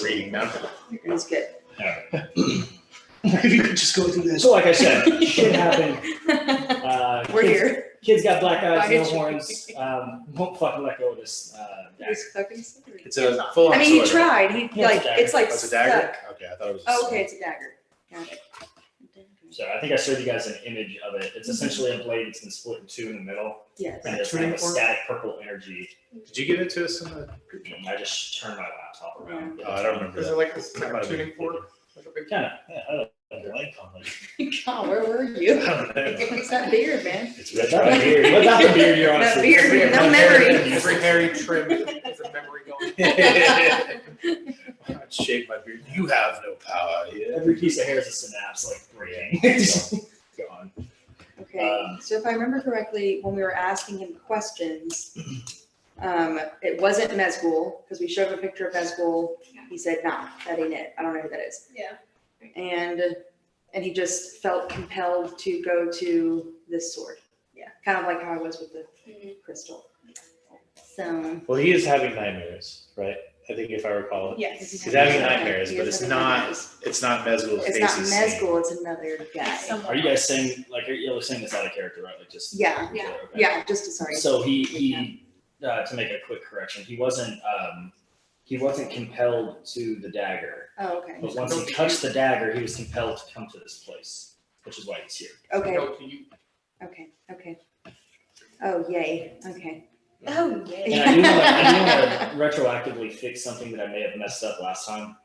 reading them. It's good. If you could just go through this. So like I said, shit happened. We're here. Kids got black eyes, no Bye. horns. Won't fucking let go of this. He's fucking scary. It's a full-on I mean, he sword, tried. He Yeah, like it's like It's a dagger? stuck. Okay, I thought it was a Oh, sword. okay, it's a dagger. Got it. So I think I showed you guys an image of it. It's essentially a blade that's been split in two in the middle, Yes. and it's kind of static purple energy. Did you give it to us in the group? I just turned my laptop around. Oh, I don't remember Is that. it like this That might have tuning been- fork? Like a big Kind of. Yeah, I don't blank on it. God, where were you? I don't know. It's that beard, man. It's Without retro. the beard, without the beard, you're That honestly. beard, no memory. Every hairy trim is a memory going. I'd shave my beard. You have no power here. Every piece of hair is a synapse, like breaking. It's gone. Okay, so if I remember correctly, when we were asking him questions, it wasn't Mezgul, because we showed him a picture of Mezgul. He said, nah, that ain't it. I don't know who that is. Yeah. And he just felt compelled to go to this sword. Yeah. Kind of like how I was with the crystal. So. Well, he is having nightmares, right? I think if I recall. Yes. He's having nightmares, He but is it's having not. nightmares. It's not Mezgul's It's face. not he's seeing. Mezgul, it's another guy. Are you guys saying, like, you're saying this out of character, right? Like, just. Yeah, Yeah. Okay. yeah, just sorry. So he to make a quick correction, he wasn't compelled to the dagger. Oh, okay. But once he touched the dagger, he was compelled to come to this place, which is why he's here. Okay, Go to you. okay. Oh, yay, okay. Oh, And yeah. I do want to retroactively fix something that I may have messed up last time.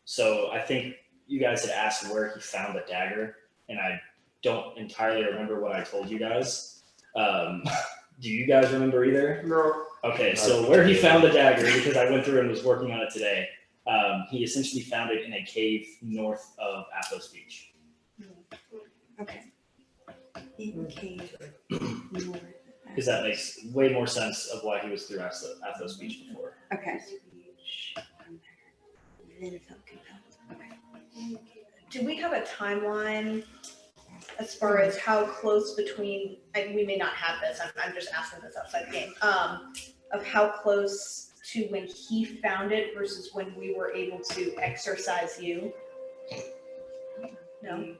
So I think you guys had asked where he found the dagger, and I don't entirely remember what I told you guys. Do you guys remember either? No. Okay, so where he found the dagger, because I went through and was working on it today, he essentially found it in a cave north of Athos Beach. Okay. Okay. Because that makes way more sense of why he was through Athos Beach before. Okay. Then felt compelled. Okay. Do we have a timeline as far as how close between, and we may not have this, I'm just asking this outside the game, of how close to when he found it versus when we were able to exercise you? No? Okay.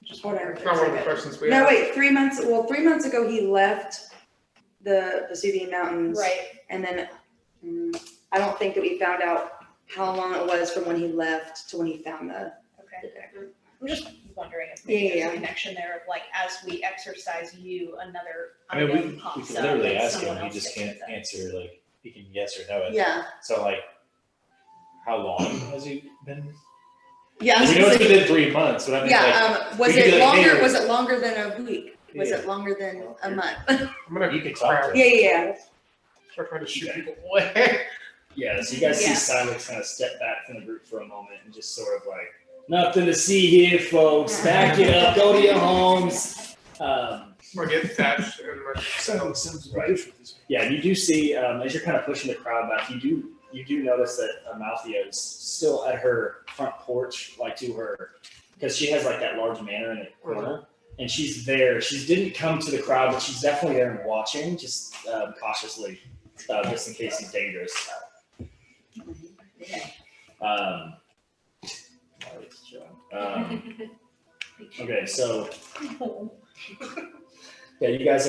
Just Whatever. It's not one of the questions we No, have. wait, 3 months, well, 3 months ago, he left the Vesuvian Mountains. Right. And then I don't think that we found out how long it was from when he left to when he found the Okay. dagger. I'm just wondering if maybe Yeah. there's a connection there of like, as we exercise you, another I mean, item we pops could up literally and ask someone him. He else just gets can't it. answer. Like he can yes or no it. Yeah. So like, how long has he been? Yeah. I was We know gonna it's say- been 3 months, but I mean, like, Yeah, was we could it be like, longer, hey, was it longer than a week? Was Yeah. it longer than a month? I'm gonna you can talk to Yeah, him. yeah, start trying to shoot people away. Yeah, so you guys Yeah. see Silas kind of step back from the group for a moment and just sort of like, nothing to see here, folks. Back it up, go to your homes. Or get thatched and like. Sounds Right. good for this. Yeah, you do see, as you're kind of pushing the crowd back, you do notice that Amalthea is still at her front porch, like to her, because she has like that large manor in the corner, and she's there. She didn't come to the crowd, but she's definitely there and watching, just cautiously, just in case he's dangerous. Okay, so yeah, you guys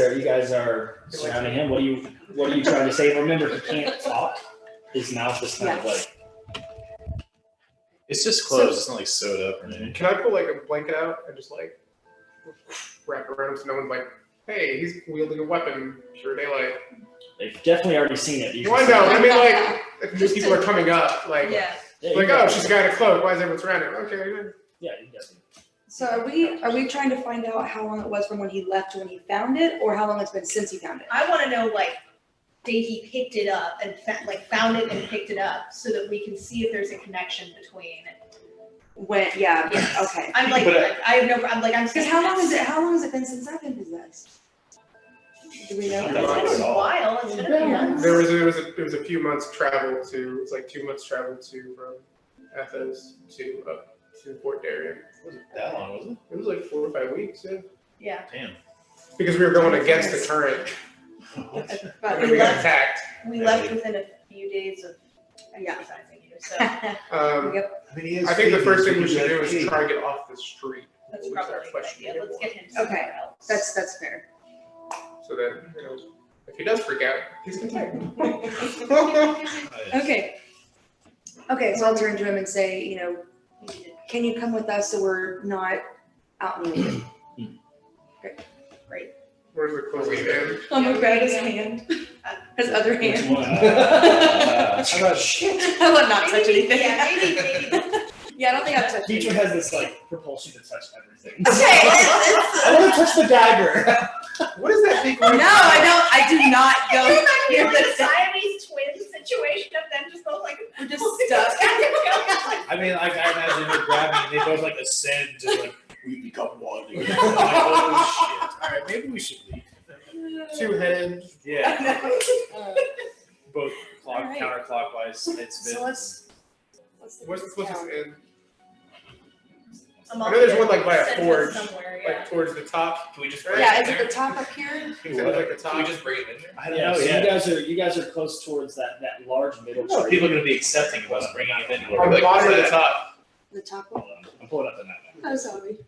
are surrounding him. What are you trying to say? Remember, he can't talk. His mouth is kind of like. It's just closed. It's not like sewed up or anything. Can I pull like a blanket out and just like wrap it around him so no one's like, hey, he's wielding a weapon, pure daylight. They've definitely already seen it. You Well, I know. I mean, like, if just people are coming up, like, Yeah. Yeah, like, you oh, got she's it. a guy in a cloak. Why is everyone surrounded? Okay. Yeah, you got it. So are we trying to find out how long it was from when he left to when he found it, or how long it's been since he found it? I want to know, like, did he picked it up and found it and picked it up so that we can see if there's a connection between. When, yeah, Yes. okay. I'm like, But, I have no, I'm Because saying. how long has it been since I've been possessed? Do we know? It's Not been at a all. while, it's been a few Yeah. months. There was a few months travel to. It's like 2 months travel to from Athos to up to Fort Darien. Was it that long? Was it? It was like 4 or 5 weeks, yeah. Yeah. Damn. Because we were going against the current. But And we got left- attacked. We left within a few days of Yeah. exercising you, so Yep. I mean, he is I think the feeding, first so thing we he should do does is feed. try to get off the street. that's We probably start a good questioning idea. him Let's more. get him Okay. somewhere else. That's fair. So then, if he does freak out, he's contained. Okay. Okay, so I'll turn to him and say, can you come with us so we're not out in the open? Great. Where's the closest end? I'm gonna grab his hand, his other Which hand. one? How about shit? I will not touch anything. Yeah, maybe. Yeah, I don't think I've touched Teacher anything. has this like propulsion to touch everything. Okay. I want to touch the dagger. What does that think? No, I do not go Can you near imagine the this. Siamese twin situation of them just both like We're just stuck. I mean, like, I imagine her grabbing, they both like ascend to like, we become one. Like, oh shit. Alright, maybe we should leave. Two-headed. Yeah, both Alright. counterclockwise, it's been. So let's What's the closest count. end? I'm I know there's one like by a sent us forge, somewhere, like towards the top. Can we just Right. Yeah, is it the top up here? Is it like the Can we top? just bring it in there? I don't Yeah, know, so yeah. you guys are close towards that large middle No, tree. people are gonna be accepting of us bringing it in. On the bottom or the top? The top one? Hold on, I'm pulling up the map Oh, sorry.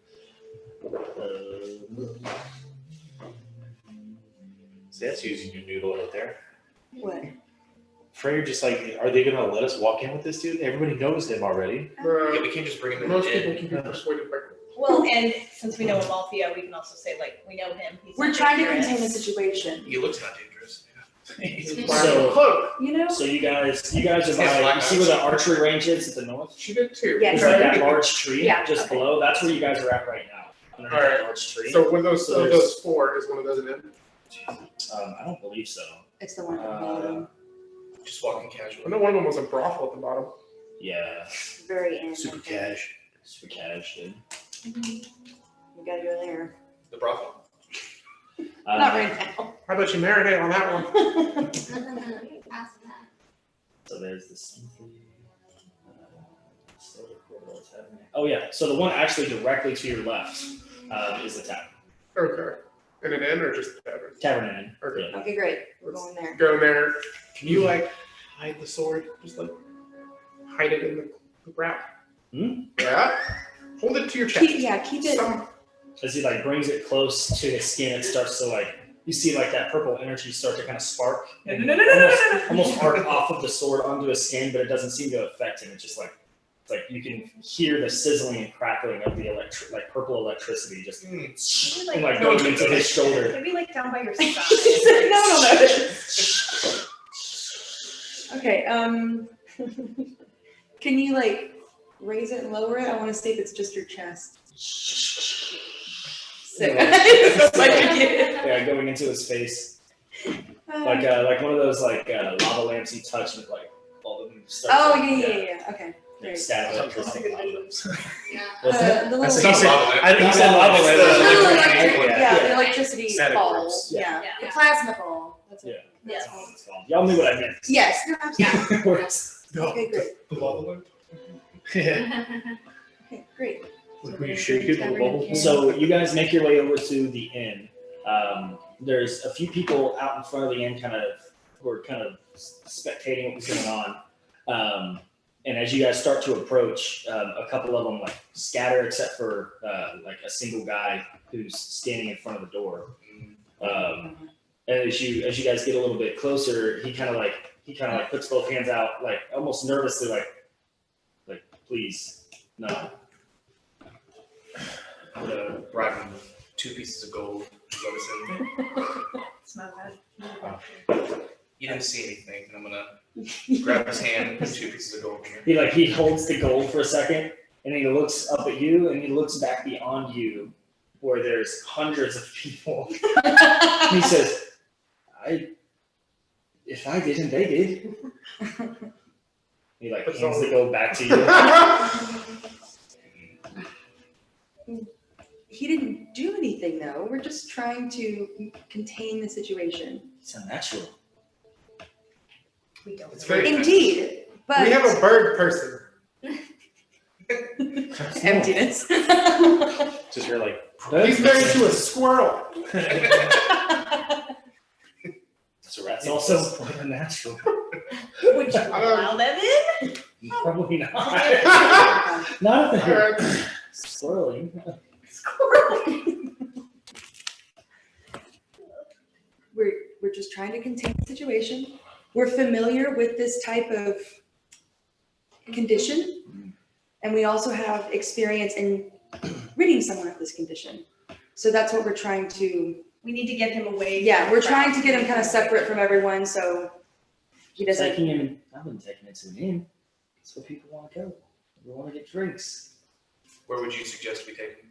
now. See, that's using your noodle right there. What? Freyr just like, are they gonna let us walk in with this dude? Everybody knows him already. Yeah, we can't just bring him in. Most people can be persuaded by. Well, and since we know Amalthea, we can also say like, we know him. He's We're not trying to dangerous. contain the situation, He looks not dangerous. So- Cloak. you know? So you guys are Yeah, by, black you see where the archery range is at the north? She did too. Yeah, It's so like that large tree Yeah, just okay. below. That's where you guys are at right now. Underneath Alright. that large tree. So one of those, So of those four is one of those in it. I don't believe so. It's the one at the bottom, Just walking casual. I know one of them was a brothel at the bottom. Yeah, very end. Super I think. cash. super cash, dude. We gotta go there. The brothel. Not right now. How about you marinate on that one? So there's this. Oh yeah, so the one actually directly to your left is the tavern. Okay. In an inn or just tavern? Tavern Inn. Okay. Yeah. Okay, great, we're going there. Go there. Can you like hide the sword? Just like hide it in the wrap. Hmm? Yeah. Hold it to your chest. Keep it. Some- As he like brings it close to his skin, it starts to like, you see like that purple energy start to kind of spark and almost arc off of the sword onto his skin, but it doesn't seem to affect him. It's just like, it's like you can hear the sizzling and crackling of the like purple electricity just and like No, going into his shoulder. Maybe like down by your She side. said, no. Okay, can you like raise it and lower it? I wanna see if it's just your chest. So, it's like a kid. Yeah, going into his face. Like one of those like lava lamps you touch and like all of them start. Oh, to, yeah, okay. Like, Great. stab electricity. What's The that? little. That's He said lava lamp. I think he said lava lamp. The little Yeah. electric, yeah, the Yeah. electricity Static ball, bursts. yeah. Yeah. The plasma ball. That's Yeah. it. Yes. That's Y'all knew what I meant. Yes, no, absolutely. No. Okay, great. The lava lamp. Yeah. Okay, great. When you shake it, little bubbles. So you guys make your way over to the inn. There's a few people out in front of the inn who are kind of spectating what was going on. And as you guys start to approach, a couple of them like scatter except for like a single guy who's standing in front of the door. And as you guys get a little bit closer, he kind of like puts both hands out like almost nervously like please no. Bribe him with 2 pieces of gold. Is what I It's not bad. said. You didn't see anything. And I'm gonna grab his hand, put 2 pieces of gold in here. He holds the gold for a second, and he looks up at you, and he looks back beyond you, where there's hundreds of people. And he says, if I didn't, they did. He like hands the gold back to you. He didn't do anything though. We're just trying to contain the situation. It's unnatural. We don't. It's very. Indeed, but We have a bird person. emptiness. Just hear like. He's married to a squirrel. So rats It's also quite unnatural. Would you allow them in? Probably not. Okay. Not if they're Alright. swirling. Squirrel. We're just trying to contain the situation. We're familiar with this type of condition. And we also have experience in ridding someone of this condition. So that's what we're trying to, We need to get him away. yeah, from we're the trying crowd. to get him kind of separate from everyone, so he doesn't. Taking him, I've been taking it to an inn. That's where people want to go. They want to get drinks. Where would you suggest we take him?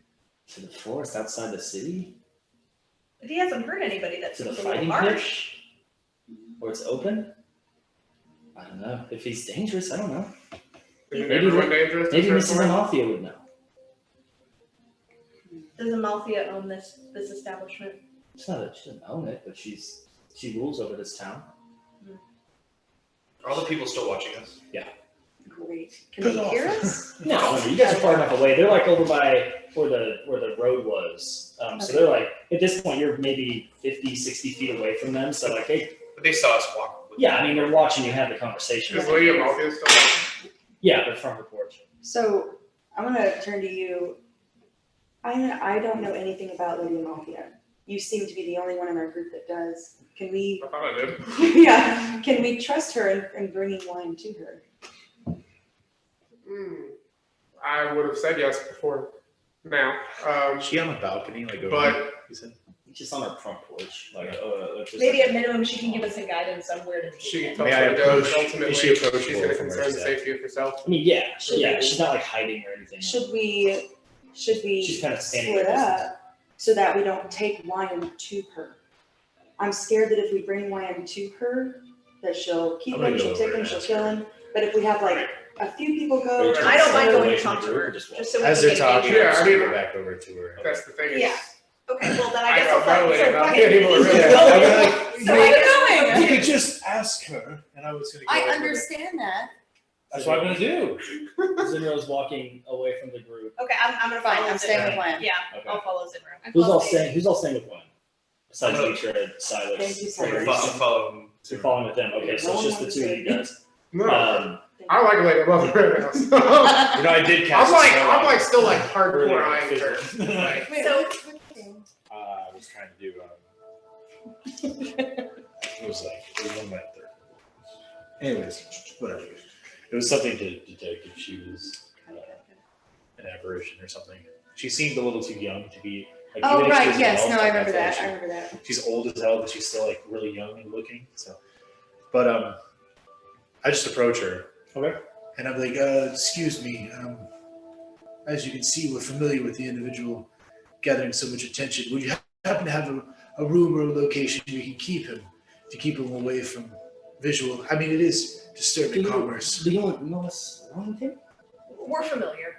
To the forest outside the city? If he hasn't hurt anybody, that's To the a little fighting harsh. Where it's open? I don't know. If he's dangerous, I don't know. Isn't Maybe everyone dangerous? to Maybe a Mrs. certain point? Amalthea would know. Does Amalthea own this establishment? She doesn't own it, but she rules over this town. Are all the people still watching us? Great. Can they hear us? No, you guys are far enough away. They're like over by where the road was. So they're like, at this point, you're maybe 50, 60 feet away from them. So like, But they saw us walk. yeah, I mean, they're watching you have the conversation. Is Lady Amalthea still watching? Yeah, but from her porch. So I'm gonna turn to you. I don't know anything about Lady Amalthea. You seem to be the only one in our group that does. Can we, I thought I did. yeah, can we trust her in bringing wine to her? I would have said yes before now. Is she on the balcony, like over? But You said? Just on her front porch. Like, just Maybe at minimum, she can give us some guidance on where to take she him. tells May I her to go, approach- but ultimately is she approachable she's going to from where concern the she's at? safety of herself. I mean, yeah, she's not like hiding or anything. Should we She's kind of standing split at a distance. up so that we don't take wine to her? I'm scared that if we bring wine to her, that she'll keep I'm gonna him, she'll go take over him, and she'll ask kill her. him. But if we have like a few people Are go. you trying I don't to mind stay going away to from talk the to group or her, just walk? just so we As can they're get a talking, gauge. Yeah, I'm I just mean- gonna go back over to her. That's the thing. Yeah. Okay, well then I I guess don't I'll know find, Lady so Amalthea anymore, really. Yeah, I mean, like, So I you don't could just ask her, and I was gonna go over there. understand that. That's what I'm gonna do. Zinro's walking away from the group. Okay, I'm gonna Fine, follow I'm staying Zinro. with wine. Yeah, Okay. I'll follow Zinro. Who's all staying with one? Besides I'm Mitra, Silas. Thank you, Claire, Silas. I'm following. So you're following with them. Okay, so it's just the two of you guys. No, Um, I like Lady Amalthea right now. So. You know, I did cast. I'm like still like hardcore Earlier, eyeing her. physical. Like, So I was trying to do. It was one of my third. Anyways, whatever. It was something to detect if she was an apparition or something. She seemed a little too young to be. Like, Oh, even if she right, was yes, an no, elf, I like, remember feel like that, she- I remember that. She's old as hell, but she's still like really young and looking. So, but I just approach her. Okay. And I'm like, excuse me, as you can see, we're familiar with the individual gathering so much attention. Would you happen to have a room or a location we can keep him, to keep him away from visual? I mean, it is disturbing commerce. Do you know what's wrong with him? we're familiar.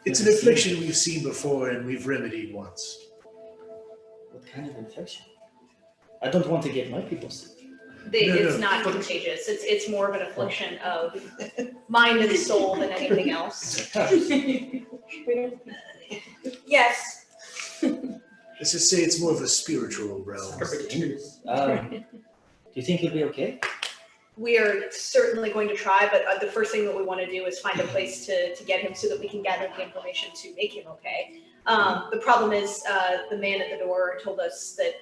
It's an affliction we've seen before and we've remedied once. What kind of infection? I don't want to get my people sick. It's No. not contagious. It's more of an affliction of mind and soul than anything else. Yes. Let's just say it's more of a spiritual realm. Do you think he'll be okay? We are certainly going to try, but the first thing that we want to do is find a place to get him so that we can gather the information to make him okay. The problem is the man at the door told us that,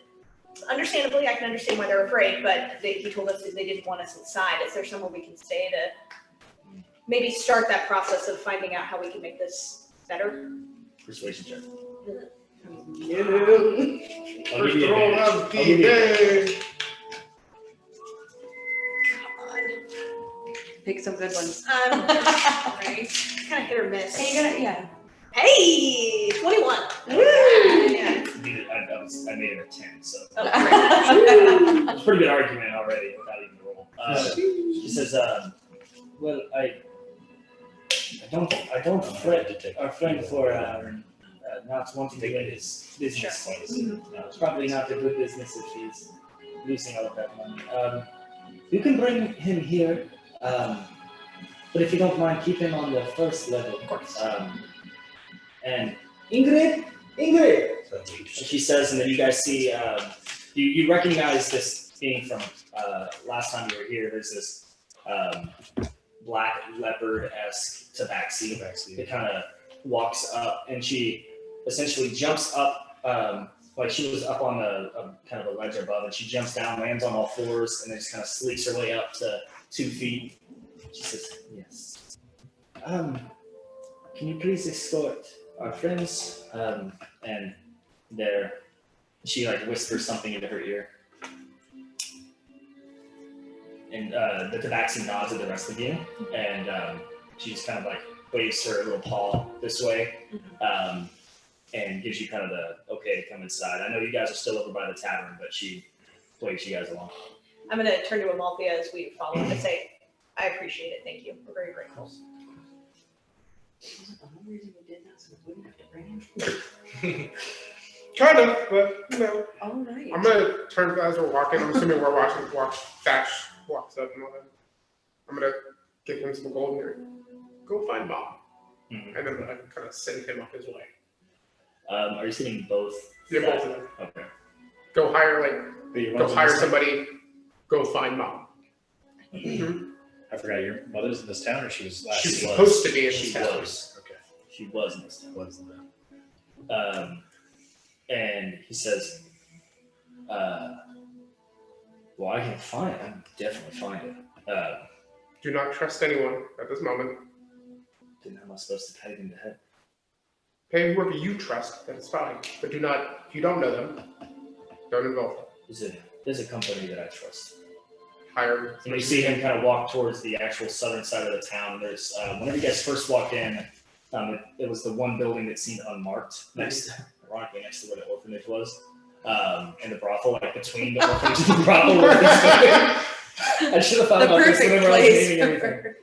understandably, I can understand why they're afraid, but he told us that they didn't want us inside. Is there somewhere we can stay to maybe start that process of finding out how we can make this better? Persuasion check. yeah. I'll give First you roll advantage. of the I'll give you day. Pick some good ones. Right. Kind of hit or miss. And you're gonna, yeah. Hey, 21. Yeah. I made it a 10, so Oh, great. it's a pretty good argument already without even the roll. She says, well, I don't fret our friend for not wanting to get his business. It's probably not a good business if he's losing all of that money. You can bring him here, but if you don't mind, keep him on the first level. Of course. And Ingrid, and she says, and then you guys see, you recognize this being from last time you were here, there's this black leopard-esque tabaxi that kind of walks up, and she essentially jumps up, like she was up on a kind of a ledge above, and she jumps down, lands on all fours, and then just kind of sleeks her way up to 2 feet. She says, "Yes. Can you please escort our friends?" And she like whispers something into her ear. And the tabaxi nods at the rest of you, and she just kind of like waves her little paw this way, and gives you kind of the okay to come inside. I know you guys are still over by the tavern, but she waves you guys along. I'm gonna turn to Amalthea as we follow and say, I appreciate it, thank you, we're very grateful. The whole reason we did that so we wouldn't have to bring him. Kind of, but you know. All right. I'm gonna turn as we're walking. I'm assuming we're watch Thatch walks up and all that. I'm gonna give him some gold here. Go find Mom. Mhm. And then I kind of send him up his way. Are you sitting both? Yeah, both of them. Okay. Go hire But your go mother's in hire this town? somebody. Go find Mom. I forgot, your mother's in this town, or she was last? She's was. supposed to be in She this town. was. Okay. She was in this town. Was in that. And he says, well, I can find it. I can definitely find it. Do not trust anyone at this moment. Then how am I supposed to peg in the head? Pay whoever you trust. That is fine. But do not. If you don't know them, don't involve them. There's a company that I trust. Hire. And you see him kind of walk towards the actual southern side of the town. And there's, whenever you guys first walked in, it was the one building that seemed unmarked ironically next to where the orphanage was. And the brothel, like between the orphanage and the brothel. I should have thought The about this perfect whenever I was place. naming everything.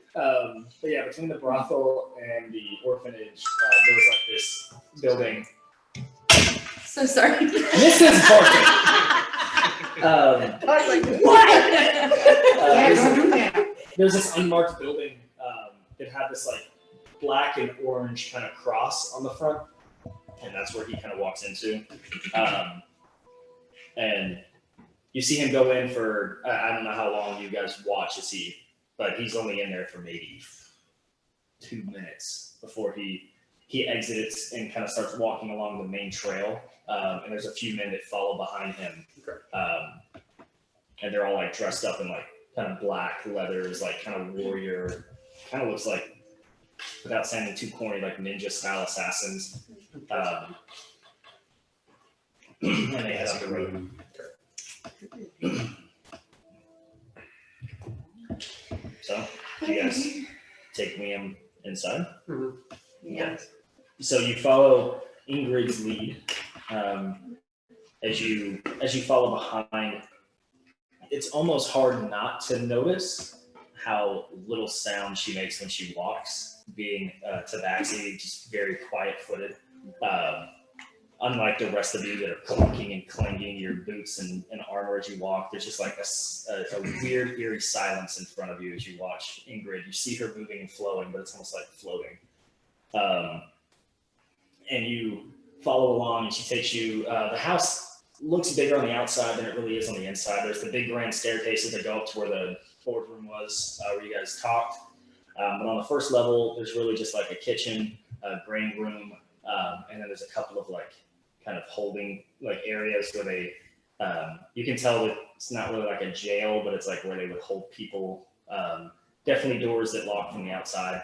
But yeah, between the brothel and the orphanage, there was like this building. So sorry. Mrs. Barton! I was like, what? There's this unmarked building that had this like black and orange kind of cross on the front, and that's where he kind of walks into. And you see him go in for I don't know how long you guys watch but he's only in there for maybe 2 minutes before he exits and kind of starts walking along the main trail. And there's a few men that follow behind him. And they're all like dressed up in like kind of black leathers, like kind of warrior, kind of looks like, without sounding too corny, like ninja style assassins. And they head up the road. So, you guys take Liam inside. Yeah. So you follow Ingrid's lead. As you follow behind, it's almost hard not to notice how little sound she makes when she walks, being tabaxi, just very quiet-footed. Unlike the rest of you that are clunking and clanging your boots and armor as you walk, there's just like a weird, eerie silence in front of you as you watch Ingrid. You see her moving and flowing, but it's almost like floating. And you follow along, and she takes you. The house looks bigger on the outside than it really is on the inside. There's the big grand staircases that go up to where the boardroom was, where you guys talked. But on the first level, there's really just like a kitchen, a grain room, and then there's a couple of like kind of holding like areas where they, you can tell that it's not really like a jail, but it's like where they would hold people. Definitely doors that lock from the outside.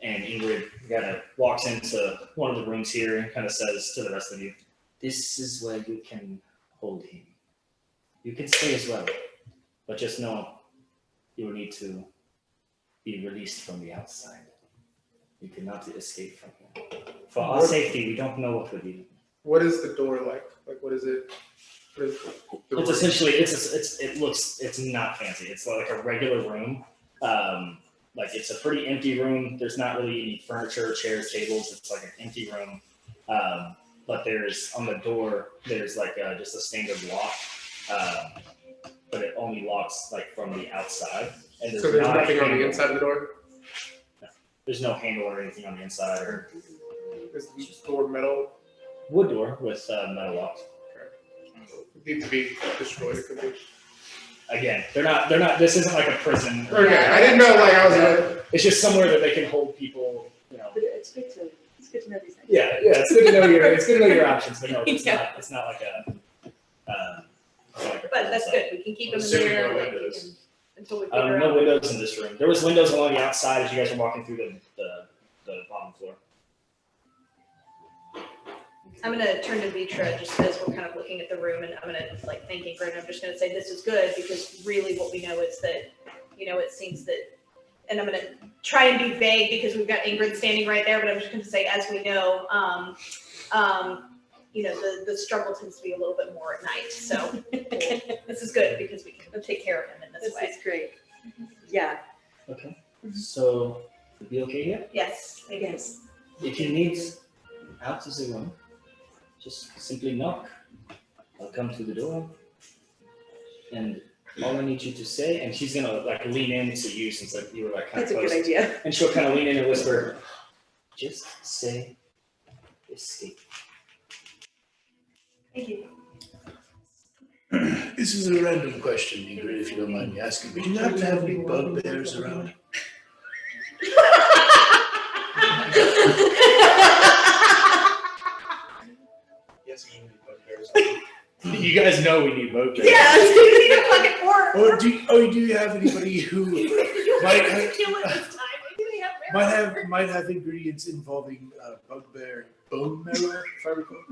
And Ingrid kind of walks into one of the rooms here and kind of says to the rest of you, "This is where you can hold him. You can stay as well, but just know you will need to be released from the outside. You cannot escape from here. For our safety, we don't know what will be." What is the door like? Like, what is it? What is the It's essentially it's not fancy. It's like a regular room. Like it's a pretty empty room. There's not really any furniture, chairs, tables. It's like an empty room. But there's on the door, there's like just a standard lock. But it only locks like from the outside. And So there's not a nothing on the handle. inside of the door? There's no handle or anything on the inside, or Is the door metal? wood door with metal locks. It needs to be destroyed. It could be. again, they're not, this isn't like a prison. Okay, I didn't know, like, I was like, It's just somewhere that they can hold people, you know. But it's good to know these things. Yeah, it's good to know your options, but no, it's not like a, But that's good, we can keep them in Assuming there, no like, windows. until we figure no out. windows in this room. There was windows along the outside as you guys were walking through the bottom floor. I'm gonna turn to Vitra just as we're kind of looking at the room, and I'm gonna like thank Ingrid, and I'm just gonna say this is good, because really what we know is that, you know, it seems that, and I'm gonna try and be vague because we've got Ingrid standing right there, but I'm just gonna say, as we know, you know, the struggle tends to be a little bit more at night, so this is good because we can take care of him in this way. This is great. Yeah, Okay. So, to be okay here? Yes, maybe. yes. If you need out of the room, just simply knock. I'll come to the door. And all I need you to say, and she's gonna like lean into you since like you were like kind That's of a close. good idea. And she'll kind of lean in and whisper, just say escape. Thank you. This is a random question, Ingrid, if you don't mind me asking. Would you happen to have any bugbears around? Yes, you need bugbears. You guys know we need boat. Yeah, we need a bucket more. Or do you have anybody who might have, Kill it this time. Maybe they have might have ingredients involving bugbear bone marrow, if I recall?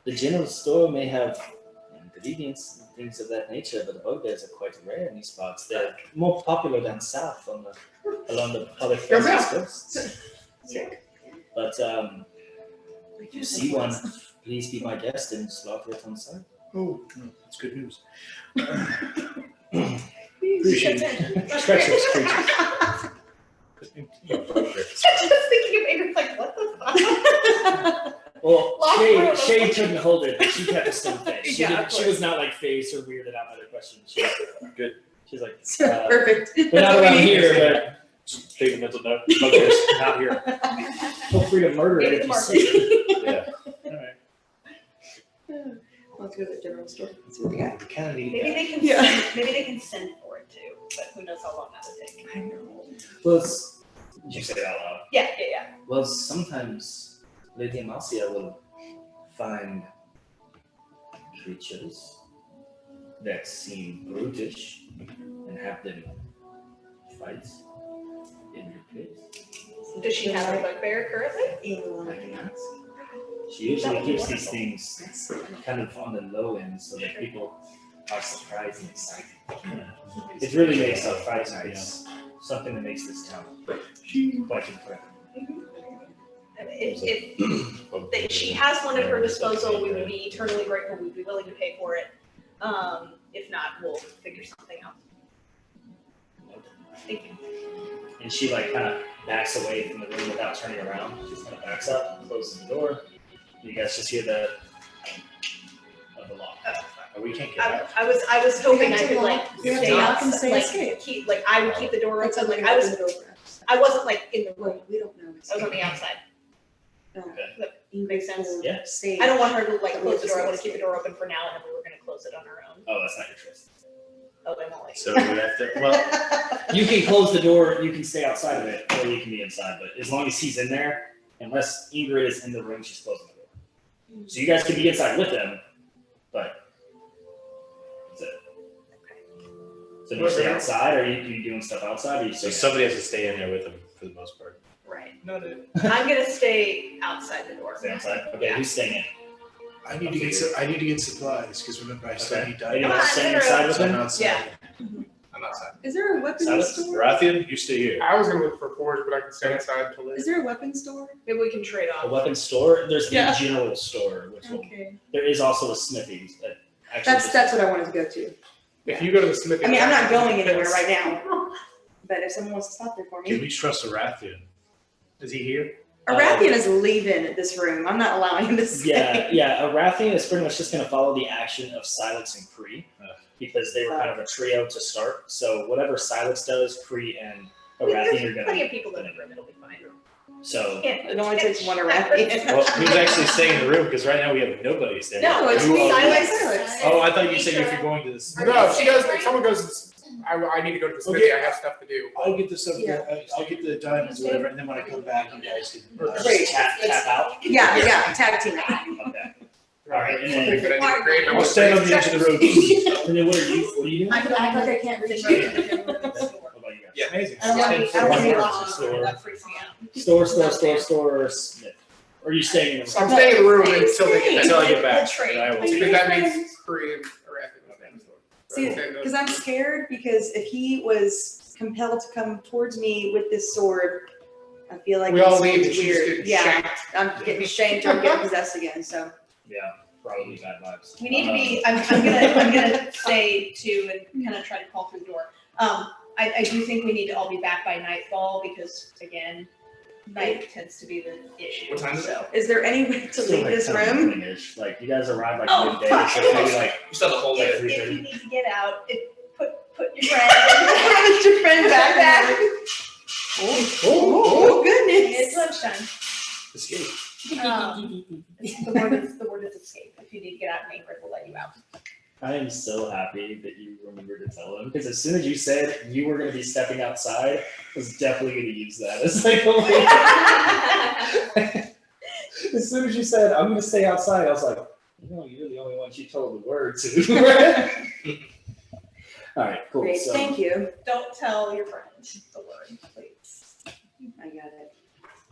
The general store may have ingredients and things of that nature, but the bugbears are quite rare in these parts. They're more popular than south along the public Yeah. coast. But if you see one, please be my guest and slaughter it on sight. Oh, no, that's good news. Appreciate Appreciate it. Treacherous creatures. Just thinking of Ingrid, like, what the fuck? Well, Lock Shay room. couldn't hold it, but she kept a stone face. Yeah, of She course. was not like phased or weirded out by the question. She was Good. She's like, Perfect. we're not around here, but Take a mental note. Bugbears not here. feel free to murder it if you see it. Yeah. All right. Let's go to the general store. Let's see what we got. We kind of need Maybe that. they can, Yeah. maybe they can send for it too, but who knows how long that would take. I know. Well, did you say that out loud? Yeah. Well, sometimes Lady Amasia will find creatures that seem brutish and have them fight in your place. Does she have a bugbear currently? I can ask. She usually keeps these things kind of on the low end so that people are surprised and excited. It really makes our Friday nights something that makes this town quite incredible. If she has one at her disposal, we would be eternally grateful. We'd be willing to pay for it. If not, we'll figure something out. Thank you. And she like kind of backs away from the room without turning around. She just kind of backs up, closes the door. You guys just hear the of the lock. Oh, we can't get out. I was hoping I could like We have to stay knock and outside, say like escape. keep like I would keep the door That's open. something Like I wasn't like in the room. Well, we don't know. I was on the outside. Makes sense. Yeah. Say. I don't want her to like close the door. I want to keep the door open for now, and then we were gonna close it on our own. Oh, that's not your choice. Oh, Emily. So we have to. Well, You can close the door, you can stay outside of it, or you can be inside, but as long as he's in there, unless Ingrid is in the room, she's closing the door. So you guys can be inside with them, but that's it. So do you stay outside, or are you doing stuff outside, or you so stay somebody has to stay in there with them for the most part. Right. Noted. I'm gonna stay outside the door. Stay outside? Okay, Yeah. who's staying in? I need to get supplies, because remember, I still Okay. need Are you diet. Come on, staying no, no, inside with So I'm them? outside. Yeah. I'm outside. Is there a weapons Silence? store? Rathian, you stay here. I was gonna look for forge, but I can stay inside to live. Is there a weapons store? Maybe we can trade A off. weapons store? There's Yeah. the general store, which will, Okay. there is also a smithy that actually. That's what I wanted to go to. If you go to the smithy. I mean, I'm not going anywhere right now, but if someone wants to stop there for Can me. we trust a Rathian? Is he here? Arathian is leaving this room. I'm not allowing him to stay. Yeah, Arathian is pretty much just going to follow the action of Silex and Kree because they were kind of a trio to start. So whatever Silex does, Kree and Arathian are going Plenty to. of people in the room. It'll be fine. So It only takes one around. Well, who's actually staying in the room? Because right now we have nobody staying. No, it's Who me. else? Silence. Oh, I thought you said if you're going to this. No, she goes. If someone goes, I need to go to the smithy. I have stuff to do. I'll get the stuff, Yeah. I'll get the diamonds, or whatever, and then when I come back, you guys can. Great. tap out. Yeah, tag team. Okay. All right, and Something then, that I need to create. I'll stand on the edge of the road. and then what are you doing? I'm Act like I can't reach you. What about you guys? Yeah. Amazing. I don't want to be, I don't want to be lost. Store. That freaks me out. Store, Smith. Or are you staying in the I'm staying in the room until they get Until I back. get back. The trade. And I will. Because that means Korean or ethnic. See, because I'm scared, because if he was compelled to come towards me with this sword, I feel like We all it's leave and she's weird. getting Yeah, shanked. I'm getting shanked or I'm getting possessed again, so. Yeah, probably bad vibes. We need to be, I'm gonna say too, and kind of try to call through the door. I do think we need to all be back by nightfall, because again, night tends to be the issue. What time is it? So, Is there any way to Still leave like this 10 room? morning-ish. Like you guys arrive like Oh, midday, fuck. so maybe like You still have the whole day. if you need to get out, put your friend. Put your friend back back. Oh, It's goodness. lunchtime. Escape. The word is escape. If you need to get out in Ingrid, we'll let you out. I am so happy that you remembered to tell him, because as soon as you said you were going to be stepping outside, I was definitely going to use that as like a way. As soon as you said I'm going to stay outside, I was like, you're the only one she told the word to. All right, cool. Great, So thank you. Don't tell your friend the word, please. I got it.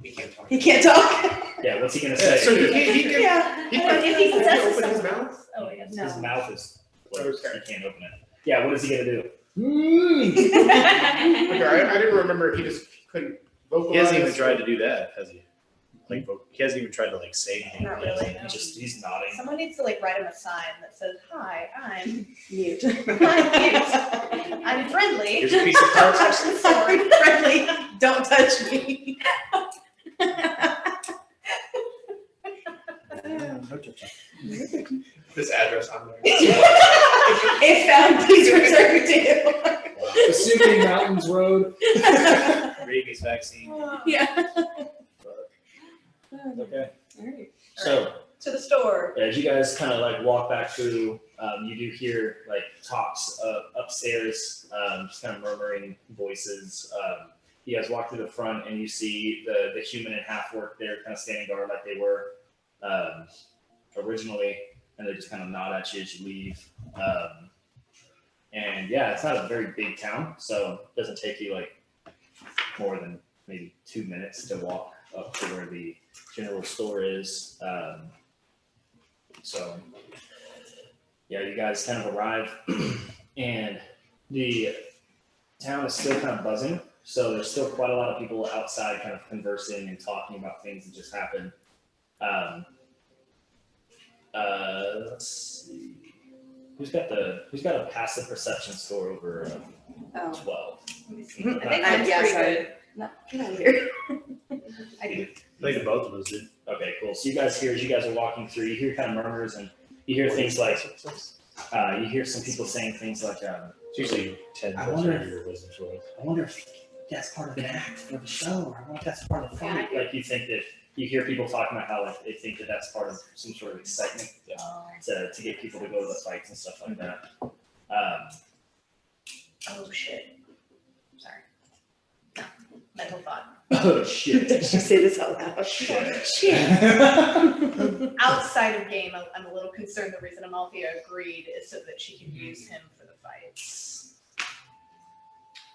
We can't talk. He can't talk. yeah, what's he going to Yeah, say? so he can, Yeah. he If he can possesses open his someone. mouth. Oh, yeah. His No. mouth is closed. Okay. He can't open it. Yeah, what is he going to do? Okay, I didn't remember if he just couldn't vocalize. He hasn't even tried to do that, has he? Like, he hasn't even tried to like say anything. Not really. He's nodding. Someone needs to like write him a sign that says, "Hi, I'm Mute. I'm friendly. Here's a piece of Don't cards. touch the sword." Friendly, don't touch me. This address on there. If found, please return to. Pacific Mountains Road. Rabies vaccine. Yeah. Okay. Alright. So To the store. as you guys kind of like walk back through, you do hear like talks upstairs, just kind of murmuring voices. You guys walk through the front and you see the human and half orc there kind of standing guard like they were originally, and they just kind of nod at you as you leave. And yeah, it's not a very big town, so it doesn't take you like more than maybe 2 minutes to walk up to where the general store is. So yeah, you guys kind of arrive and the town is still kind of buzzing. So there's still quite a lot of people outside kind of conversing and talking about things that just happened. Let's see. Who's got a passive perception score over Oh. 12? I think I mine's guess pretty I- good. No, get out of here. I do. I think both of us did. Okay, cool. So you guys hear, as you guys are walking through, you hear kind of murmurs and you hear things like, you hear some people saying things like, It's usually 10 I plus wonder or your wisdom score. I wonder if that's part of an act for the show, or I wonder if that's part of the fight. Like you think that you hear people talking about how like they think that that's part of some sort of excitement to get people to go to the fights and stuff like that. Oh shit. Sorry. No, mental thought. Oh shit! Did you say this out loud? Shit. Outside of game, I'm a little concerned. The reason Amalthea agreed is so that she can use him for the fights.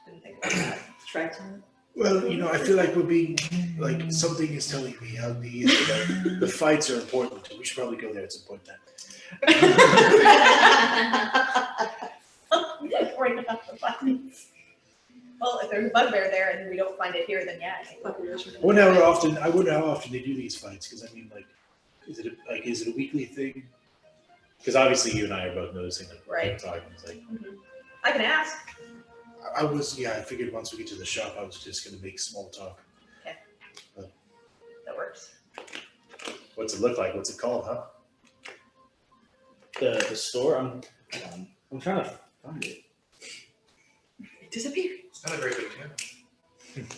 Didn't think about that. Try to. Well, I feel like we're being, like, something is telling me how the fights are important. We should probably go there at some point then. Worried about the fights. Well, if there's a bugbear there and we don't find it here, then yeah, I think I wonder how often they do these fights, because I mean, like, is it a weekly thing? Because obviously you and I are both noticing that Right. talking. It's like, I can ask. I figured once we get to the shop, I was just gonna make small talk. That works. what's it look like? What's it called, huh? The store. I'm trying to find it. It disappeared. It's not a very big town.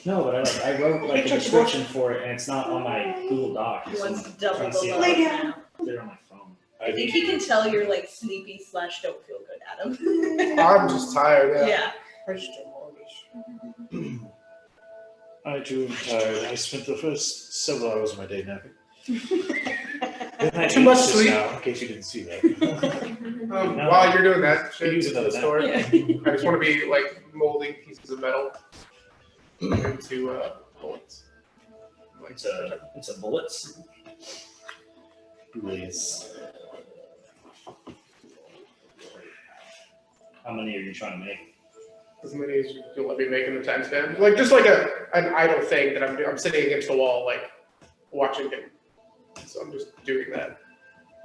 No, but I wrote like a description for it, and it's not on my Google Doc. He wants to I'm double trying to see the if love I now. can put it on my phone. I think he can tell you're like sleepy / don't feel good, Adam. I'm just tired. Yeah. I just don't want I too am tired. I spent the first several hours of my day napping. Then I Too ate much just sleep. now, in case you didn't see that. No. While you're doing that, Could use another nap. story, I just want to be like molding pieces of metal into bullets. It's a bullets. Please. How many are you trying to make? As many as you'll let me make in the time span. Like just like an idle thing that I'm sitting against the wall, like watching him. So I'm just doing that.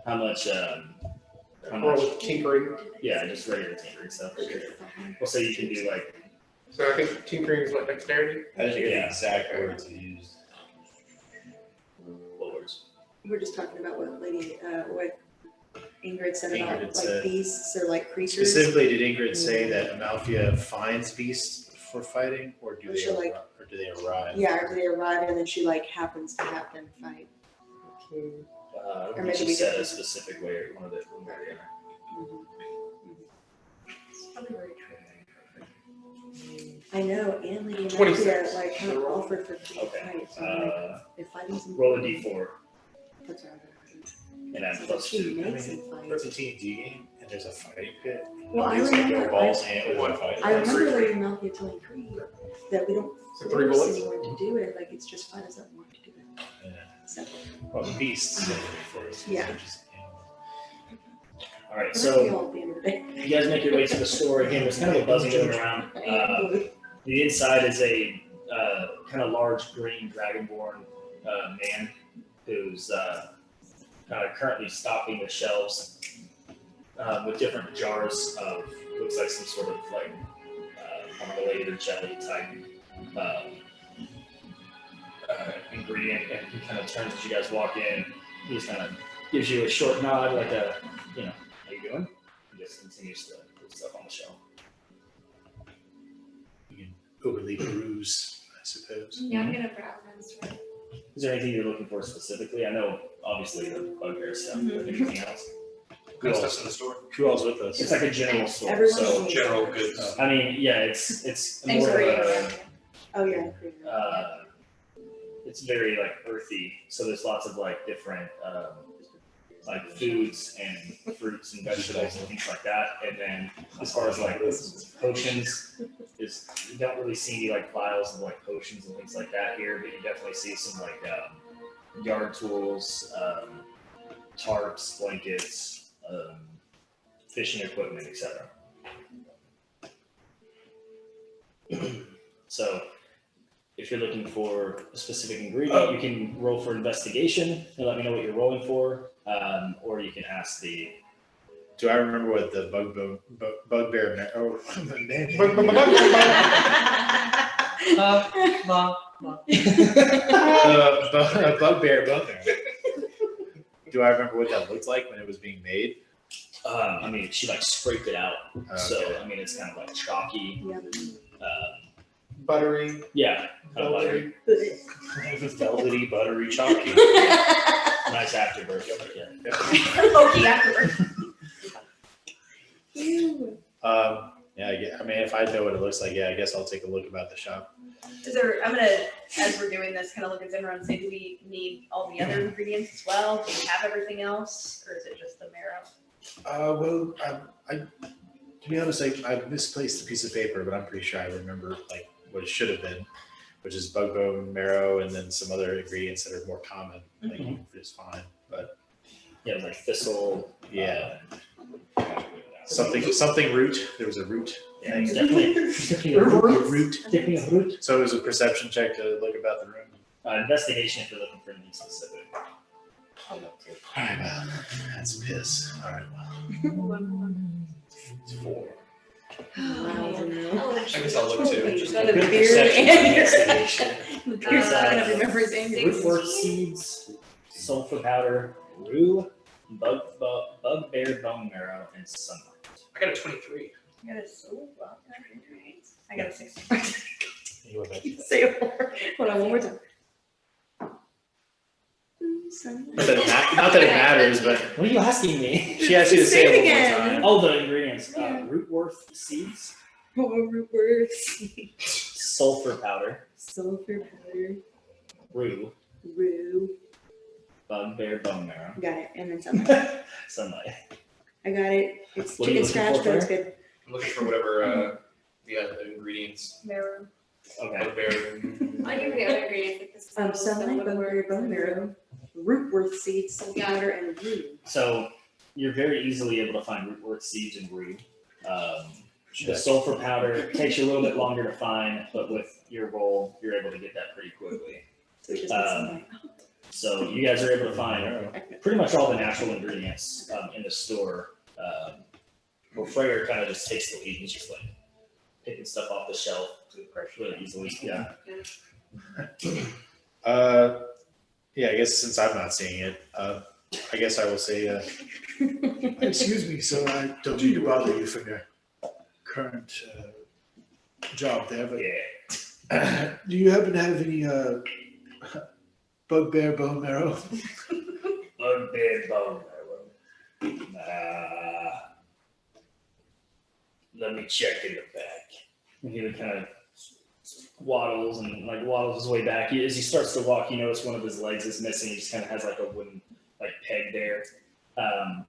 How much? Or with tinkering. Yeah, just regular tinkering stuff. We'll say you can do like. So I think tinkering is what, dexterity? I didn't get Yeah. the exact words he used. What words? We're just talking about what what Ingrid said Ingrid about like said- beasts or like creatures. Specifically, did Ingrid say that Amalthea finds beasts for fighting, or do Or they she'll, like- or do they arrive? Yeah, or do they arrive and then she like happens to have them fight? I don't Or think maybe she we said a did. specific way or one of the. I know, and Lady 26. Amalthea like kind of offered for free Okay. fight. So I'm like, they're fighting some. Roll a d4 That's what I'm and add saying. plus She 2. makes them fight. It's a D&D game, and there's a fighting pit. Well, I Nobody's gonna go remember- balls hand with one fight. I remember Lady Amalthea telling Creed that we don't So 3 force bullets? anyone to do it. Like it's just fight us up and want to do it. Yeah. So Well, the beasts. First, Yeah. All right, whatever so y'all at the end of the day. you guys make your way to the store again. There's kind of a buzzing going around. The inside is a kind of large green dragonborn man who's currently stocking the shelves with different jars of looks like some sort of like marmalade or jelly type ingredient. And he kind of turns as you guys walk in. He just kind of gives you a short nod, like a how you doing? He just continues to put stuff on the shelf. You can overly peruse, I suppose. Yeah, I'm gonna browse and sort. Is there anything you're looking for specifically? I know, obviously, the bugbear stuff, but anything else? Good stuff's in the store. Who else with us? It's like a general store, Everyone so, knows. General goods. I mean, yeah, it's Thanks more for of reading a, around. Oh yeah. Creed. it's very like earthy, so there's lots of like different, like foods and fruits and vegetables and things like that. And then as far as like potions, you don't really see any like vials of like potions and things like that here, but you definitely see some like yard tools, tarps, blankets, fishing equipment, etc. So if you're looking for a specific ingredient, you can roll for investigation and let me know what you're rolling for, or you can ask the. Do I remember what the bugbear? Oh, man. Bugbear. Do I remember what that looked like when it was being made? I mean, she like scraped it out, so Okay. I mean, it's kind of like chalky. Yeah. Buttery, Yeah, kind of like Velvety, buttery, chalky. nice afterbirth. Yeah. Pokey afterward. Yeah, I mean, if I know what it looks like, yeah, I guess I'll take a look about the shop. Is there, I'm gonna, as we're doing this, kind of look at Zenra and say, do we need all the other ingredients as well? Do we have everything else, or is it just the marrow? Well, I to be honest, I misplaced a piece of paper, but I'm pretty sure I remember like what it should have been, which is bug bone, marrow, and then some other ingredients that are more common, like is fine. But Yeah, like thistle. yeah, something root. There was a root. Yeah, it's definitely A root. definitely a root. So it was a perception check to look about the room. Investigation if you're looking for anything specific. All right, well, that's a piss. All right, well, it's 4. Oh, I guess I'll look too. Just Good the beard perception and investigation. the beard's not gonna remember his name. Rootwork seeds, sulfur powder, rue, bugbear bone marrow, and sunlight. I got a 23. I got a 60. You You went back to that. Say it more. Hold on, one more time. Not that it matters, but What are you asking me? she asked you to say it one more time. Oh, the ingredients. Yeah. Rootworth seeds, Root words. sulfur powder, Sulfur powder. rue, Rue. bugbear bone marrow, Got it. And then sunlight. sunlight. I got it. It's What are you chicken looking scratch, for, but it's Claire? good. I'm looking for whatever the ingredients. Marrow. Okay. Bugbear. I'll give you the other ingredients. Sunlight, bugbear, bone marrow, rootworth seeds, sulfur Yeah. powder, and rue. So you're very easily able to find rootworth seeds and rue. The sulfur powder takes you a little bit longer to find, but with your roll, you're able to get that pretty quickly. So we just need Um, sunlight. So you guys are able to find pretty much all the natural ingredients in the store. Where Freyr kind of just takes the lead and just like picking stuff off the shelf really easily. Yeah. Yeah, I guess since I'm not seeing it, I guess I will say, Excuse me, so I don't mean to bother you from your current job there, but Yeah. do you happen to have any bugbear bone marrow? Bugbear bone marrow. Let me check in the back. And he would kind of waddles his way back. As he starts to walk, you notice one of his legs is missing. He just kind of has like a wooden peg there. And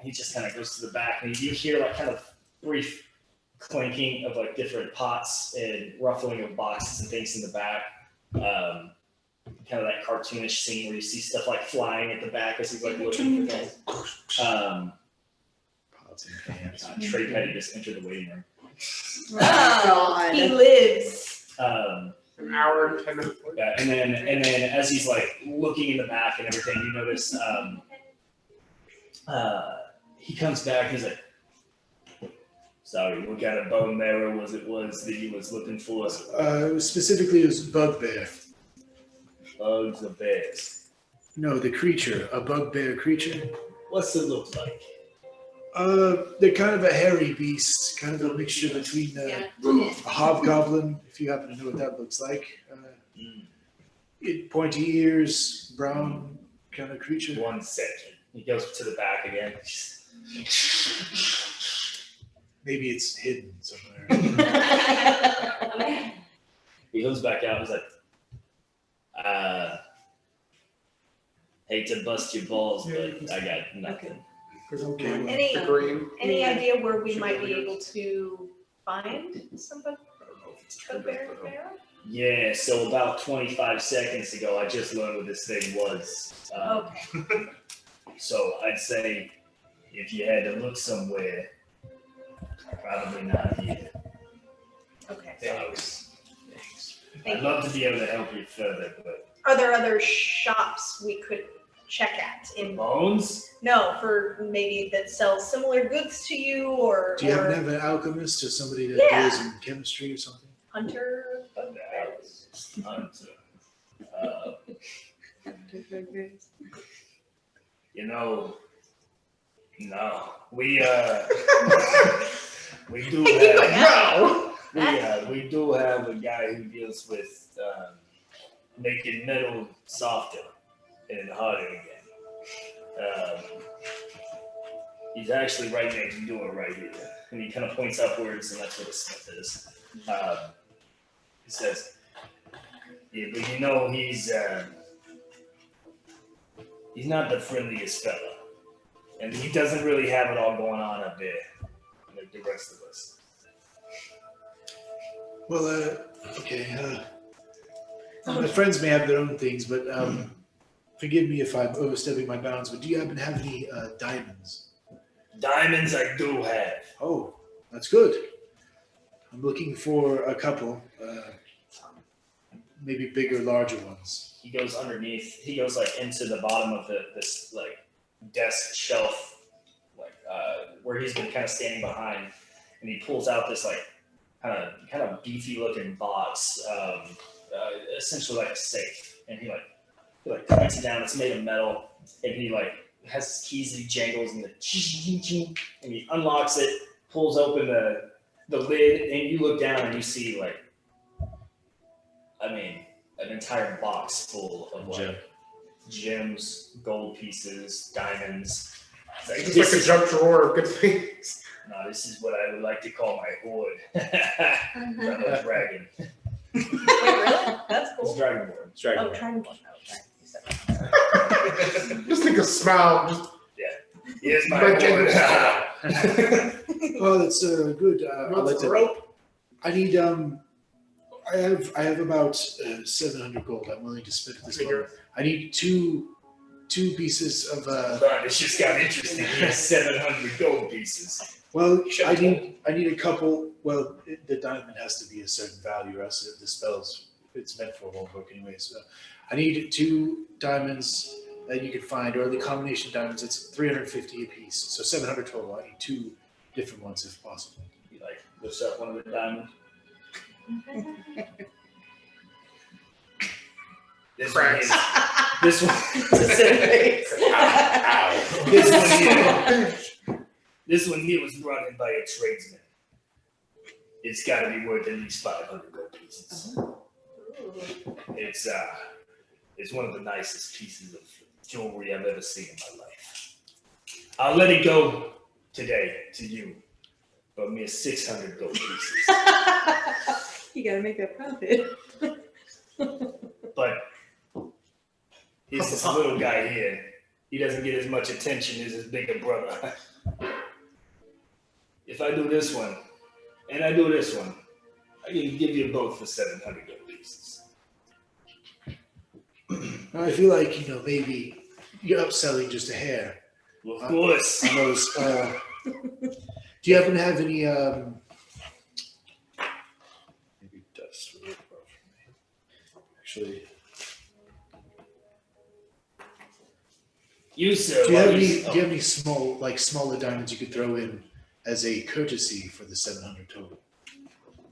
he just kind of goes to the back, and you hear like kind of brief clinking of like different pots and ruffling of boxes and things in the back. Kind of that cartoonish scene where you see stuff like flying at the back as he's like looking for things. pots and pans. Trey Petty just entered the waiting room. God. He lives. An hour and 10 minutes. Yeah, and then as he's like looking in the back and everything, you notice he comes back and he's like, sorry, what kind of bone marrow was that he was looking for? Specifically, it was bugbear. Bugs or bears? No, the creature, a bugbear creature. What's it look like? They're kind of a hairy beast, kind of a mixture between a hobgoblin, if you happen to know what that looks like. Pointy ears, brown kind of creature. 1 second. He goes to the back again. Maybe it's hidden somewhere. He goes back out and he's like, hate to bust your balls, but I got nothing. Okay, well, Any The green. any idea where we might be able to find somebody? Bugbear marrow? Yeah, so about 25 seconds ago, I just learned what this thing was. Okay. So I'd say if you had to look somewhere, probably not here. Okay. Thanks. Thank I'd you. love to be able to help you further, but Are there other shops we could check at in? bones? No, for maybe that sells similar goods to you, or do you happen or to have an alchemist or somebody that Yeah. deals in chemistry or something? hunter? You know, no, we we do have we do have a guy who deals with making metal softer and harder again. He's actually right next door, right here, and he kind of points upwards, and that's where the smith is. He says, "Yeah, but you know he's not the friendliest fella, and he doesn't really have it all going on up there like the rest of us." Well, okay. My friends may have their own things, but forgive me if I'm overstepping my bounds, but do you happen to have any diamonds? Diamonds, I do have. Oh, that's good. I'm looking for a couple, maybe bigger, larger ones. He goes underneath. He goes like into the bottom of this like desk shelf, like where he's been kind of standing behind, and he pulls out this like kind of beefy looking box, essentially like a safe, and he points it down. It's made of metal, and he like has his keys that he jangles and and he unlocks it, pulls open the lid, and you look down and you see like I mean, an entire box full of like gems, gold pieces, diamonds. It's like, It's this like a is- junk drawer of good things. No, this is what I would like to call my hoard. Fellow dragon. Wait, really? That's It's cool. dragonborn. It's dragon. Oh, Dragonborn. Oh, okay. You said that. Just think of smile. Just Here's my My hoard. Oh, that's good. I'd like to. rope. I need I have about 700 gold. I'm willing to spend at this moment. I need two pieces of But it's just got interesting. He has 700 gold pieces. well, I need a couple. Well, the diamond has to be a certain value, or else the spells it's meant for won't work anyway. So I need 2 diamonds that you can find, or the combination diamonds. It's 350 a piece, so 700 total. I need 2 different ones if possible. He like lifts up one of the diamonds. This one Cracks. is. This one. This one here. This one here was brought in by a tradesman. It's got to be worth at least 500 gold pieces. It's one of the nicest pieces of jewelry I've ever seen in my life. I'll let it go today to you, but mere 600 gold pieces. You gotta make that profit. But he's this little guy here. He doesn't get as much attention as his bigger brother. If I do this one, and I do this one, I can give you both for 700 gold pieces. I feel like maybe you're upselling just a hair Well, of course. on those. Do you happen to have any? Maybe dust would work well for me. Actually, You, sir. do you have any? oh, Do you have any smaller diamonds you could throw in as a courtesy for the 700 total?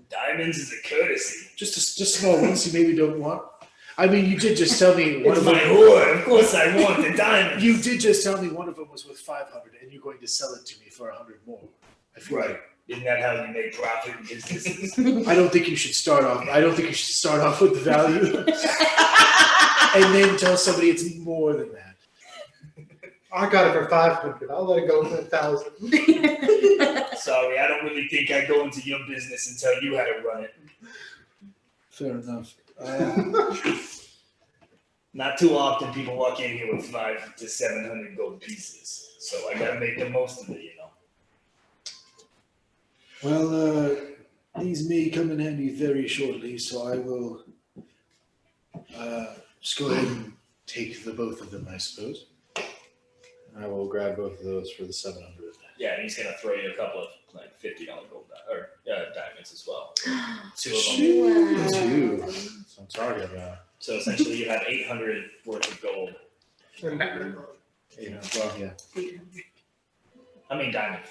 Diamonds is a courtesy. Just small ones you maybe don't want. I mean, you did just tell me one It's of my them. hoard. Of course I want the diamonds. You did just tell me one of them was worth 500, and you're going to sell it to me for 100 more. I feel Right. like Isn't that how you make profit in businesses? I don't think you should start off. I don't think you should start off with the value, and then tell somebody it's more than that. I got it for 500. I'll let it go for 1,000. Sorry, I don't really think I go into your business and tell you how to run it. Fair enough. Not too often people walk in here with 500 to 700 gold pieces, so I gotta make the most of it, Well, these may come in handy very shortly, so I will just go ahead and take the both of them, I suppose. I will grab both of those for the 700. Yeah, and he's gonna throw you a couple of like $50 gold diamonds as well. 2 of them. Wow. 2. So I'm talking about. So essentially, you have 800 worth of gold. Well, yeah. I mean diamonds.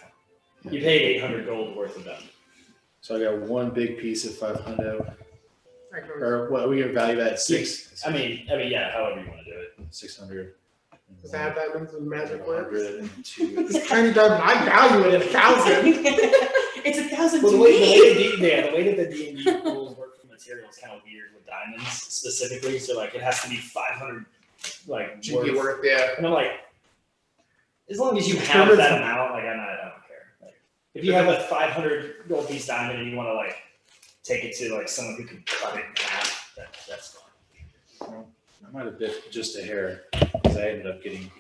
You paid 800 gold worth of them. So I got one big piece of 500. Or what? Are we gonna value that at 6? I mean, yeah. However you want to do it. 600. Does it have diamonds and magic work? 102. This tiny diamond, I value it at 1,000. It's 1,000 Well, to the way me. the way that the D&D rules work for material is kind of weird with diamonds specifically. So like, it has to be 500 like GP worth, yeah. And I'm like, as long as you have that amount, like I don't care. Like, if you have a 500 gold piece diamond and you want to like take it to like someone who can cut it in half, that's fine. I might have bit just a hair because I ended up getting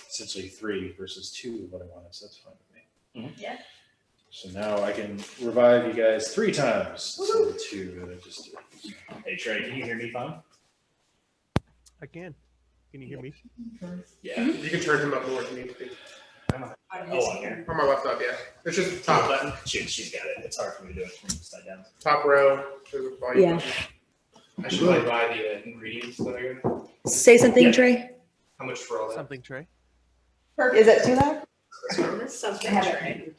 essentially 3 versus 2 of what I wanted, so that's fine with me. Mhm. Yeah. So now I can revive you guys 3 times. So the 2 that I just did. Hey Trey, can you hear me fine? I can. Can you hear me? Yeah. You can turn him up more if you need to be. Oh, on here. On my left up, yeah. It's just the top button. She's got it. It's hard for me to do it from upside down. Top row. There's a volume Yeah. button. I should probably buy the ingredients that are gonna. Say something, Yeah. Trey. How much for all that? Something, Trey? Is that too loud? Something, right?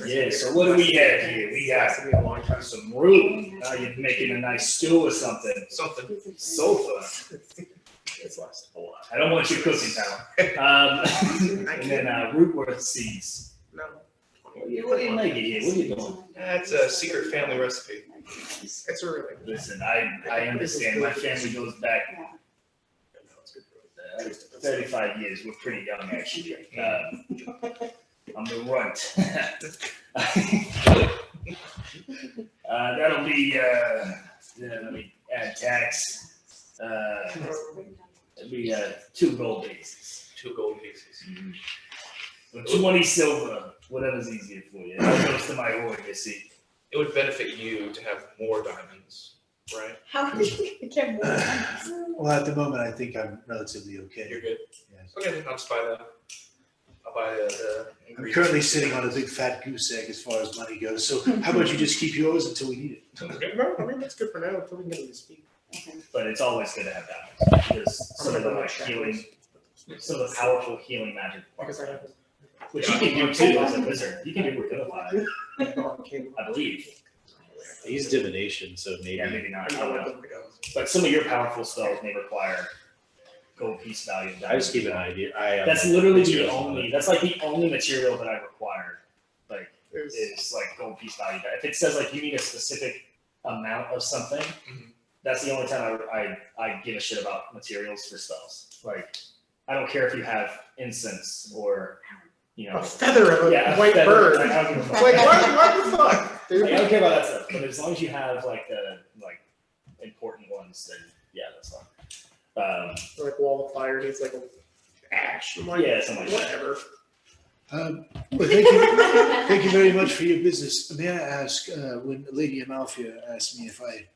Yeah, so what do we have here? We got It's gonna be a long time. some root. Now you're making a nice stew or something. Something. Sofa. It's last. I don't want your cooking talent. And then root worth seeds. No. What are you making here? What are you doing? That's a secret family recipe. It's early. Listen, I understand. My family goes back 35 years. We're pretty young, actually. I'm the runt. That'll be, let me add tax. It'll be 2 gold pieces. 2 gold pieces. Or 20 silver, whatever's easier for you. That goes to my hoard, you see. It would benefit you to have more diamonds, right? How are you gonna get more diamonds? Well, at the moment, I think I'm relatively okay. You're good. Yes. Okay, then I'll just buy the I'm ingredients. currently sitting on a big fat goose egg as far as money goes, so how about you just keep yours until we need it? Okay. No, I mean, that's good for now until we can get to speak. But it's always good to have diamonds. Because some of the like healing, some of the powerful healing magic. Because I have Which you can do too as a wizard. You can do Revivify, I believe. He's divination, so maybe. Yeah, maybe not. I I don't want know. them to go. But some of your powerful spells may require gold piece value. I just keep an idea. That's literally the materials on only. it. That's like the only material that I require. Like There's- is like gold piece value. If it says like you need a specific amount of something, Mhm. that's the only time I give a shit about materials for spells. Like I don't care if you have incense or A feather of a yeah, white feather. bird. Like, I don't give a It's fuck. like, what the fuck? Dude? Like, I don't care about that stuff, but as long as you have like the important ones, then yeah, that's fine. Like wall of fire needs like a ash. I'm like, Yeah, something like that. whatever. Well, thank you very much for your business. May I ask, when Lady Amalfia asked me if I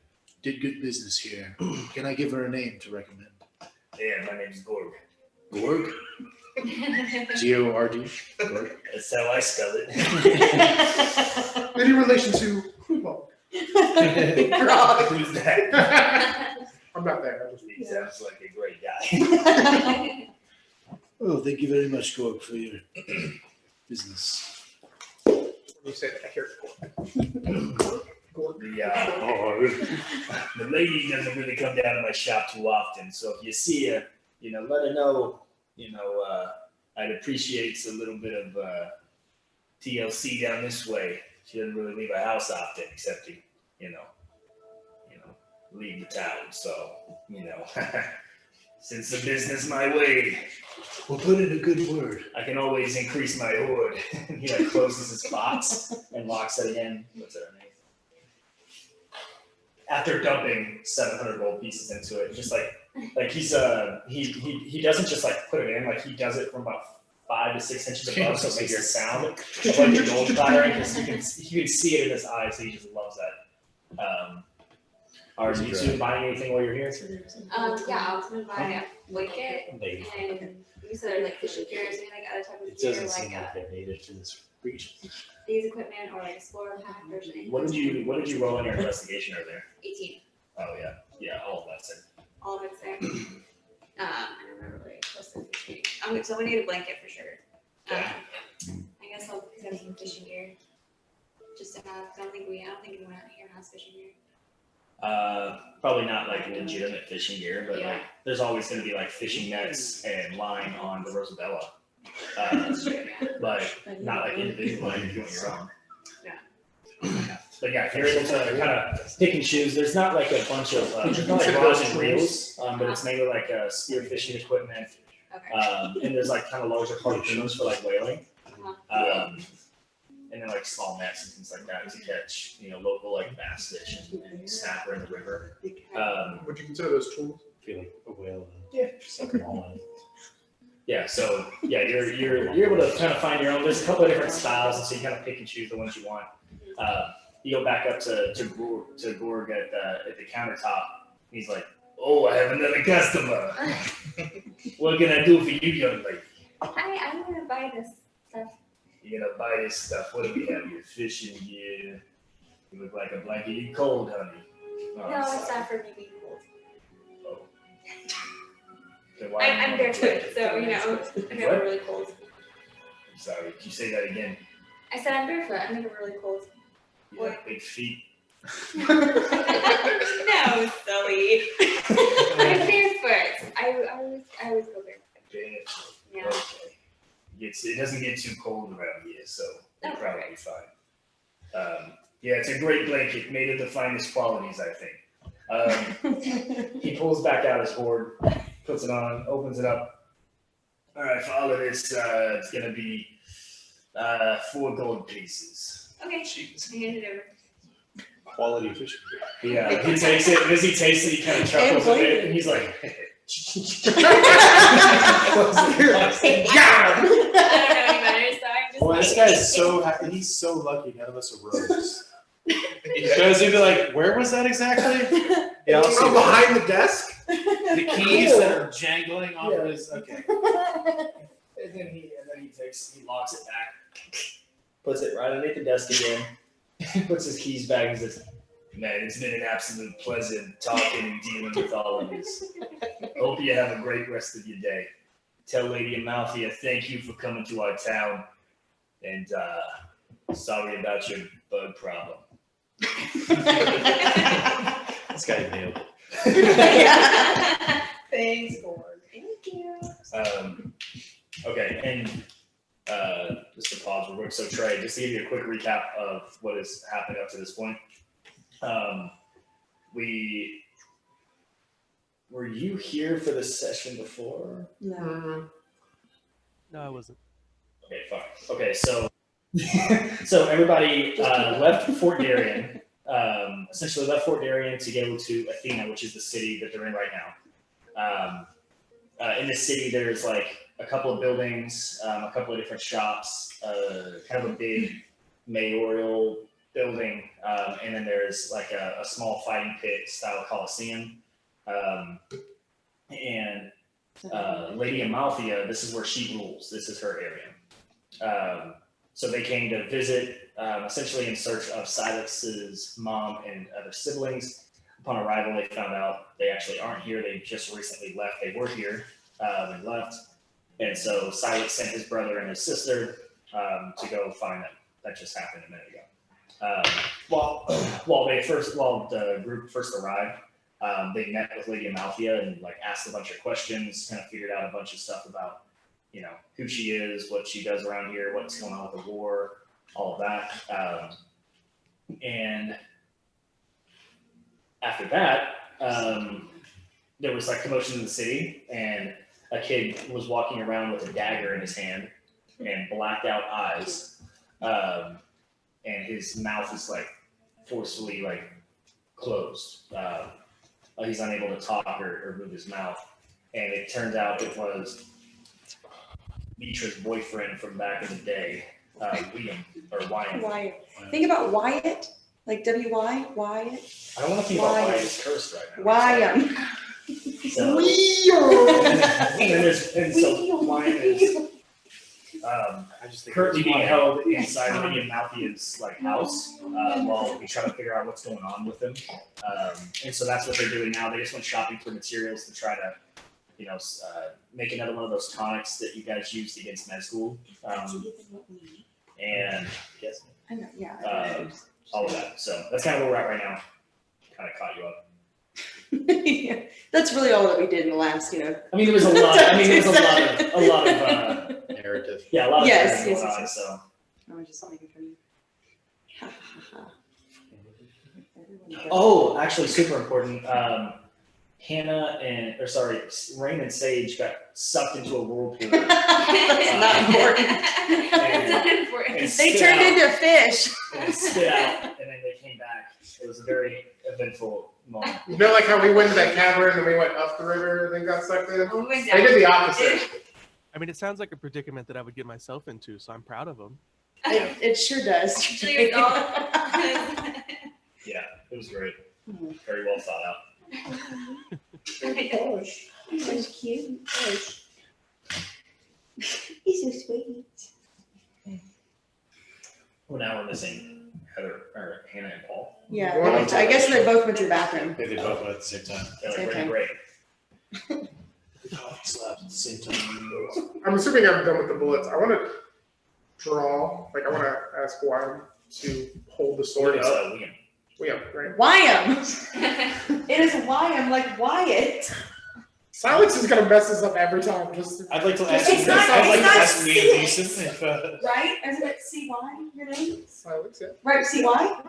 did good business here, can I give her a name to recommend? Yeah, my name's Gorg. Gorg? G-O-R-D? Gorg? That's how I spell it. Any relation to well, Who's that? I'm not there. I'm just He sounds like a great guy. Oh, thank you very much, Gorg, for your business. when you say that I hear it. The lady doesn't really come down to my shop too often, so if you see her, let her know, I'd appreciate a little bit of TLC down this way. She doesn't really leave her house often, except to, leave the town, so, since the business my way, We'll put in a good word. I can always increase my hoard. He like closes his box and locks it again. What's it name? After dumping 700 gold pieces into it, just like he's he doesn't just like put it in, like he does it from about 5 to 6 inches above, so it makes a sound of like the gold clattering, because you can see it in his eyes, so he just loves that. Are you two buying anything while you're here? Yeah, I was gonna buy a blanket Maybe. and you said like fishing gear or something like other type of It gear, doesn't seem like like they're native to this region. these equipment or like explorer pack or something. What did you roll on your investigation earlier? 18. Oh yeah, all of that's it. All of it's there. I don't remember what it was supposed to be. So we need a blanket for sure. Yeah. I guess I'll get some fishing gear. Just to have, I don't think anyone out here has fishing gear. Probably not like legitimate fishing gear, but Yeah. like there's always going to be like fishing nets and line on the Rosabella. That's true, yeah. But not like individual line, you're doing your own. Yeah. But yeah, if you're able to kind of pick and choose, there's not like a bunch of, there's not like rods and reels, but it's mainly like spear fishing equipment. Okay. And there's like kind of larger harpoons for like whaling. Uh-huh. And then like small nets and things like that to catch, local like bass fish and snapper in the river. Would you consider those tools? I feel like a whale. Yeah. Something all in. Yeah, so yeah, you're able to kind of find your own. There's a couple of different styles, and so you kind of pick and choose the ones you want. You go back up to Gorg at the countertop. He's like, "Oh, I have another customer. What can I do for you, young lady? Hi, I'm gonna buy this stuff. You're gonna buy this stuff. What do we have here? Fishing gear. You look like a blankety cold, honey. Oh, No, it's sorry. not for me being cold. Oh. Then why am I I'm barefoot, so I'm What? never really cold. I'm sorry, can you say that again? I said I'm barefoot. I'm never really cold. You have big feet. No, silly. I'm barefoot. I always go barefoot. Barefoot. Yeah. Okay. It doesn't get too cold around here, so you're Oh, probably fine. Yeah, it's a great blanket, made of the finest qualities, I think. He pulls back out his hoard, puts it on, opens it up. All right, for all of this, it's gonna be 4 gold pieces. Okay, I hand it over. Quality fishing. Yeah, he takes it, and as he takes it, he kind of chuckles a bit, and he's like, I don't know any better, so I'm just Boy, this like- guy's so happy. He's so lucky none of us are rogues. Because he'd be like, where was that exactly? Yeah, I'll see. From behind the desk. The keys that are jangling off of his. Okay. and then he locks it back, puts it right underneath the desk again, puts his keys back and says, man, it's been an absolute pleasure talking and dealing with all of this. Hope you have a great rest of your day. Tell Lady Amalthea thank you for coming to our town, and sorry about your bug problem. This guy nailed it. Thanks, Gord. Thank you. Okay, and just to pause real quick. So Trey, just to give you a quick recap of what has happened up to this point. Were you here for the session before? No. No, I wasn't. Okay, fine. Okay, so so everybody left Fort Darien. Essentially left Fort Darien to go to Athena, which is the city that they're in right now. In the city, there's like a couple of buildings, a couple of different shops, kind of a big mayoral building, and then there's like a small fighting pit style coliseum. And Lady Amalthea, this is where she rules. This is her area. So they came to visit, essentially in search of Silas's mom and other siblings. Upon arrival, they found out they actually aren't here. They just recently left. They were here and left. And so Silas sent his brother and his sister to go find them. That just happened a minute ago. While the group first arrived, they met with Lady Amalthea and like asked a bunch of questions, kind of figured out a bunch of stuff about, you know, who she is, what she does around here, what's going on with the war, all of that. And after that, there was like commotion in the city, and a kid was walking around with a dagger in his hand and blacked out eyes. And his mouth is like forcefully like closed. He's unable to talk or move his mouth. And it turns out it was Mitra's boyfriend from back in the day, William or Wyatt. Wyatt. Think about Wyatt, like W-Y, Wyatt. I don't want to think about Wyatt is cursed right now. Wyatt. So, and so Wyatt is I just think currently being held inside of Lady Amalthea's like house while we try to figure out what's going on with him. And so that's what they're doing now. They just went shopping for materials to try to, you know, make another one of those tonics that you guys used against Myrkul. And yes, I know, yeah. all of that. So that's kind of where we're at right now. Kind of caught you up. Yeah, that's really all that we did in the last, I mean, there was a lot. A lot of narrative. yeah, a lot of Yes, things yes, going on. yes. So I was just making fun of you. Ha, ha, ha. Everyone oh, actually, super important. Rain and Sage got sucked into a whirlpool. That's not important. That's not important. And They spit turned out, into fish. and spit out, and then they came back. It was a very eventful moment. You know, like how we went to that cavern and we went up the river and then got sucked in? Oh, we went They down. did the opposite. I mean, it sounds like a predicament that I would get myself into, so I'm proud of them. It sure does. Actually, it was all. Yeah, it was great. Very well thought out. That's cute. He's so sweet. Well, now we're missing Hannah and Paul. Yeah, I guess they both went to the bathroom. Maybe they both went at the same time. They're like, Okay. great. Oh, slapped at the same time. I'm assuming I'm done with the bullets. I want to draw, like I want to ask Wyatt to hold the sword It's, up. William. Yeah, right. Wyam. It is Wyam, like Wyatt. Silence is gonna mess us up every time. Just I'd like to It's ask, not- I'd like it's to not ask Liam Neeson if, Right? Isn't it CY, your name? silence, yeah. Right, CY?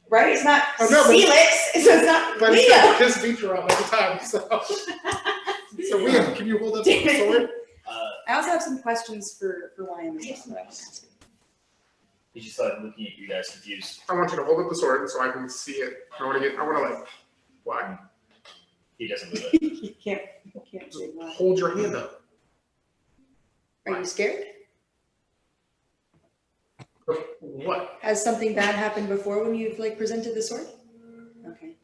Right? It's not Oh, no, but- Felix, so it's not But Leo. it's his feature on every time. So Liam, can you hold up the sword? I also have some questions for YM as well. He's just like looking at you guys confused. I want you to hold up the sword so I can see it. I want to like, why? He doesn't move it. You can't say why. Hold your hand up. Are you scared? What? Has something bad happened before when you've like presented the sword? Okay.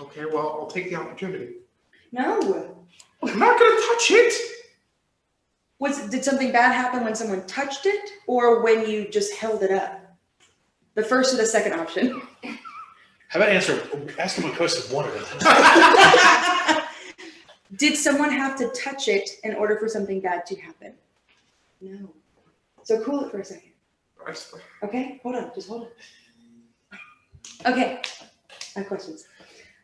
Okay, well, I'll take the opportunity. No. I'm not gonna touch it. Did something bad happen when someone touched it or when you just held it up? The first or the second option? How about ask him a question one at a time? Did someone have to touch it in order for something bad to happen? No. So cool it for a second. Okay, hold on, just hold on. Okay, I have questions.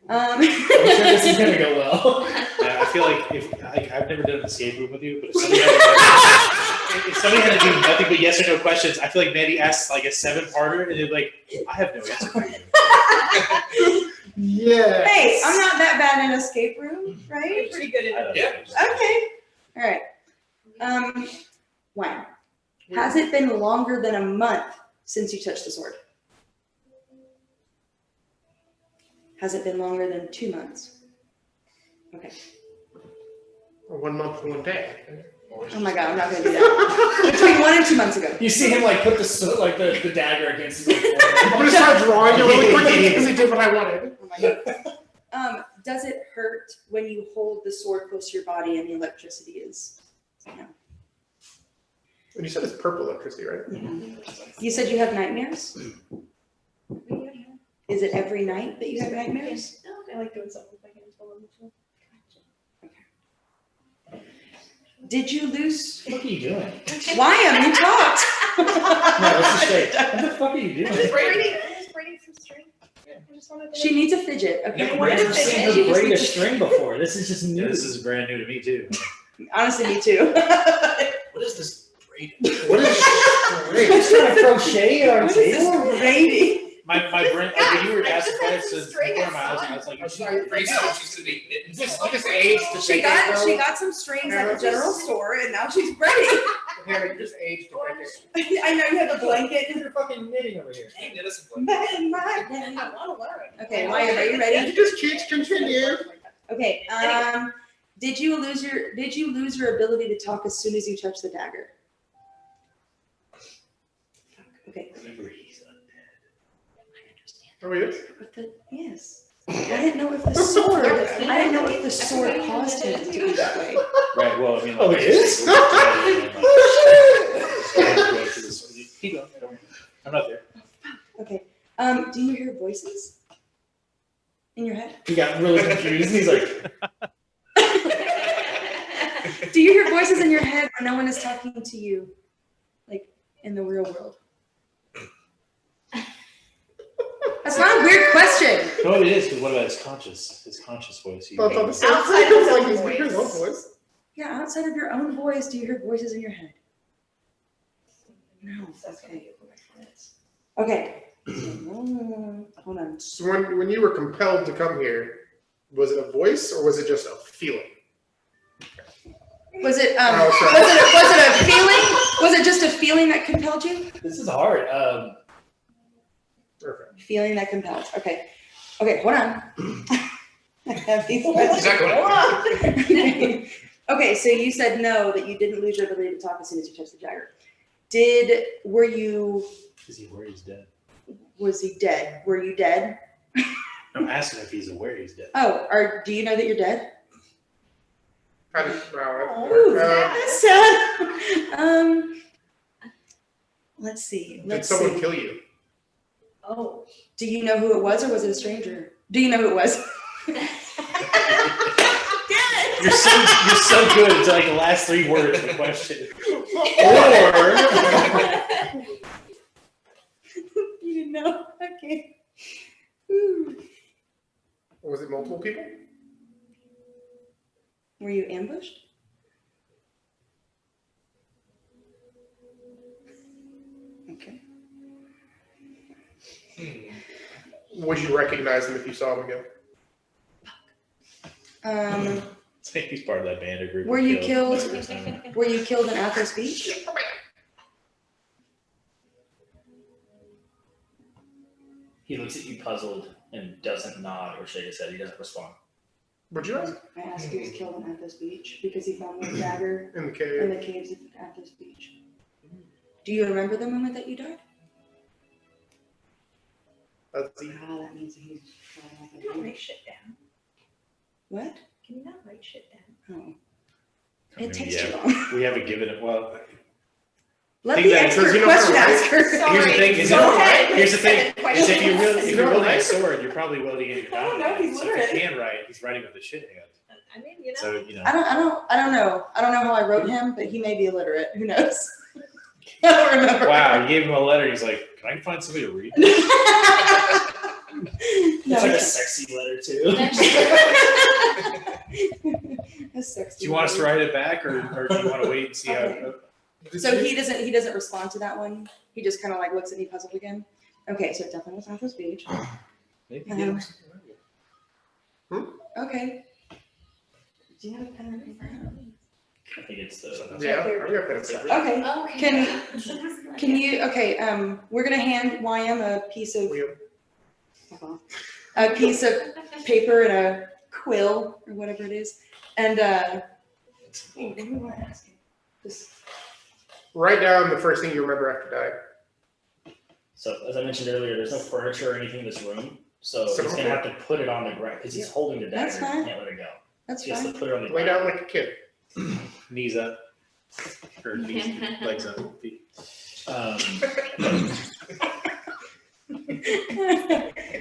I'm sure this is gonna go well. Yeah, I feel like I've never done an escape room with you, but if somebody had to do nothing but yes or no questions, I feel like Mandy asks like a 7-parter, and they're like, I have no answer for you. Yeah. Hey, I'm not that bad in an escape room, right? Pretty good at it. Yeah. Okay, all right. Wow. Has it been longer than a month since you touched the sword? Has it been longer than 2 months? Okay. 1 month, 1 day. Oh my God, I'm not gonna do that. Between 1 and 2 months ago. You see him like put the dagger against his forehead. I'm gonna start drawing it really quickly because he did what I wanted. Oh my God. Does it hurt when you hold the sword close to your body and the electricity is? No. And you said it's purple electricity, right? You said you have nightmares? Is it every night that you have nightmares? No, I like doing something with my hands while I'm listening. Did you lose? What the fuck are you doing? YM, you talked. No, this is straight. What the fuck are you I'm doing? just braiding some string. I just wanted to. She needs a fidget, okay? Never braided a string before. This is just new. This is brand new to me too. Honestly, me too. What is this braid? What is Just trying to crochet on our What is table. this braiding? My brain, like, when you were asking questions String before my house, I was like, I'm sorry. Pretty soon she's gonna be knitting. Just age to She take it, got though. some strings at the general store and now she's braiding. Hannah, you just age to take it. I know you have a blanket. You're fucking knitting over here. Hey, knit us a blanket. I want to learn. Okay, Maya, are you ready? You just can't continue. Okay, did you lose your ability to talk as soon as you touched the dagger? Okay. remember he's undead. Oh, he is? Yes. I didn't know if the sword. I didn't know if the sword caused him to be that way. Right, well, I mean, Oh, like, it is? Keep going, don't worry. I'm not there. Okay. Do you hear voices in your head? He got really confused. He's like, Do you hear voices in your head when no one is talking to you, like in the real world? That's not a weird question. No, it is, because what about his conscious voice? He Outside Outside of his own his voice. voice. Yeah, outside of your own voice, do you hear voices in your head? No. Okay. Hold on. So when you were compelled to come here, was it a voice or was it just a feeling? Was it Oh, sorry. was it a feeling? Was it just a feeling that compelled you? this is hard. Perfect. Feeling that compels. Okay. Okay, hold on. I have these Is questions. that going? Okay, so you said no, that you didn't lose your ability to talk as soon as you touched the dagger. Were you, Is he aware he's dead? was he dead? Were you dead? I'm asking if he's aware he's dead. Oh, do you know that you're dead? How did, wow, Ooh, that's, that's sad. Let's see. did Let's someone see. kill you? Oh. Do you know who it was, or was it a stranger? Do you know who it was? You're so good until like the last 3 words of the question. You didn't know? Okay. Was it multiple people? Were you ambushed? Okay. Would you recognize him if you saw him again? Um, I think he's part of that band or group. were you killed? Were you killed in Athos Beach? He looks at you puzzled and doesn't nod or shake his head. He doesn't respond. Would you ask? I asked who was killed in Athos Beach because he found the dagger In the in cave. the caves of Athos Beach. Do you remember the moment that you died? Let's see. Ah, that means he's. Can you not write shit down? What? Can you not write shit down? Oh. I mean, It takes yeah. too long. We haven't given it, well, Let think the that expert you know how to question write? asker. here's the thing, is Go it- ahead. here's the thing, is if Question. you really, if You you're know wielding what? a sword, you're probably wielding it in your I don't know, dominant. he's So if literate. he can write, he's writing with a shit hand. I mean, you know. So, you know. I don't know. I don't know how I wrote him, but he may be illiterate. Who knows? I don't remember. Wow, you gave him a letter, he's like, can I find somebody to read? It's like a sexy letter too. That's sexy. Do you want us to write it back, or do you want to wait and see how? Okay. So he doesn't respond to that one. He just kind of like looks at me puzzled again. Okay, so it definitely was Athos Beach. Maybe Um, give him something. Okay. Do you have a pen and paper? I think it's the. Yeah, I've got pen and paper. Okay. Okay. Can you? Okay. We're gonna hand YM a piece of paper and a quill or whatever it is, and what do we want to ask him? Just Write down the first thing you remember after dying. So as I mentioned earlier, there's no furniture or anything in this room, so So- he's gonna have to put it on the ground because he's holding the dagger. That's fine. He can't let it go. that's He has fine. to put it on the Lay ground. down like a kid. Knees up. Or knees, legs up, feet.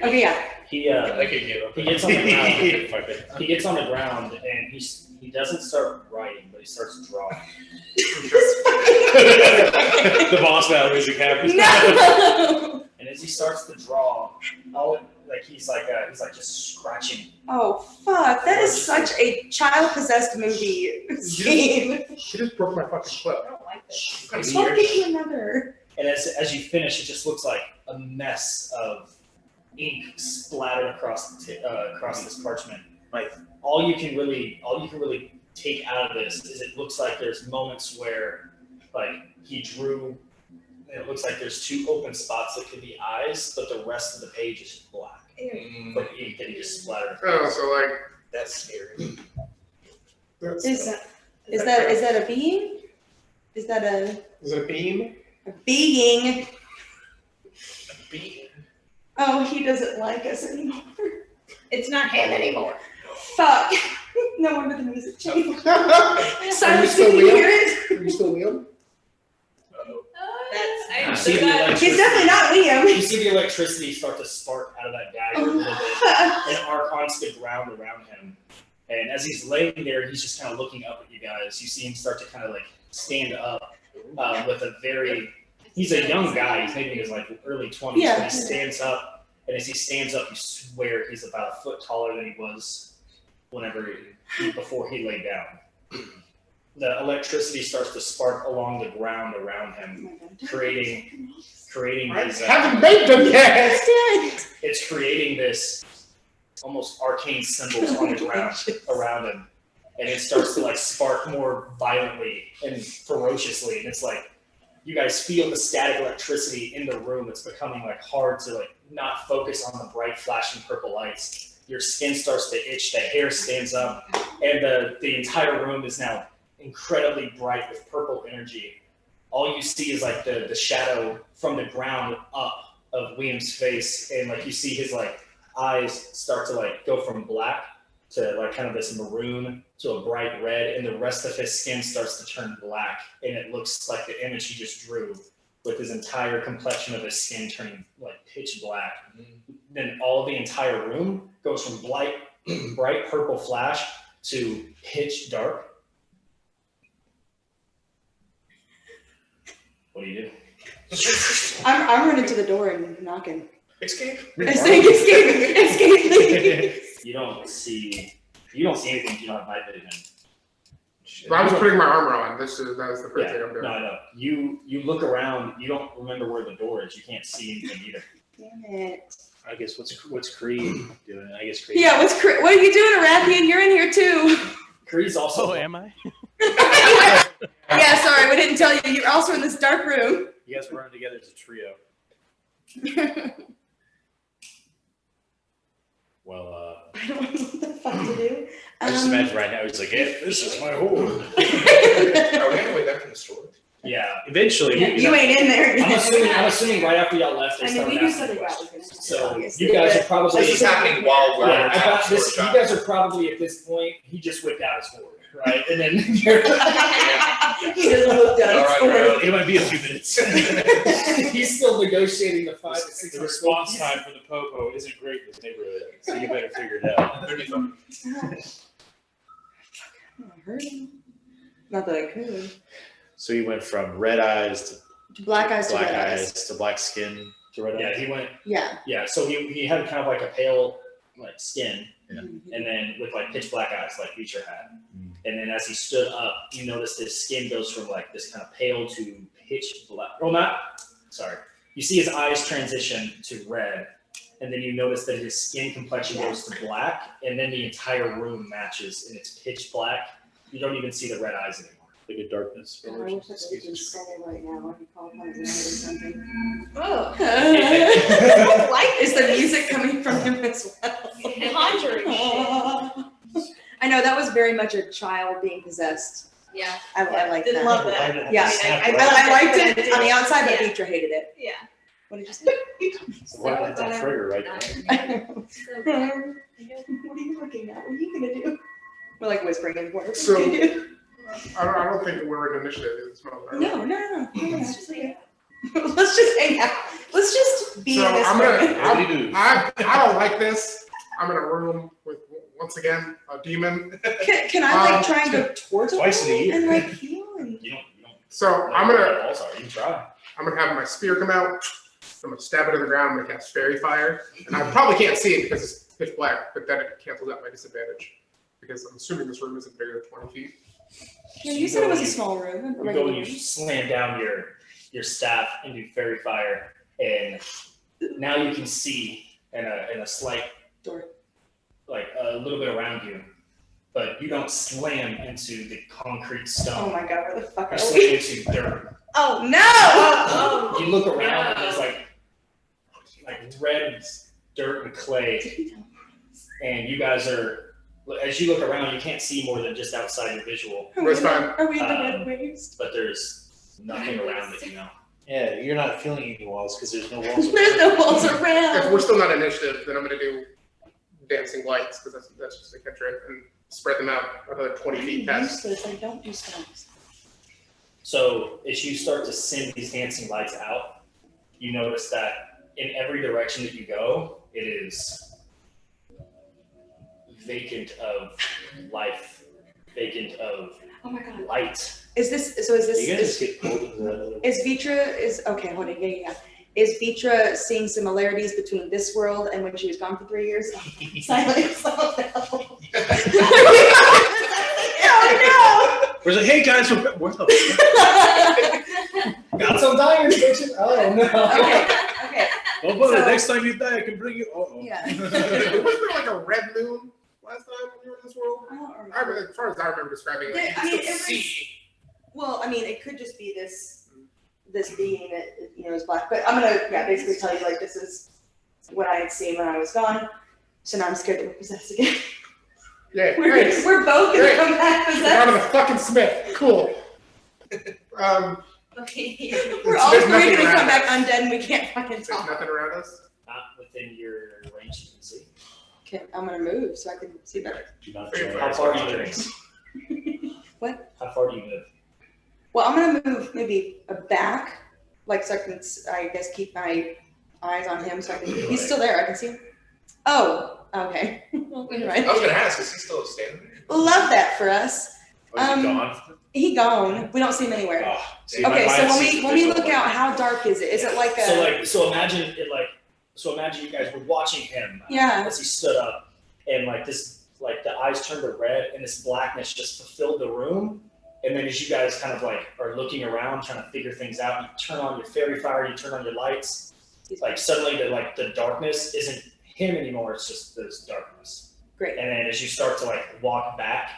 Okay, yeah. He I could give up. he gets on the ground. Fuck it. He gets on the ground and he doesn't start writing, but he starts drawing. The boss battle music happens. No. And as he starts to draw, he's like just scratching. Oh fuck! That is such a child-possessed movie scene. She just broke my fucking foot. I don't like this. Don't give me another. And as you finish, it just looks like a mess of ink splattered across this parchment. Like all you can really take out of this is it looks like there's moments where like he drew. And it looks like there's two open spots that could be eyes, but the rest of the page is just black from ink that he just splattered. Oh, so like That's scary. that's Is that a being? Is that a is it a beam? being? Being. Oh, he doesn't like us anymore. It's not him anymore. Fuck. No wonder the music changed. Are you Silence, still can you Liam? hear it? Are you still Liam? You see the electricity. He's definitely not Liam. You see the electricity start to spark out of that dagger a little bit Oh, and arc onto the ground around him. And as he's laying there, he's just kind of looking up at you guys. You see him start to kind of like stand up with a very. He's a young guy. He's maybe in his like early 20s. Yeah. But he stands up, and as he stands up, you swear he's about a foot taller than he was before he laid down. The electricity starts to spark along the ground around him, creating I these. haven't made them yet. It's creating this almost arcane symbols on the ground around him, and it starts to like spark more violently and ferociously. And it's like you guys feel the static electricity in the room. It's becoming like hard to like not focus on the bright flashing purple lights. Your skin starts to itch. The hair stands up, and the entire room is now incredibly bright with purple energy. All you see is like the shadow from the ground up of William's face, and like you see his like eyes start to like go from black to like kind of this maroon to a bright red, and the rest of his skin starts to turn black, and it looks like the image he just drew with his entire complexion of his skin turning like pitch black. Then all the entire room goes from bright purple flash to pitch dark. What do you do? I'm running to the door and knocking. Escape. I'm saying escape, please. You don't see anything. You don't have night vision. But I was putting my armor on. That was the first Yeah, thing I'm doing. no. You look around. You don't remember where the door is. You can't see anything either. Damn it. I guess what's Creed doing? I guess Creed. Yeah, what are you doing, Arathian? You're in here too. Creed's also. Oh, am I? Yeah, sorry, we didn't tell you. You're also in this dark room. You guys running together as a trio. Well, I don't know what the fuck to do. I just imagine right now he's like, "Hey, this is my horde." Are we on the way back from the store? Yeah. Eventually, You ain't in there yet. I'm assuming right after y'all left, they I mean, started we knew asking something about questions. it. So Obviously, you guys but- are probably. This is happening while we're Yeah, at I thought the this. You store. guys are probably at this point. He just whipped out his sword, right? And then you're. He doesn't look done. All right, bro. it might be a few minutes. He's still negotiating the 5 to 6 The response time for the popo isn't great in this neighborhood, so you better figure it out. 35. I heard him. Not that I could. So you went from red eyes Black eyes to to black red eyes eyes. to black skin to red Yeah, eyes. he went. Yeah. Yeah, so he had kind of like a pale like skin, Yeah. and then with like pitch black eyes, like Beecher had. Mm. And then as he stood up, you noticed his skin goes from like this kind of pale to pitch black. Well, not sorry. You see his eyes transition to red, and then you notice that his skin complexion goes to black, and then the entire room matches and it's pitch black. You don't even see the red eyes anymore. Like a darkness. God, I wish I could be subtle right now. I could call upon his name or something. Oh. Like, is the music coming from him as well? Conjuring shit. I know that was very much a child being possessed. Yeah. I like Didn't that. love that. Yeah, I liked it on the outside, but Yeah. Beecher hated it. Yeah. What did you say? What that's a trigger right there. What are you looking at? What are you gonna do? We're like whispering in words. So- I don't think we're an initiative in this moment. No. Let's just hang out. Let's just hang out. Let's just be So in this I'm moment. gonna. I don't like this. I'm in a room with once again a demon. Can I like try and go towards Twice in a him year. and like heal and You don't. So I'm know gonna where the balls are. You can try. have my spear come out. I'm gonna stab it in the ground. I'm gonna cast fairy fire, and I probably can't see it because it's pitch black. But then it cancels out my disadvantage because I'm assuming this room isn't bigger than 20 feet. Yeah, you said it was a small room. You go and you slam down your staff into fairy fire, and now you can see in a slight Door. like a little bit around you, but you don't slam into the concrete Oh stone. my god, where the fuck You are slam we? into dirt. Oh no! Oh. You look around and there's like red dirt and clay, and you guys are. As you look around, you can't see more than just outside your visual, Are we in the, Fine. are we in the red waves? but there's nothing around that you know. Yeah, you're not feeling any walls because there's no walls. There's no walls If around. we're still not initiative, then I'm gonna do dancing lights because that's just a cantrip and spread them out another 20 feet past. Useless. I don't do spells. So as you start to send these dancing lights out, you notice that in every direction that you go, it is vacant of life, vacant of Oh my god. light. Is this so? Is You this guys get pulled into the is Vitra is okay? Hold on, yeah. Is Vitra seeing similarities between this world and when she was gone for 3 years? Silence. Oh We're like, hey guys, we're what the Got some dyers, bitches. Oh no! no. Okay. Oh, but So- next time you die, I can bring you. Yeah. Wasn't there like a red moon last time when you were in this world? I don't remember. As far as I remember describing it, Yeah, you I can mean, still it was- see. Well, I mean, it could just be this being that is black, but I'm gonna basically tell you like this is what I had seen when I was gone. So now I'm scared that we're possessed again. Yeah, We're thanks. we're both gonna Great. come back We're out of possessed. the fucking smith. Cool. Okay. We're all There's three nothing gonna around come us. back undead and we can't fucking There's talk. nothing around us. Not within your range you can see. Okay, I'm gonna move so I can see better. Do not How join How us. far do you move? What? How far do you move? Well, I'm gonna move maybe back, like so I can, I guess, keep my eyes on him so I can. He's still there. I can see him. Oh, okay. Well, you're right. I was gonna ask, is he still standing there? Love that for us. Oh, is he gone? He gone. We don't see him anywhere. Oh, see, Okay, my so mind when sees we the look visual out, how dark is it? Is it like a? So imagine you guys were watching him Yeah. as he stood up, and like this like the eyes turned to red, and this blackness just fulfilled the room. And then as you guys kind of like are looking around, trying to figure things out, you turn on your fairy fire, you turn on your lights. Like suddenly the darkness isn't him anymore, it's just this darkness. Great. And then as you start to like walk back,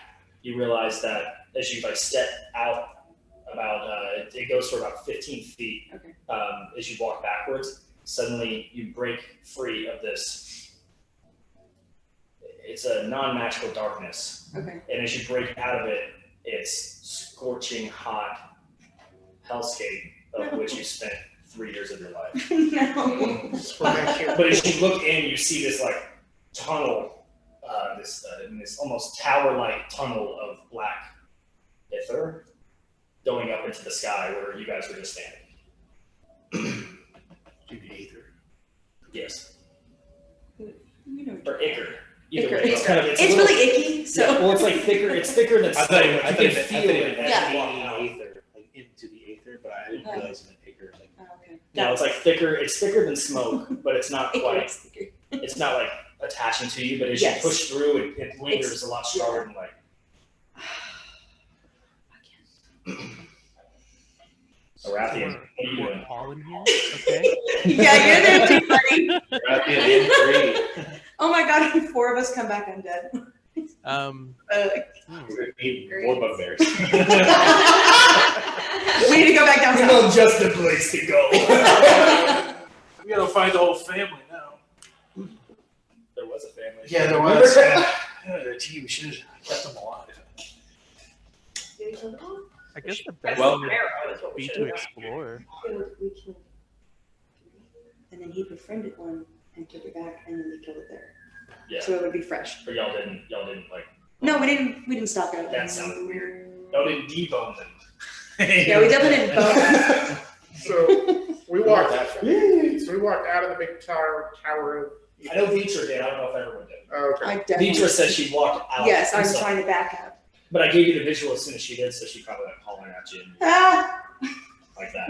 you realize that as you like step out about, it goes for about 15 feet. Okay. As you walk backwards, suddenly you break free of this. It's a non-magical darkness. Okay. And as you break out of it, it's scorching hot hellscape of which you spent 3 years of your life. No. But as you look in, you see this like tunnel, this almost tower-like tunnel of black ether going up into the sky where you guys were just standing. Aether. Yes. You know. Or ichor. Either Ichor. way, it's kind of It's a little, really icky, so. yeah, well, it's like thicker. It's thicker than smoke. I You thought can it feel it as Yeah. you walk out. aether, like into the aether, but I didn't realize it meant acre. Like, Oh, okay. No, it's like thicker. It's thicker than smoke, but it's not quite. It's thicker. It's not like attaching to you, but as Yes. you push through, it lingers It's- a lot stronger than like. Arathian, what are you doing? All in here? Okay. Yeah, you're there too, buddy. Arathian in 3. Oh my god, and 4 of us come back undead. We're gonna need more bugbears. We need to go back down. We know just the place to go. We gotta find the whole family now. There was a family. Yeah, there was. Gee, we should have kept them alive. I guess the best Well- thing would be to explore. We killed. And then he befriended one and took it back, and then we killed it there. Yeah. So it would be fresh. But y'all didn't like. No, we didn't stalk it. That sounded weird. Y'all didn't debone them. Yeah, we definitely didn't bone. So we walked out of the big tower of. I know Vitra did. I don't know if everyone did. Oh, okay. I definitely. Vitra said she walked out. Yes, I'm so- trying to back up. But I gave you the visual as soon as she did, so she probably like hollering at you and Ah! like that.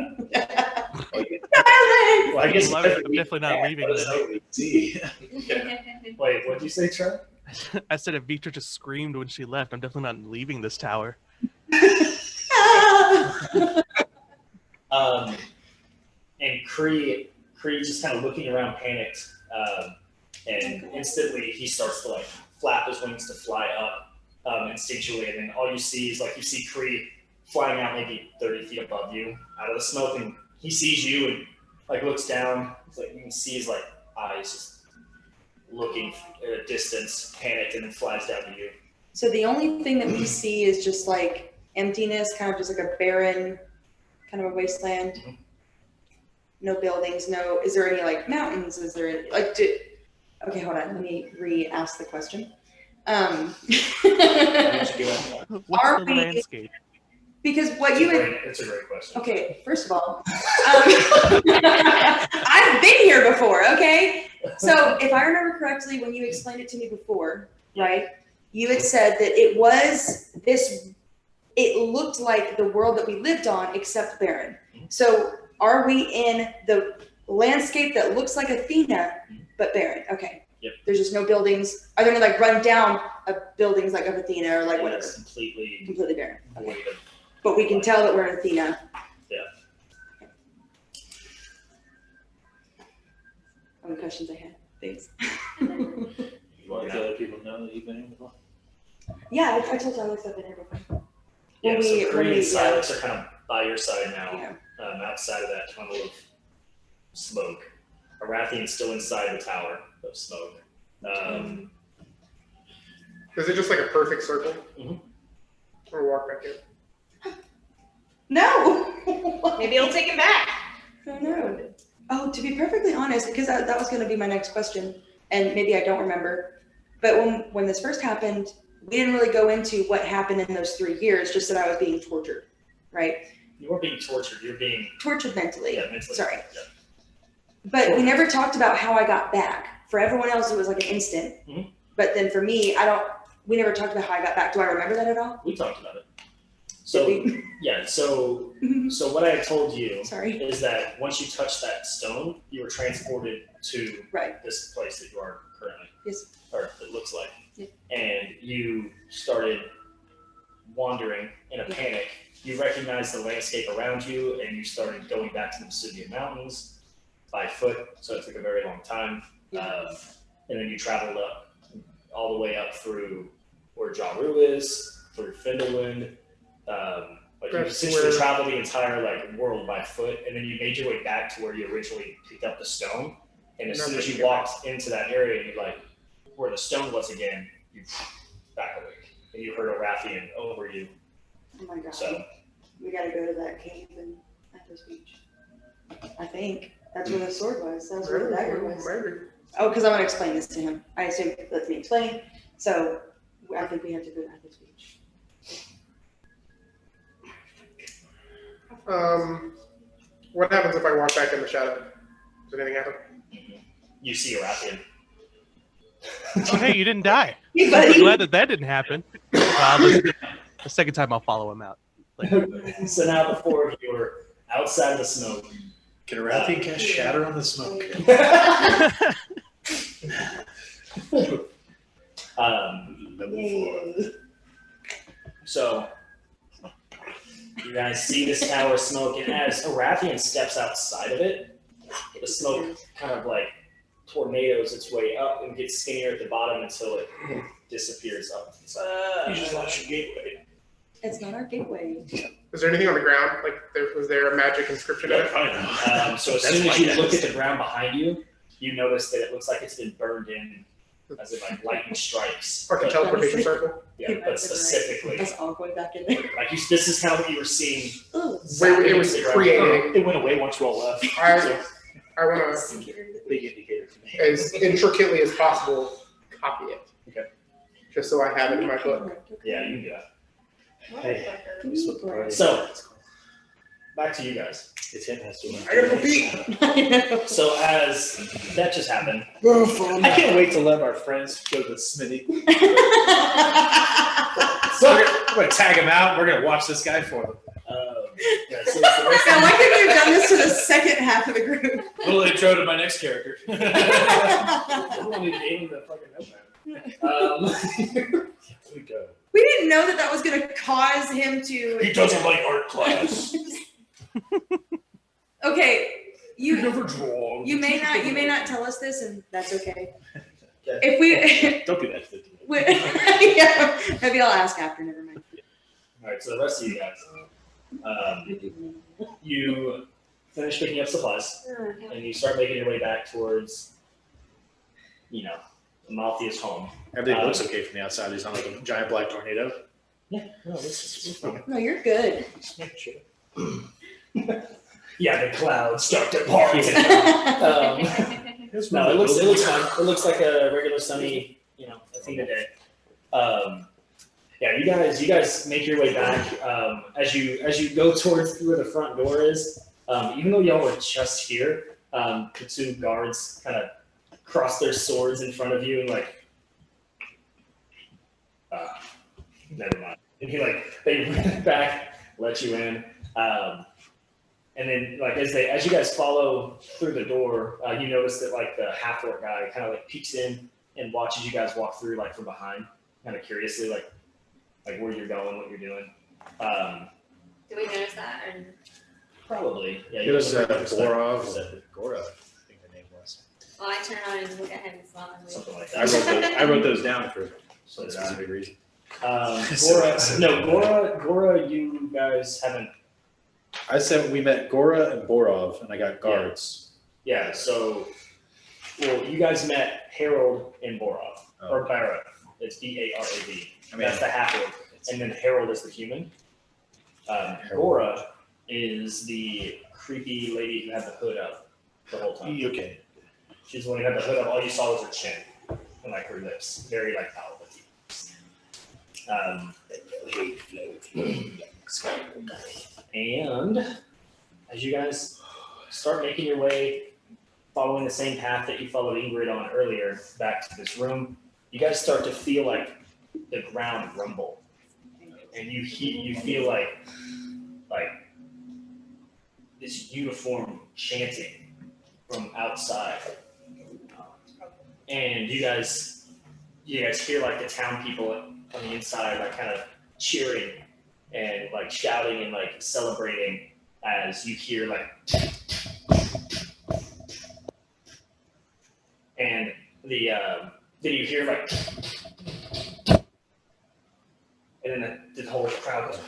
Darling! Well, I guess Well, I'm definitely not leaving Let us then. know what we see. Wait, what'd you say, Trev? I said if Vitra just screamed when she left, I'm definitely not leaving this tower. And Kree just kind of looking around, panicked, and instantly he starts to like flap his wings to fly up instinctually, and then all you see is like you see Kree flying out maybe 30 feet above you out of the smoke, and he sees you and like looks down. It's like you can see his like eyes just looking at a distance, panicked, and then flies down to you. So the only thing that we see is just like emptiness, kind of just like a barren, kind of a wasteland. Mhm. No buildings, no, is there any like mountains? Is there any, like, okay, hold on, let me re-ask the question. Why don't you do it? What's Are the we- landscape? Because what you had, It's a great question. okay, first of all, I've been here before, okay? So if I remember correctly, when you explained it to me before, right? You had said that it was this, it looked like the world that we lived on except barren. So are we in the landscape that looks like Athena, but barren? Okay. Yep. There's just no buildings. Are there any like run down buildings like of Athena or like whatever? It's completely Completely barren. void of. But we can tell that we're in Athena. Yeah. All the questions I had. Thanks. You want to let other people know that you've been here before? Yeah, I told you I looked up in here before. Yeah, When so we- when Kree we- and Silex are kind of by your side now, Yeah. outside of that tunnel of smoke. Arathian's still inside the tower of smoke. Is it just like a perfect circle? Mhm. Or walk back in? No. Maybe it'll take him back. Oh, no. Oh, to be perfectly honest, because that was going to be my next question, and maybe I don't remember, but when this first happened, we didn't really go into what happened in those 3 years, just that I was being tortured, right? You weren't being tortured, you're being Tortured mentally. mentally. Sorry. Yeah. But we never talked about how I got back. For everyone else, it was like an instant. Mhm. But then for me, we never talked about how I got back. Do I remember that at all? We talked about it. So Did we? yeah, so Mhm. what I had told you Sorry. is that once you touched that stone, you were transported to Right. this place that you are currently. Yes. Or it looks like. Yeah. and you started wandering in a panic. You recognized the landscape around you, and you started going back to the Vesuvian Mountains by foot, so it took a very long time. And then you traveled up, all the way up through where Jaru is, through Findlewind. Like you essentially traveled the entire like world by foot, and then you made your way back to where you originally picked up the stone. And as soon as you walked into that area, you like where the stone was again, you back awake, and you heard a Rathian over you. Oh my god. So We gotta go to that cave in Athos Beach. I think that's where the sword was. That's where the dagger was. Maybe. Oh, because I want to explain this to him. I assume let me explain. So I think we have to go to Athos Beach. What happens if I walk back in the shadow? Does anything happen? you see a Rathian. Oh, hey, you didn't die. Hey, I'm buddy. glad that didn't happen. The second time I'll follow him out. So now the four of you are outside of the smoke. Can a Rathian cast Shatter on the smoke? So you guys see this tower of smoke, and as Arathian steps outside of it, the smoke kind of like tornadoes its way up and gets skinnier at the bottom until it disappears up. You just lost your gateway. It's not our gateway. Is there anything on the ground? Like, was there a magic inscription in it? So as soon as you look at the ground behind you, you notice that it looks like it's been burned in as if like lightning strikes. Like a teleportation circle? Yeah, but specifically. Us all going back in there. Like this is kind of what you were seeing. Wait, it was creating. It went away once you all left. I want to, Big indicator to me. as intricately as possible, copy it. Okay. Just so I have it in my book. Yeah, you can do that. Hey, So, back to you guys. It's him has to. I gotta go pee. So as that just happened, I can't wait to let our friends go to the smithy. so, I'm gonna tag him out. We're gonna watch this guy for them. yeah, so it's the rest Now, why couldn't you have done this to the second half of the group? Little intro to my next character. of the game the fucking notepad. We go. We didn't know that was going to cause him to. He doesn't like art class. Okay, You you never draw. you may not tell us this, and that's okay. If we, Don't do that to the team. yeah, maybe I'll ask after. Never mind. All right, so the rest of you guys, you finish picking up supplies, and you start making your way back towards, Amalthea's home. Everything looks okay from the outside. He's not like a giant black tornado. Yeah, no, this is fine. No, you're good. Yeah, the clouds start to part. No, it looks fine. It looks like a regular sunny, Athena day. Yeah, you guys make your way back. As you go towards where the front door is, even though y'all were just here, the two guards kind of cross their swords in front of you and never mind. And they ran back, let you in. And then as you guys follow through the door, you notice that the half-orc guy kind of peeks in and watches you guys walk through from behind, kind of curiously like where you're going, what you're doing. Did we notice that? Or? Probably. Yeah. It was Borov. Gora, I think the name was. Well, I turn on and look at him and smile. Something like I that. wrote those down for So a specific reason. Gora, you guys haven't. I said we met Gora and Borov, and I got guards. Yeah, so, you guys met Harold and Borov, or Barra. It's Barav. That's the half-orc. And then Harold is the human. Gora is the creepy lady who had the hood up the whole time. Okay. She's the one who had the hood up. All you saw was her chin and her lips. Very powerful. And as you guys start making your way, following the same path that you followed Ingrid on earlier, back to this room, you guys start to feel the ground rumble, and you feel like this uniform chanting from outside, and you guys you guys hear like the town people on the inside like kind of cheering and like shouting and like celebrating as you hear like, and then you hear like, and then the whole crowd goes,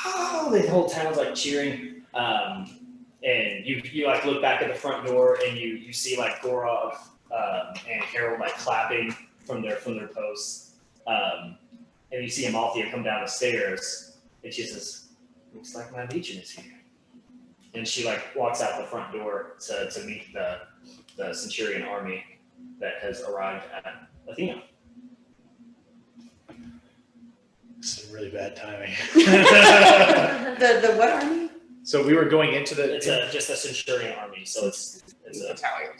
wow, the whole town's like cheering. And you like look back at the front door and you see like Gorov and Harold like clapping from their posts. And you see Amalthea come down the stairs and she says, looks like my legion is here. And she like walks out the front door to meet the Centurion army that has arrived at Athena. Some really bad timing. The what army? So we were going into the. It's just a Centurion army, so it's a Italian.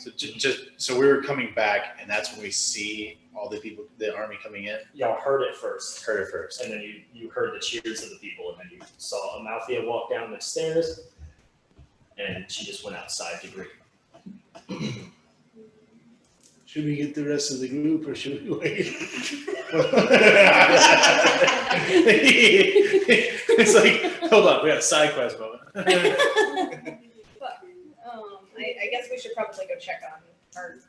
So we were coming back, and that's when we see all the people, the army coming in. y'all heard it first. Heard it first. And then you heard the cheers of the people, and then you saw Amalthea walk down the stairs, and she just went outside to greet. Should we get the rest of the group or should we wait? It's like, hold on, we got a side quest moment. But, I guess we should probably go check on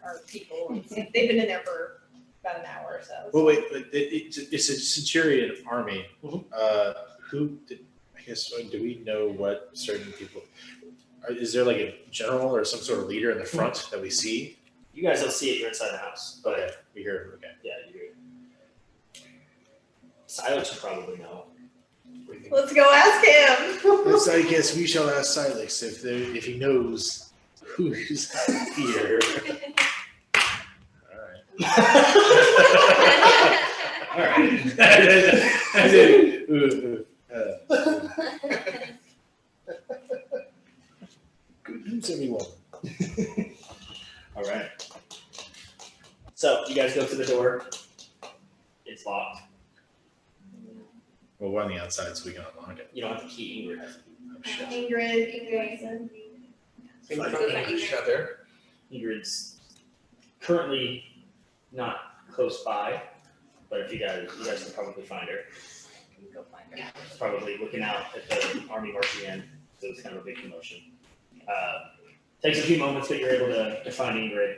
our people and see. They've been in there for about an hour or so. Well, wait, but it's a Centurion army. Who did? I guess. Do we know what certain people? Is there like a general or some sort of leader in the front that we see? You guys don't see it, you're inside the house, but Okay, we hear. Okay. yeah, you hear it. Silas should probably know. Let's go ask him. I guess we shall ask Silex if he knows who's here. All right. All right. Good news, everyone. All right. So you guys go to the door. It's locked. Well, we're on the outside, so we can unlock it. You don't have to key Ingrid. Oh, shit. Ingrid. Out there. Ingrid's currently not close by, but if you guys can probably find her. Go find her. Probably looking out at the army marching in, so it's kind of a big commotion. Takes a few moments, but you're able to find Ingrid.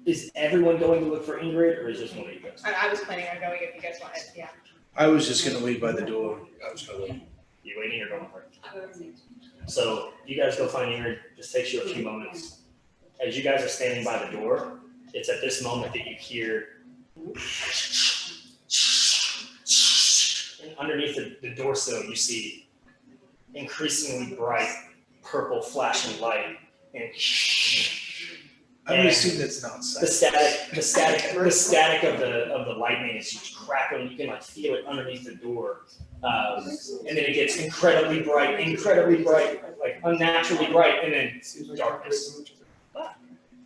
Is everyone going to look for Ingrid, or is just one of you guys? I was planning on going if you guys wanted. Yeah. I was just gonna wait by the door. I was gonna look. You waiting or going for it? So you guys go find Ingrid. Just takes you a few moments. As you guys are standing by the door, it's at this moment that you hear and underneath the door sill. You see increasingly bright purple flashing light, and I would assume that's not the Silex. static of the lightning is just crackling. You can like feel it underneath the door, and then it gets incredibly bright, like unnaturally bright, and then darkness.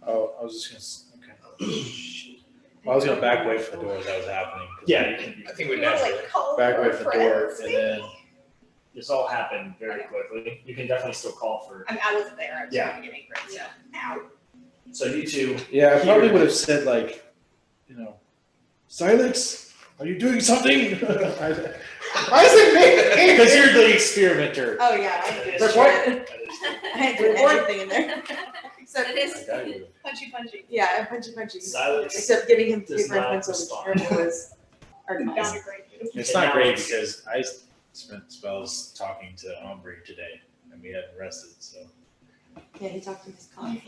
Oh, I was just gonna. Okay. Well, I was gonna back away from the door as that was happening. Yeah, you can. I think we You wanna, naturally. like, call Back for away from the door, friends, and maybe? then. This all happened very quickly. You can definitely still call for. I wasn't there. I was Yeah. trying to get Ingrid. So. Ow. So you two. Yeah, I probably Here. would have said like, Silex, are you doing something? Why is it me? because you're the experimenter. Oh, yeah. That I is didn't true. do That is true. I didn't do anything in there. Except, It is. I got you. Punchy. yeah, punchy. Silence. Except giving him Does paper and not pencil, which respond. apparently was Found organized. a great. It's not great because I spent spells talking to Ombre today, and we hadn't rested, so Yeah, he talked to his colleague.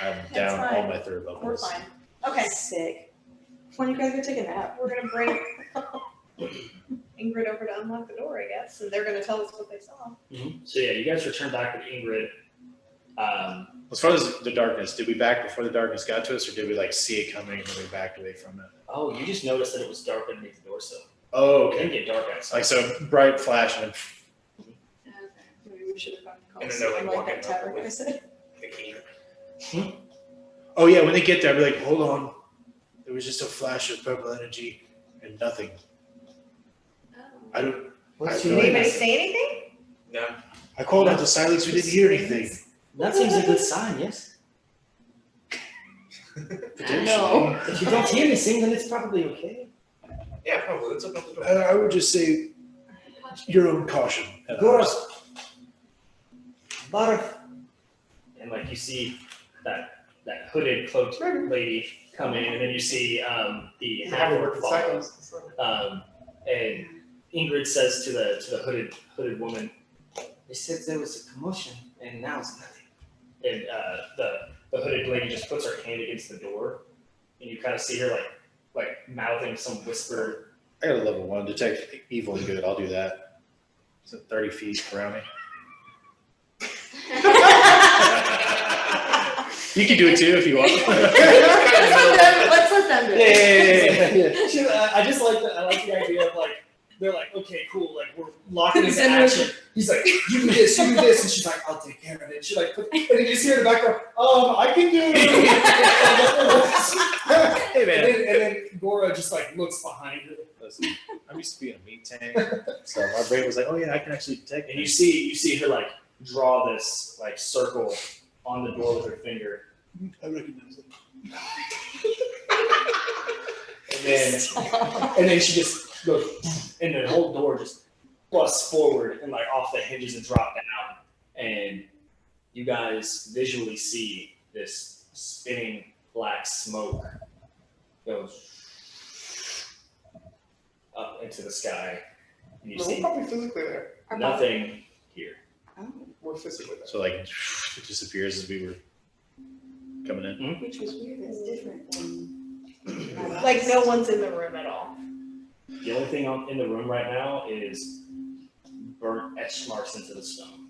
I'm down all fine. my third We're levels. fine. Okay. Sick. When you guys go take a nap? We're gonna bring Ingrid over to unlock the door, I guess, and they're gonna tell us what they saw. So yeah, you guys return back with Ingrid. As far as the darkness, did we back before the darkness got to us, or did we like see it coming and then we backed away from it? Oh, you just noticed that it was dark underneath the door sill. Oh, It can okay. get dark outside. Like so bright flash and then Maybe we should have gone And then they're, like, calls. walking that tower up guy with- said. The key. Oh yeah, when they get there, I'll be like, hold on. There was just a flash of purple energy and nothing. I don't. What's I your have no Did anybody idea. say anything? No. I called out to Silex. We didn't hear anything. That seems a good sign, yes. No. If you don't hear me sing, then it's probably okay. Yeah, probably. Let's open up the door. I would just say your own caution. Goros. And like you see that hooded cloaked lady come in, and then you see the half-orc follow. And Ingrid says to the hooded woman, "They said there was a commotion, and now it's nothing." And the hooded lady just puts her hand against the door, and you kind of see her like mouthing some whisper. I got a level 1 detect evil and good. I'll do that. Is it 30 feet around me? You can do it too if you want. Let's let them do it. Yeah. I just like I like the idea of like they're like, okay, cool, like we're locking into action. He's like, you do this, and she's like, I'll take care of it. She like, and you just hear in the background, I can do it. Hey man. And then Gora just like looks behind her. Listen, I'm used to being a meat tank, so my brain was like, oh yeah, I can actually detect. And you see her like draw this like circle on the door with her finger. I recognize it. And then she just goes, and the whole door just busts forward and like off the hinges and drop down. And you guys visually see this spinning black smoke goes up into the sky. And you We're see probably physically there. nothing here. We're physically there. So like it disappears as we were coming in. Which was weird, it's different than. Like no one's in the room at all. The only thing in the room right now is burnt etch marks into the stone.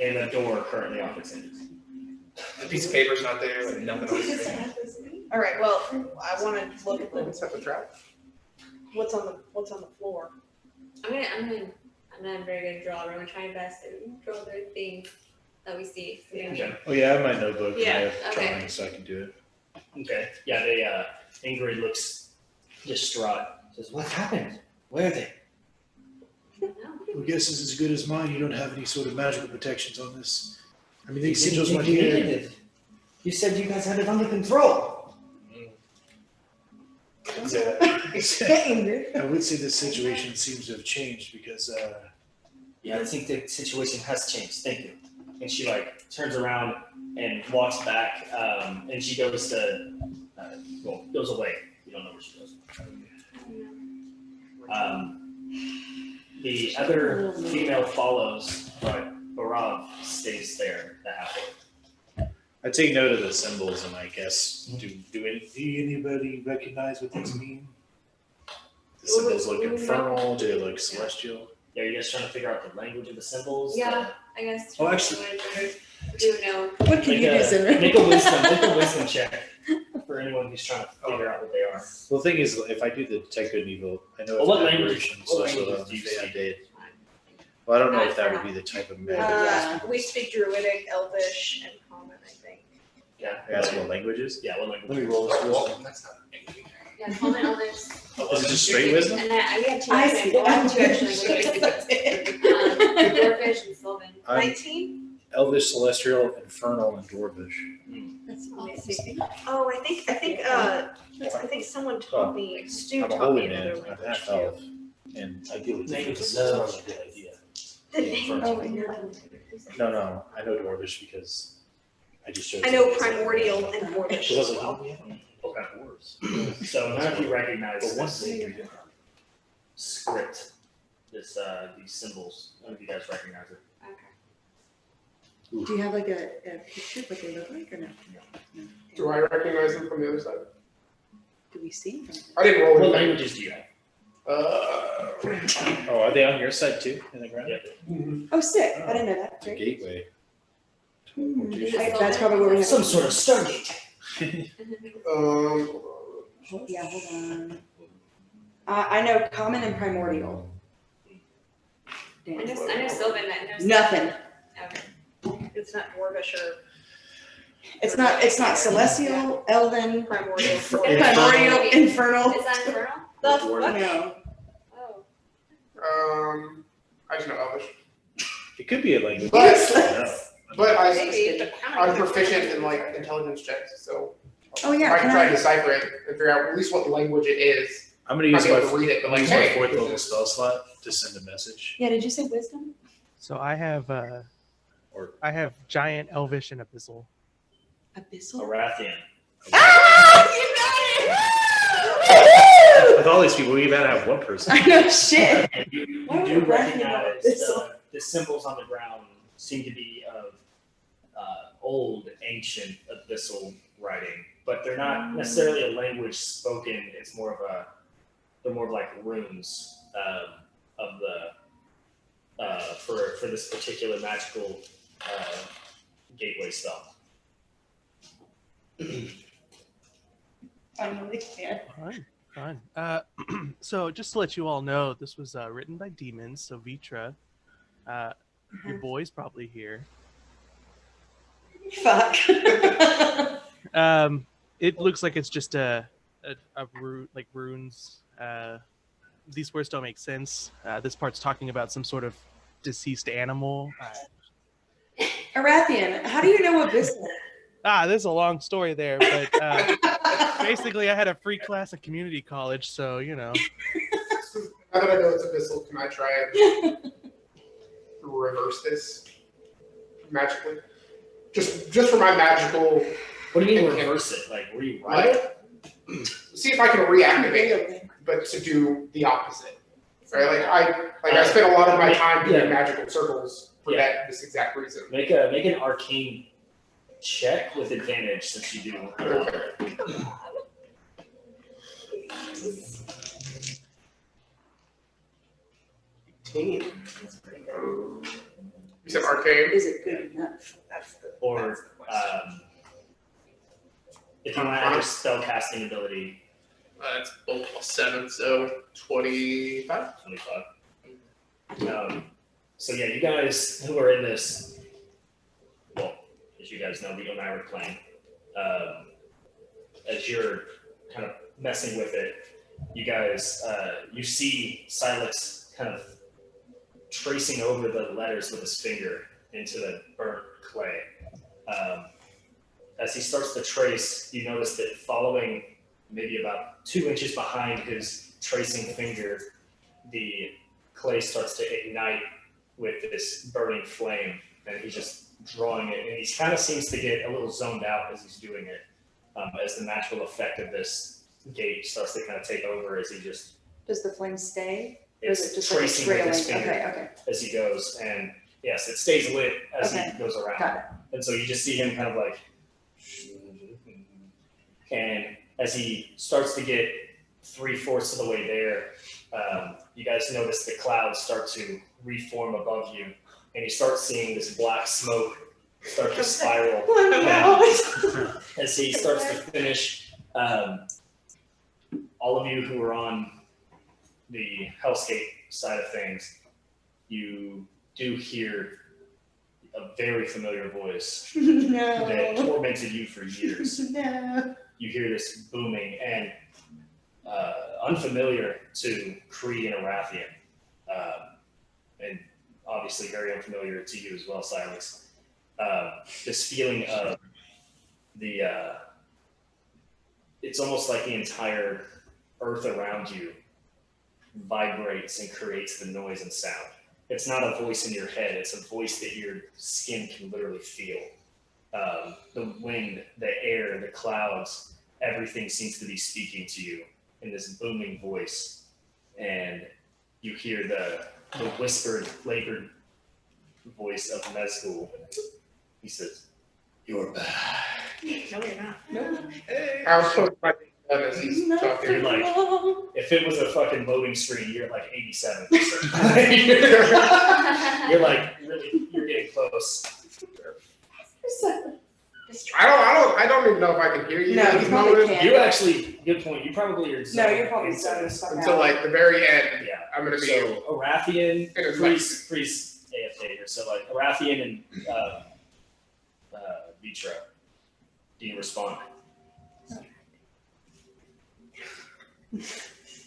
And the door currently off its hinges. The piece of paper's not there, like nothing else. All right. Well, I want to look at Let's set the trap. what's on the floor. I'm not very good at drawing. I'm gonna try my best to draw the things that we see. Okay. Oh yeah, I have my notebook. Yeah, And I have okay. drawings, so I can do it. Okay. Yeah, they Ingrid looks distraught. Says, what happened? Where are they? Well, guess is as good as mine. You don't have any sort of magical protections on this. I mean, You these said sigils you went needed here. it. You said you guys had it under control. I would say this situation seems to have changed because Yeah, I think the situation has changed. Thank you. And she like turns around and walks back, and she goes to, goes away. You don't know where she goes. The other female follows, but Barav stays there. The halfway. I take note of the symbols and I guess do anybody recognize what these mean? the symbols look infernal? Do they look celestial? Yeah, you guys trying to figure out the language of the symbols? Yeah, I guess. Oh, actually- Do know. What can you do, Sinra? Make a wisdom check for anyone who's trying to figure out what they are. Well, the thing is, if I do the detect good and evil, I know Well, it's what an language- aberration, what social, languages do you yeah, I speak? did. Well, I don't know if that would be the type of magic. We speak Druidic, Elvish, and Common, I think. Yeah. I ask what languages. Yeah, what language? Let me roll this wisdom. That's not anything. Yeah, common elders. Is it just straight wisdom? And then we have two. I actually. see. I have two actually. Dwarfish and Sylvan. I'm 19? Elvish, Celestial, Infernal, and Dwarvish. That's Oh, I think someone taught me. Stu I'm a taught holy me man. another I'm language half too. elf, and I deal with Language different is systems. a good idea. No, I know Dwarvish because I just showed. I know somebody- Primordial and Dwarvish Because I was as like, well. oh, we have What kind of words? So none of you recognize But one this script, these symbols. None of you guys recognize it. Okay. Do you have like a picture of what they look like or no? No. Do I recognize them from the other side? Do we see them? I didn't roll What anything. languages do you have? Oh, are they on your side too, in the ground? Yeah. Oh, sick. I didn't know that. It's a Great. gateway. Is it That's probably where we have. Some sort of Stargate. Yeah, hold on. I know common and primordial. I know Sylvan. I know Nothing. Okay. It's not Dwarvish or It's not celestial, elven, Primordial. primordial, infernal. Is that infernal? The Dwarvish. fuck? No. Oh. I just know Elvish. It could be a language. Yes. I don't know. But Maybe. I'm proficient in like intelligence checks, so Oh, yeah, I can can try I- to decipher it and figure out at least what language it is. I'm gonna Might use be my, able to read it, but I'm gonna like, use my hey, fourth this level is- spell slot to send a message. Yeah, did you say wisdom? So I have Or giant, elvish, and abyssal. Abyssal? Arathian. with all these people, we gotta have one person. I know, shit. You Why would do Arathian have recognize abyssal? the symbols on the ground seem to be of old, ancient abyssal writing, but they're not necessarily a language spoken. It's more of they're more of like runes of the for this particular magical gateway spell. I'm really scared. Fun. So just to let you all know, this was written by demons. So Vitra, your boy's probably here. Fuck. It looks like it's just a like runes. These words don't make sense. This part's talking about some sort of deceased animal. Arathian, how do you know abyssal? There's a long story there, but basically I had a free class at community college, so you know. Now that I know it's abyssal, can I try and reverse this magically? Just for my magical. What do you mean reverse it? Like, were you right? See if I can reactivate it, but to do the opposite. Right? I spent a lot of my time doing magical circles for this exact reason. Make an arcane check with advantage since you do. You said arcane? Is it good enough? Or if you want to add your spell casting ability, It's both +7, so 25. 25. So yeah, you guys who are in this, well, as you guys know, Vito and I were playing. As you're kind of messing with it, you guys, you see Silex kind of tracing over the letters with his finger into the burnt clay. As he starts to trace, you notice that following maybe about 2 inches behind his tracing finger, the clay starts to ignite with this burning flame, and he's just drawing it, and he kind of seems to get a little zoned out as he's doing it, as the natural effect of this gate starts to kind of take over as he just Does the flame stay? Or is it it's just like tracing with his trailing? finger Okay. as he goes, and yes, it stays lit as Okay. he goes around. Got it. And so you just see him kind of like, and as he starts to get 3/4 of the way there, you guys notice the clouds start to reform above you, and you start seeing this black smoke start to spiral. As he starts to finish, all of you who are on the Hellscape side of things, you do hear a very familiar voice that No. tormented you for years. No. You hear this booming and unfamiliar to Kree and Arathian, and obviously very unfamiliar to you as well, Silex. This feeling of it's almost like the entire earth around you vibrates and creates the noise and sound. It's not a voice in your head, it's a voice that your skin can literally feel. The wind, the air, the clouds, everything seems to be speaking to you in this booming voice. And you hear the whispered, labored voice of Myrkul. He says, "You're back." No, you're not. I was supposed to as he's You're talking. like, if it was a fucking loading screen, you're at like 87%. You're like, really, you're getting close. I don't even know if I can hear you No, at you this probably moment can't. You actually, good point. You probably are. No, you're probably zoned zoned into the fuck until out. like the very end. Yeah. I'm gonna be So Arathian, In a freeze AFK here. So like Arathian and Vitra, do you respond?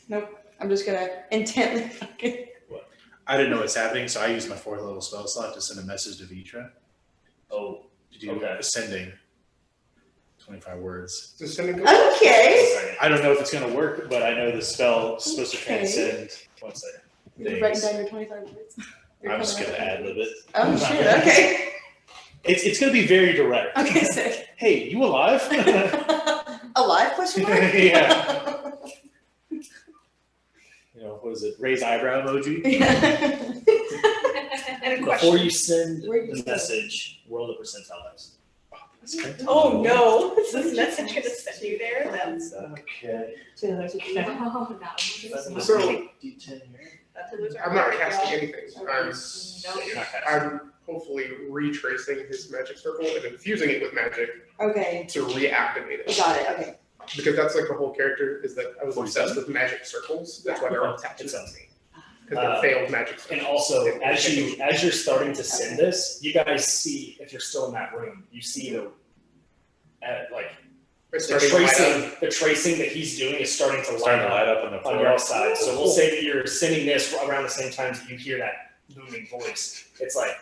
Nope. I'm just gonna intently fucking. I didn't know what's happening, so I used my 4th level spell slot to send a message to Vitra. to do Okay. ascending. 25 words. Does sending go? Okay. I don't know if it's gonna work, but I know the spell is supposed to Okay. transcend. One second. You're writing down your 25 words. I'm just gonna ad lib it. Oh, shit, okay. It's gonna be very direct. Okay, sick. Hey, you alive? Alive, question mark? Yeah. You know, what is it? Raise eyebrow emoji? And a Before question. you send Where do you the send it? message, roll the percentile dice. Oh no, is this message gonna send you there? That's Okay. Oh, that was. So D10 here. I'm not casting anything. You're not casting. I'm hopefully retracing his magic circle and infusing it with magic Okay, to reactivate it. got it, okay. Because that's like the whole character is that I was 47? obsessed with magic circles. That's why they're all tattoos on me. Because Uh, they're failed magic circles. And also, as you're starting to send this, you guys see, if you're still in that room, you see the like It's the starting to light up. tracing that he's doing is starting to light Starting to up light up on the on floor. your side. So we'll say that you're sending this around the same time that you hear that booming voice. It's like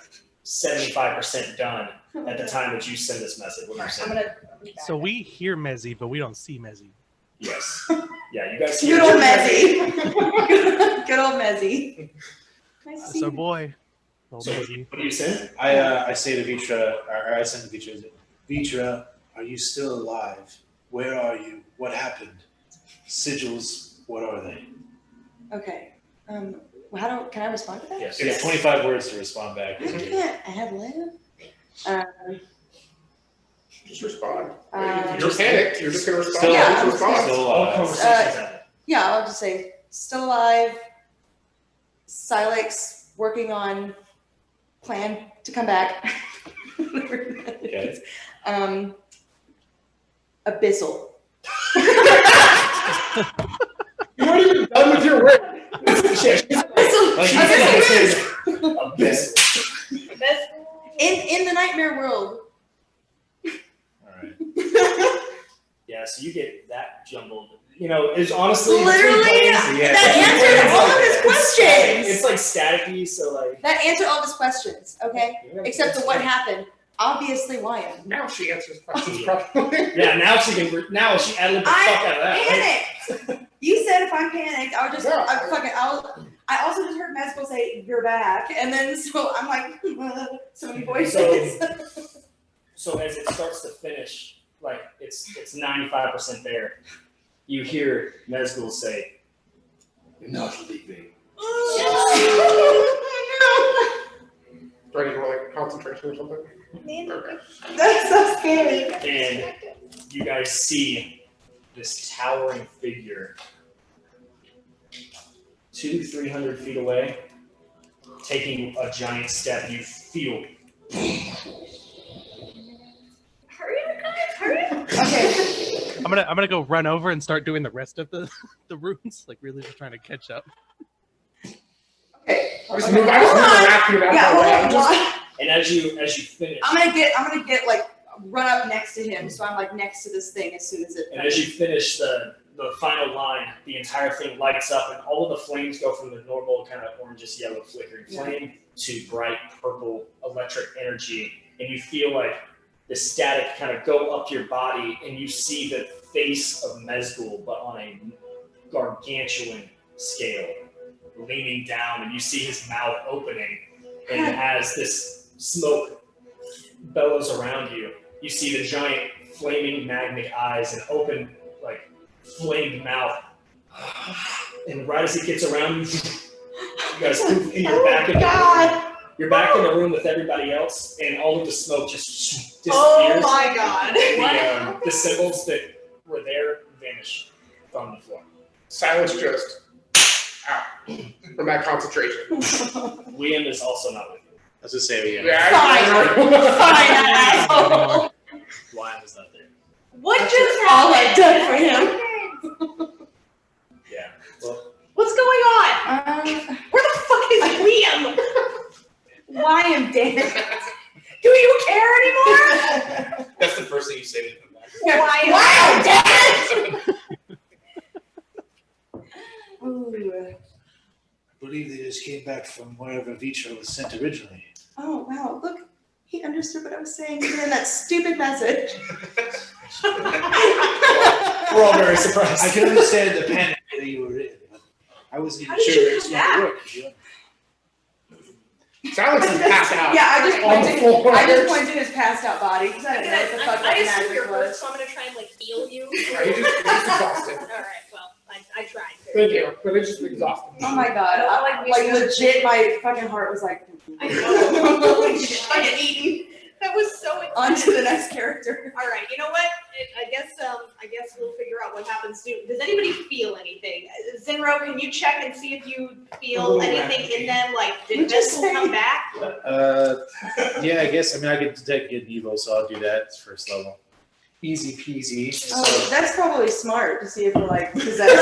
75% done at the time that you send this message. What are you I'm saying? gonna. So we hear Mezzy, but we don't see Mezzy. Yes. Yeah, you guys Good old Mezzy. Good old Mezzy. Nice to That's see our you. boy. Old So Mezzy. what do you send? I say to Vitra, or I send to Vitra, Vitra, are you still alive? Where are you? What happened? Sigils, what are they? Okay, can I respond to that? Yes. You have 25 words to respond back. I can't ad lib. Just respond. Um, If you're panicked, you're just gonna respond. Still, Yeah, Just I'm respond. still All alive. conversations happen. Yeah, I'll just say, still alive, Silex working on plan to come back. Okay. Abyssal. You're not even done with your work. Abyssal. Like, Abyssal. Abyss. In the nightmare world. Alright. Yeah, so you get that jumbled. You know, it's honestly Literally, that answered all of his questions. It's like staticky, so like. That answered all of his questions, okay? Except for what happened. Obviously, Wyatt. Now she answers questions properly. Yeah, now she ad-libbed the fuck out of that. Right? Panicked. You said if I'm panicked, I would just, Yeah. I also just heard Mezcal say, "You're back," and then so I'm like, so many voices. So as it starts to finish, like it's 95% there. You hear Mezgul say, "You're not leaving." Do I need to roll like concentration or something? Okay. That's so scary. And you guys see this towering figure 200-300 feet away, taking a giant step. You feel. Hurry up, guys! Hurry up! Okay. I'm gonna go run over and start doing the rest of the the runes, like really just trying to catch up. Okay. I just moved after that. Yeah, hold on. Just- And as you finish, I'm gonna get like run up next to him, so I'm like next to this thing as soon as it. and as you finish the final line, the entire thing lights up, and all of the flames go from the normal kind of orangish yellow flickering flame to bright purple electric energy, and you feel like the static kind of go up your body, and you see the face of Mezgul, but on a gargantuan scale, leaning down, and you see his mouth opening, and as this smoke bellows around you, you see the giant flaming magnet eyes and open like flamed mouth, and right as it gets around you, you guys poof, and you're back in the room. You're back in the room with everybody else, and all of the smoke just disappears. Oh my god! And the symbols that were there vanish from the floor. Silence just out from that concentration. Liam is also not with you. I was just saying, Fine, asshole. Liam is not there. What just All happened? I've done for him. Yeah. Well, What's going on? Where the fuck is Liam? Why am damn it? Do you care anymore? That's the first thing you say when you come back. Wow, Dad! Ooh. I believe they just came back from wherever Vitra was sent originally. Oh wow! Look, he understood what I was saying, even in that stupid message. We're all very surprised. I can understand the panic that you were in. But I wasn't How even did sure you it was come going to back? work. To be honest. Sounds like he passed out. Yeah, I just On the pointed, floor. I just pointed to his passed out body, because I didn't know what the fuck I that assume you're magic hurt, was. so I'm gonna try and like heal you. Right, you're just exhausted. Alright, well, I tried. Thank you, but it's just exhausting. Oh my god, No, I, like, like legit, my fucking heart was like. I know. Fucking eaten. That was so intense. On to the next character. All right, you know what? I guess we'll figure out what happens soon. Does anybody feel anything? Zinro, can you check and see if you feel anything in them? Like, did Just Myrkul come back? Yeah, I guess. I mean, I could detect good and evil, so I'll do that. It's first level. Easy peasy. Oh, that's probably smart to see if we're like possessed. Because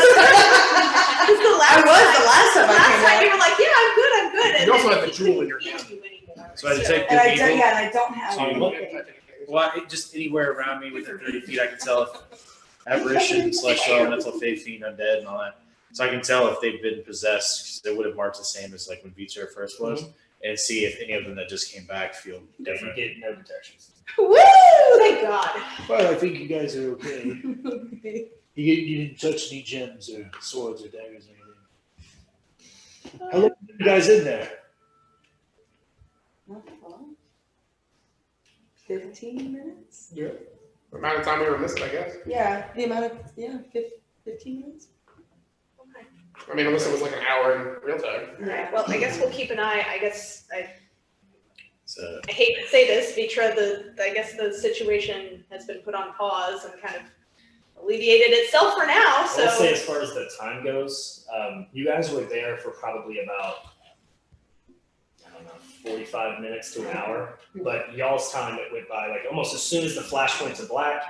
I was the last time I last came time out. you were like, yeah, I'm good. And You also then have the he jewel in couldn't your feel hand. you anymore. So I detect And good I and don't, evil. yeah, and I don't have. So you it. look Well, just anywhere around me within 30 feet, I can tell if apparition, celestial, elemental, faith, fiend, undead, and all that. So I can tell if they've been possessed. They would have marked the same as like when Vitra first was, and see if any of them that just came back feel You different. get no detections. Woo! Thank God. Well, I think you guys are okay. You didn't touch any gems or swords or daggers or anything. How long were you guys in there? 15 minutes? Yeah. The amount of time we were missing, I guess. Yeah, the amount of, 15 minutes? I mean, unless it was like an hour in real time. Alright, well, I guess we'll keep an eye. So I hate to say this, Vitra, I guess the situation has been put on pause and kind of alleviated itself for now, so. I'll say as far as the time goes, you guys were there for probably about, I don't know, 45 minutes to an hour. But y'all's time, it went by like almost as soon as the flash went to black,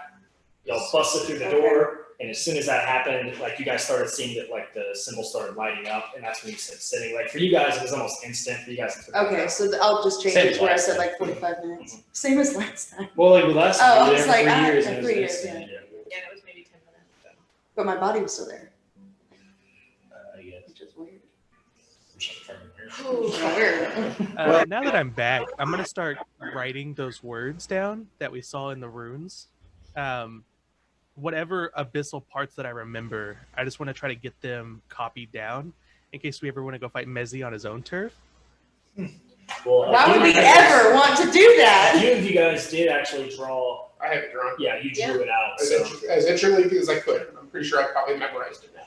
y'all busted through the door. And as soon as that happened, like you guys started seeing that like the symbol started lighting up, and that's when you said sitting. Like for you guys, it was almost instant. For you guys, it took Okay, so I'll just change Same it to where I as said last like 45 minutes. Same as last time. well, like the last Oh, time I we were was there like, for 3 ah, years, yeah, and it 3 was years, instant. Yeah, that was maybe 10 minutes. But my body was still there, I guess. which is weird. Weird. Now that I'm back, I'm gonna start writing those words down that we saw in the runes. Whatever abyssal parts that I remember, I just want to try to get them copied down in case we ever want to go fight Mezzi on his own turf. Well, Why would we you guys- ever want to do A that? few of you guys did actually draw. I have it drawn Yeah, you drew it out. as, So as intricately as I could. I'm pretty sure I probably memorized it now.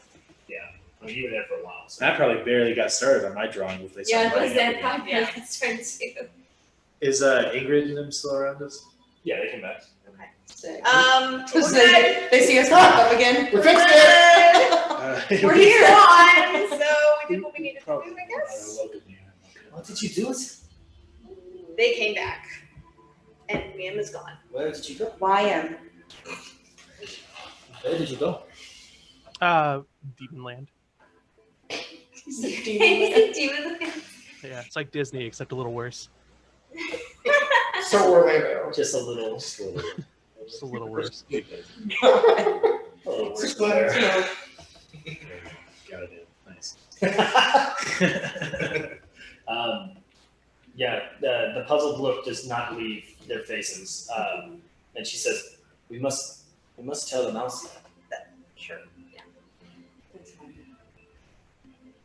I mean, you were there for a while. So. And I probably barely got started on my drawing if they Yeah, started it was writing that up again. probably his friend too. Is Ingrid and them still around us? Yeah, they came back. Sick. We're They, they see us pop up again. We fixed it! We're here on, so we did what we needed to do, Probably I guess. welcome you. What did you do? They came back, and Mim is gone. Where did you go? YM. Where did you go? Demon Land. He's a demon. Yeah, it's like Disney except a little worse. So Orlando. Just a little. Just a little. Just a little worse. Six Flags, you know. Got it. Nice. Yeah, the puzzled look does not leave their faces, and she says, "We must tell the mouse that." Sure.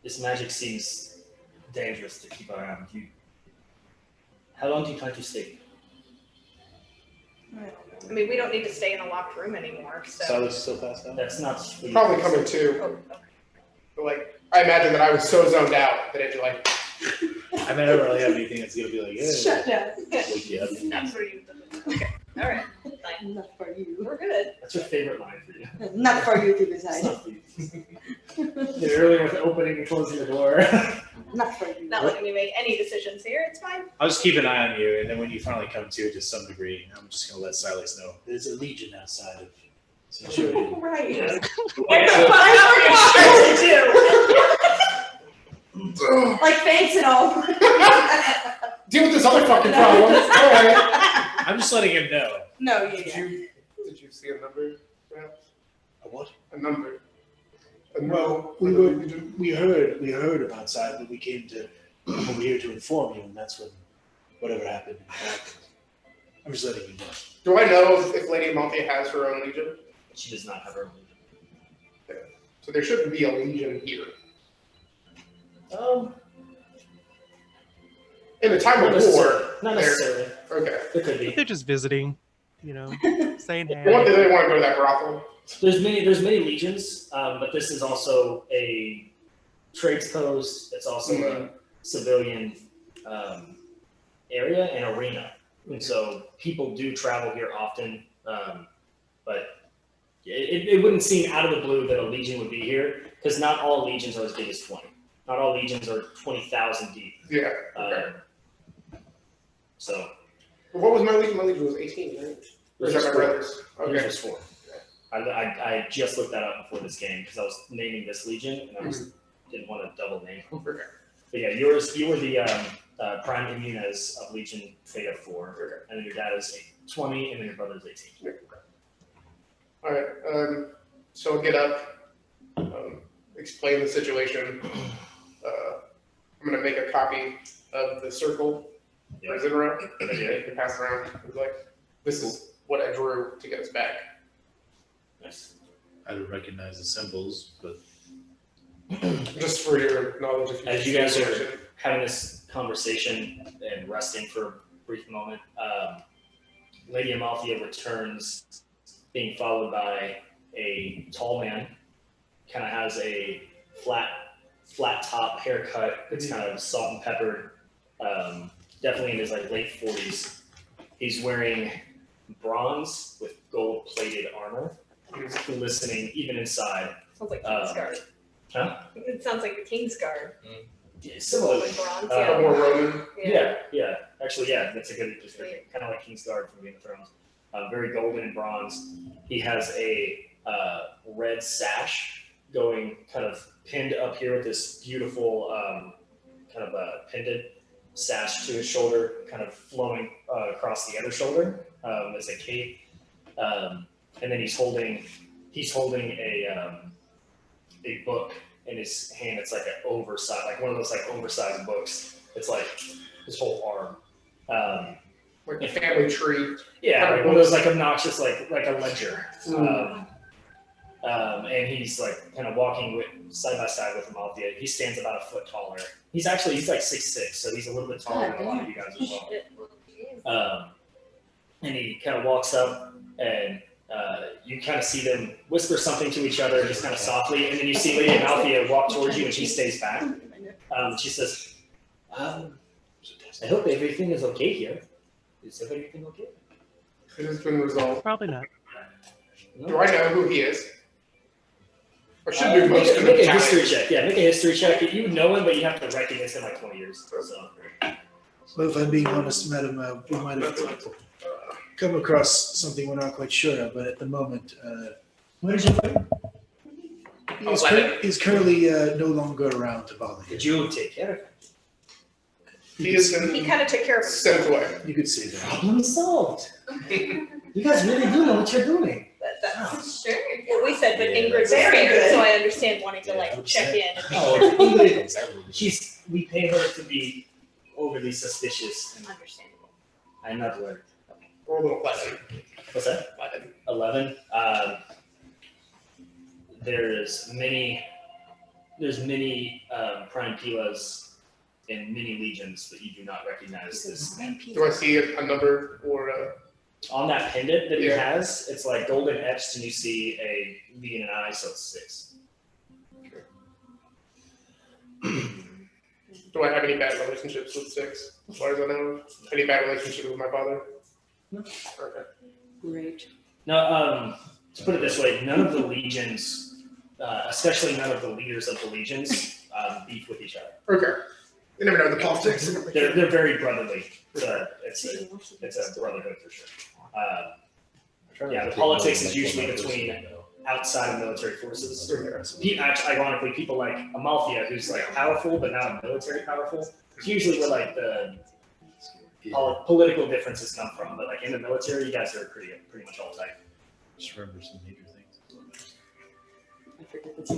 This magic seems dangerous to keep around. How long do you plan to stay? I mean, we don't need to stay in a locked room anymore, so. Silas still passed out? That's not. Probably coming too. Oh, okay. But like, I imagine that I was so zoned out that it like, I mean, I don't really have anything that's gonna be like, Shut yeah. down. Wake you up. That's for you. Okay, all right. Fine. Not for you. We're good. That's your favorite line for you. Not for you to It's decide. not for you. You're early with opening and closing the door. Not for you. Not letting me make any decisions here, it's fine. I'll just keep an eye on you, and then when you finally come to it to some degree, I'm just gonna let Silas know. There's a legion outside of Right. What the Yeah. fuck are you do? Like thanks and all. deal with this other fucking problem. Alright. I'm just letting him know. No, yeah, Did yeah. you see a number, perhaps? a what? A number. A Well, number. we heard about side, but we came over here to inform you, and that's when whatever happened. I'm just letting you know. Do I know if Lady Amalthea has her own legion? She does not have her own legion. So there shouldn't be a legion here. In a time of war. Not necessarily. Okay. There could But be. they're just visiting, saying What hey. do they want to go to that brothel? There's many legions, but this is also a trades post. It's also a civilian area and arena, and so people do travel here often. But it wouldn't seem out of the blue that a legion would be here, because not all legions are as big as 20. Not all legions are 20,000 deep. Yeah. Okay. So What was my legion? My legion was 18, right? Or is that my brother's? yours Okay. was 4. I just looked that up before this game because I was naming this legion and I didn't want to double name. Okay. But yeah, you were the prime immunez of Legion Theta 4, and then your dad is 20, and then your brother is 18. All right. So I'll get up, explain the situation. I'm going to make a copy of the circle. Yeah. Is it around? Yeah, you can pass it around. It's like, this is what I drew to get us back. Nice. I don't recognize the symbols, but Just for your knowledge. If As you guys are having this conversation and resting for a brief moment, Lady Amalthea returns, being followed by a tall man. Kind of has a flat top haircut. It's kind of salt and peppered. Definitely in his like late 40s. He's wearing bronze with gold plated armor, glistening even inside. Sounds like Kingsguard. Huh? It sounds like the Kingsguard. Yeah, similarly. With bronze, more Roman. Yeah. Actually, yeah, that's a good description. Kind of like Kingsguard from Game of Thrones. Very golden and bronze. He has a red sash going kind of pinned up here with this beautiful kind of a pendant sash to his shoulder, kind of flowing across the other shoulder as a cape. And then he's holding a book in his hand. It's like an oversized, like one of those like oversized books. It's like his whole arm. Like a family tree. Yeah, like one of those like obnoxious, like a ledger. And he's like kind of walking side by side with Amalthea. He stands about a foot taller. He's like 6'6", so he's a little bit taller than a lot of you guys as well. And he kind of walks up, and you kind of see them whisper something to each other, just kind of softly. And then you see Lady Amalthea walk towards you, and she stays back. She says, "I hope everything is okay here. Is everything okay?" It has been resolved. Probably not. Do I know who he is? Or should do most of make the a history challenge. check. Yeah, make a history check. You would know him, but you have to recognize him like 20 years. So. Well, if I'm being honest, madam, we might have come across something we're not quite sure of, but at the moment, Where is your friend? he's currently no longer around to bother you. Did you take care of him? He has He been kind of took care of sent away. You could say that. Problem solved. You guys really do know what you're doing. That's sure. What we said, but Yeah, Ingrid's that's very very good, good. so I understand wanting to Yeah, like 100%. check in. And Oh, Ingrid, we pay her to be overly suspicious. And understandable. I'm not worried. Or a little Latin. What's that? 11. There's many prime pilas in many legions, but you do not recognize this man. Do I see a number or On that pendant that he Yeah. has, it's like golden etched, and you see a V and an I, so it's 6. do I have any bad relationships with 6? As far as I know, any bad relationship with my father? No. Okay. Great. No, to put it this way, none of the legions, especially none of the leaders of the legions, beef with each other. Okay. You never know the politics. They're very brotherly. It's a brotherhood for sure. Yeah, the politics is usually between outside of military forces. Actually, ironically, people like Amalthea, who's like powerful but not military powerful. It's usually where like the political differences come from. But like in the military, you guys are pretty much all tight. Just remember some major things.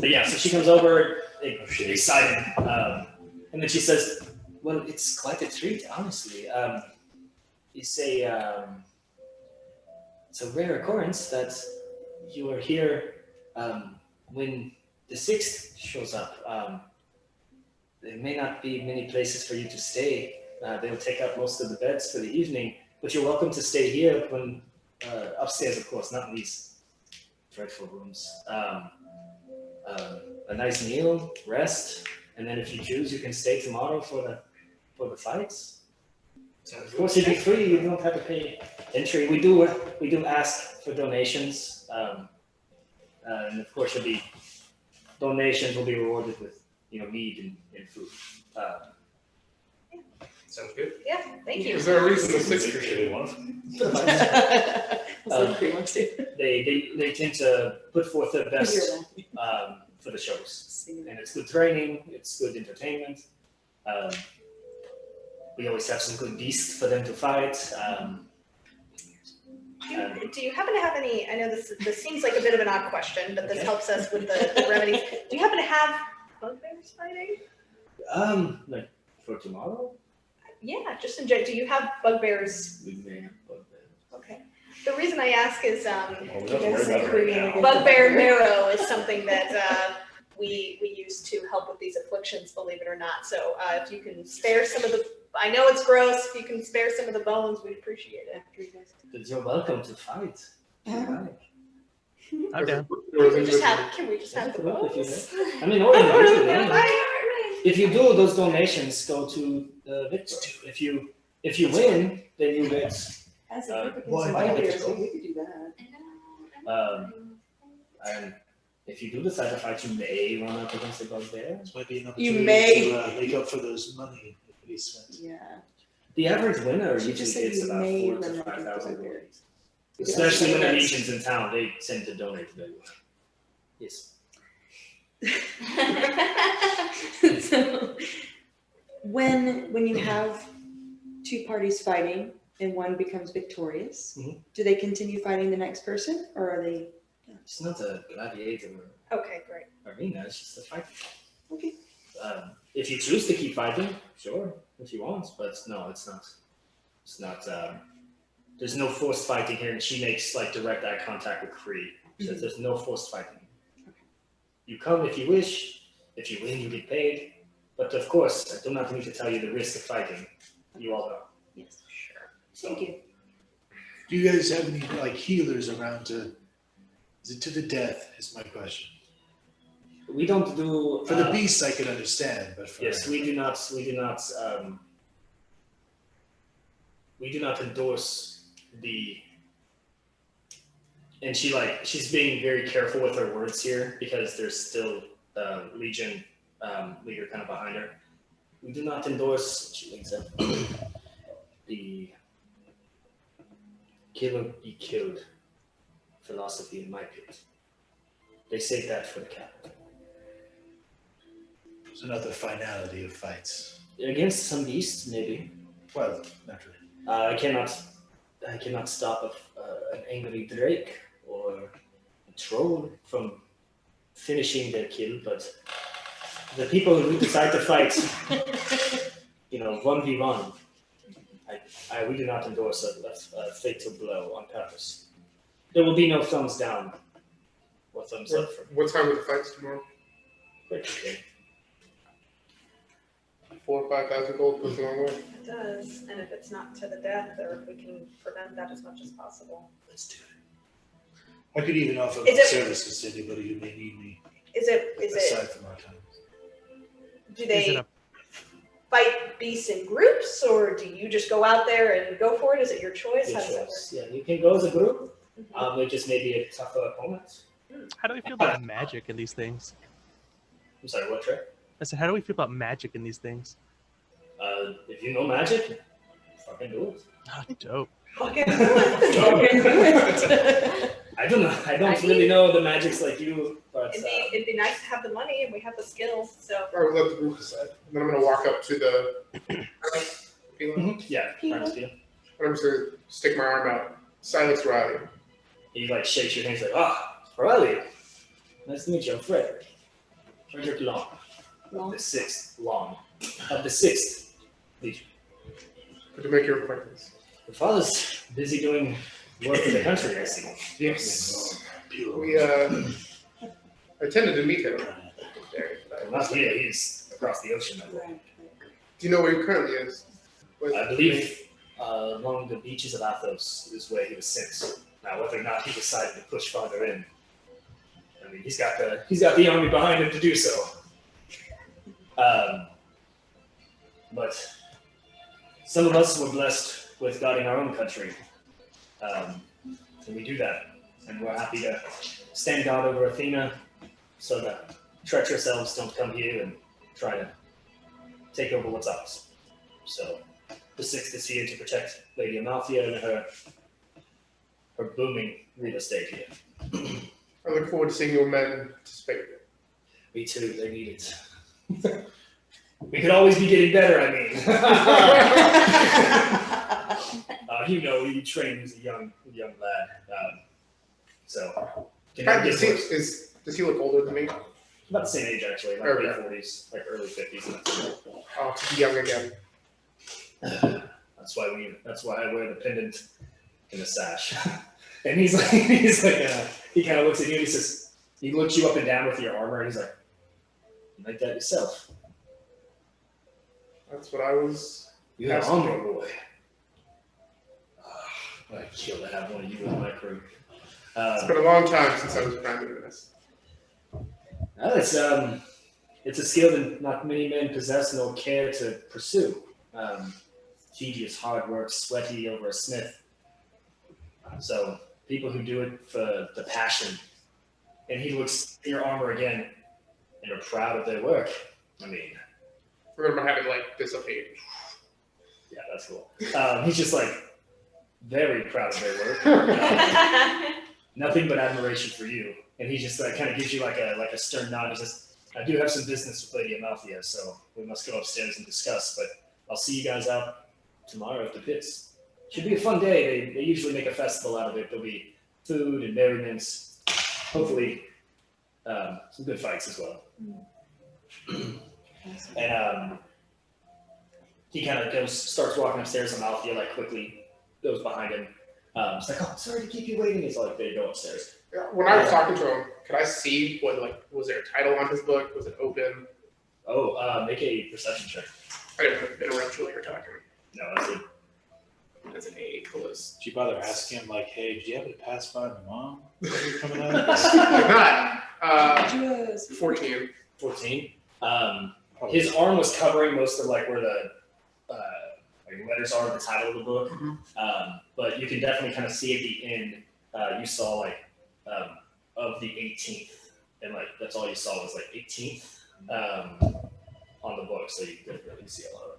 But yeah, so she comes over, excited, and then she says, "Well, it's quite a treat, honestly. it's a rare occurrence that you are here when the 6th shows up. There may not be many places for you to stay. They'll take up most of the beds for the evening, but you're welcome to stay here when upstairs, of course, not in these dreadful rooms. A nice meal, rest, and then if you choose, you can stay tomorrow for the fights. Of course, if you're free, you don't have to pay entry. We do ask for donations, and of course, donations will be rewarded with meat and food. Sounds good. Yeah, thank you. Is there a reason the six Appreciate one. They tend to put forth their best for the shows, and it's good training. It's good entertainment. We always have some good beasts for them to fight. Do you happen to have any, I know this seems like a bit of an odd question, but this helps us with the remedies. Do you happen to have bugbears fighting? Like for tomorrow? Yeah, just in general. Do you have bugbears? We may have bugbears. Okay. The reason I ask is We don't have to worry about it right now. bugbear marrow is something that we use to help with these afflictions, believe it or not. So if you can spare some of the, I know it's gross, if you can spare some of the bones, we'd appreciate it. But you're welcome to fight. I'm down. Can we just have the bones? I mean, or if you do, those donations go to the victor. If you win, then you get. As a group Why against not? bugbears, we could do that. And if you do decide to fight, you may run up against a bugbear. This might be an You opportunity may. to make up for those money that we spent. Yeah. The average winner She usually just said gets you about may 4,000 run to up against 5,000 bugbears. gold. Especially when the regions in town, they tend to donate very well. Yes. So, when you have two parties fighting and one becomes victorious, do they continue fighting the next person, or are they? It's not a gladiator Okay, great. arena, it's just a fight. Okay. If you choose to keep fighting, sure, if you want, but no, it's not. It's not. There's no forced fighting here, and she makes like direct eye contact with Cree. Says there's no forced fighting. You come if you wish. If you win, you get paid. But of course, I do not need to tell you the risk of fighting. You all know. Yes. Sure. Thank you. Do you guys have any like healers around is it to the death is my question. We don't do For the beasts I could understand, but for yes, we do not endorse the. And she's being very careful with her words here because there's still Legion leader kind of behind her. We do not endorse. She links up the kill or be killed philosophy in my pit. They say that for the capital. So not the finality of fights. Against some beasts, maybe. Well, naturally. I cannot stop an angry drake or a troll from finishing their kill, but the people who decide to fight, 1v1, we do not endorse a fatal blow on purpose. There will be no thumbs down or thumbs up for What time are the fights tomorrow? quick. Okay. 4,000 or 5,000 gold goes a long way. It does, and if it's not to the death, or if we can prevent that as much as possible. Let's do it. I could even offer Is my it- services to anybody who may need me Is it, aside from our time. do Is it they a fight beasts in groups, or do you just go out there and go for it? Is it your choice? Your How does that work? choice. Yeah, you can go as a group. Mhm. It just may be a tougher opponent. How do we feel about magic in these things? I'm sorry, what, Trey? I said, how do we feel about magic in these things? If you know magic, fucking do it. Oh, dope. Fucking do it. I don't know. I don't really know the magics like you, but It'd be nice to have the money, and we have the skills, so. I would let the group decide. And then I'm gonna walk up to the yeah, thanks, Peter. and I'm just gonna stick my arm out. Silence Riley. He shakes your hand. He's like, Riley, nice to meet you. I'm Frederick. Frederick Long. Of the 6th Long. Of the 6th Legion. Good to make your acquaintance. Your father's busy doing You work for the country, I see. Yes. We attended to meet him there. Not here, he's across the ocean. Right. Do you know where he currently is? I believe along the beaches of Athos is where he was sent. Now, whether or not he decided to push farther in, I mean, he's got the army behind him to do so. But some of us were blessed with guarding our own country, and we do that. And we're happy to stand guard over Athena, so that treacherous elves don't come here and try to take over what's ours. So the Sixth is here to protect Lady Amalthea and her booming real estate here. I look forward to seeing your men participate. Me too, they need it. We could always be getting better, I mean. You know, he trained as a young lad. So, Does he look older than me? about the same age actually, like Okay. late 40s, like early 50s. Oh, to be young again. That's why I wear the pendant and the sash. And he kind of looks at you and he says, he looks you up and down with your armor and he's like, you like that yourself? That's what I was. You're an armor boy. I'd kill to have one of you in my crew. It's been a long time since I was Prime Minister. It's a skill that not many men possess nor care to pursue. Tedious, hard work, sweaty over a smith. So people who do it for the passion, and he looks at your armor again, and are proud of their work. I mean, Remember having like dissipate. yeah, that's cool. He's just like very proud of their work. Nothing but admiration for you. And he just kind of gives you like a stern nod. He says, I do have some business with Lady Amalthea, so we must go upstairs and discuss, but I'll see you guys out tomorrow at the pits. Should be a fun day. They usually make a festival out of it. There'll be food and merriments. Hopefully, some good fights as well. And he kind of starts walking upstairs, and Amalthea like quickly goes behind him. It's like, oh, sorry to keep you waiting. He's like, they go upstairs. When I was talking to him, could I see what was there a title on his book? Was it open? Oh, make a perception check. I didn't interrupt you when you were talking. No, that's it. That's an 8. Cool. Did you bother asking him, like, hey, did you happen to pass by my mom? When you're coming out? Not. 14. 14. His arm was covering most of like where the letters are, the title of the book. But you can definitely kind of see at the end. You saw like of the 18th, and like that's all you saw was like 18th on the book, so you couldn't really see a lot of it.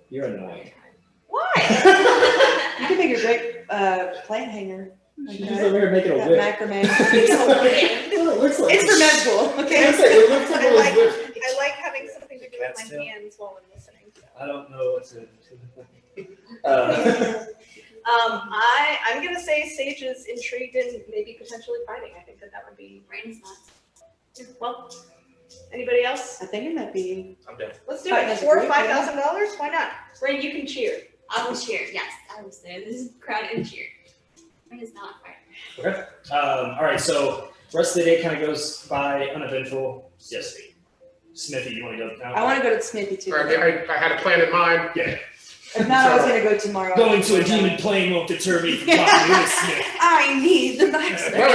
You're annoying. Why? You could make a great plant hanger. Like She's that. over here making a That whip. macrame. It looks like It's for med school, okay? I like having something to do with my hands while I'm listening. I don't know what to do. I'm gonna say Sage is intrigued in maybe potentially fighting. I think that would be. Rain's not. Well, anybody else? I think it might be. I'm down. Let's do Fighting it. as a $4,000 or group, $5,000? Why not? Rain, you can cheer. I will cheer. Yes, I will say this is crowd and cheer. Rain is not fighting. Okay. All right. So the rest of the day kind of goes by uneventful. Yes. Smithy, you want to go now? I want to go to the Smithy too. I had a plan in mind. Yeah. If not, I was going to go tomorrow. Going to a demon plane won't deter me from talking to Smith. I need the max. No,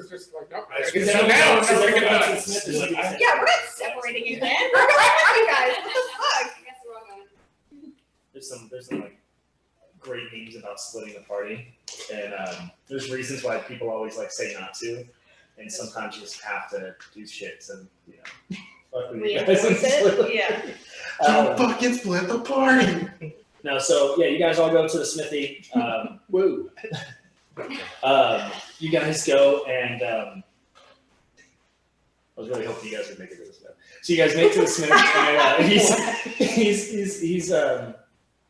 just like, no, I guess Because I'm down. I'm thinking about it. Smith is like, Yeah, we're not separating again. We're going with you guys. What the fuck? I guess we're all going. there's some like great memes about splitting the party, and there's reasons why people always like say not to, and sometimes you just have to do shit to fuck with you guys and Reinforce split it? Yeah. Don't fucking split the party. No, so yeah, you guys all go to the smithy. Woo. You guys go and I was really hoping you guys would make it to the smith. So you guys make it to the smith, and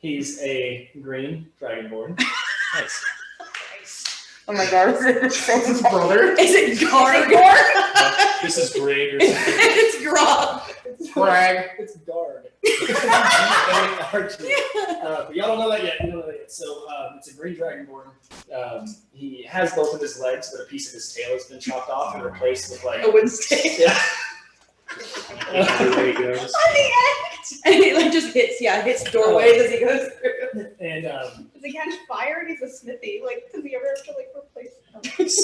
he's a green dragonborn. Nice. Oh my god, is it His brother. Is it Gargor? This is great. Or something. It's Grog. Brag. It's guard. But y'all don't know that yet. You don't know that yet. So it's a green dragonborn. He has both of his legs, but a piece of his tail has been chopped off and replaced with like A wooden stake. yeah. Everywhere he goes. And he like just hits doorways as he goes through. And Does he catch fire and he's a smithy? Like, does he ever have to like replace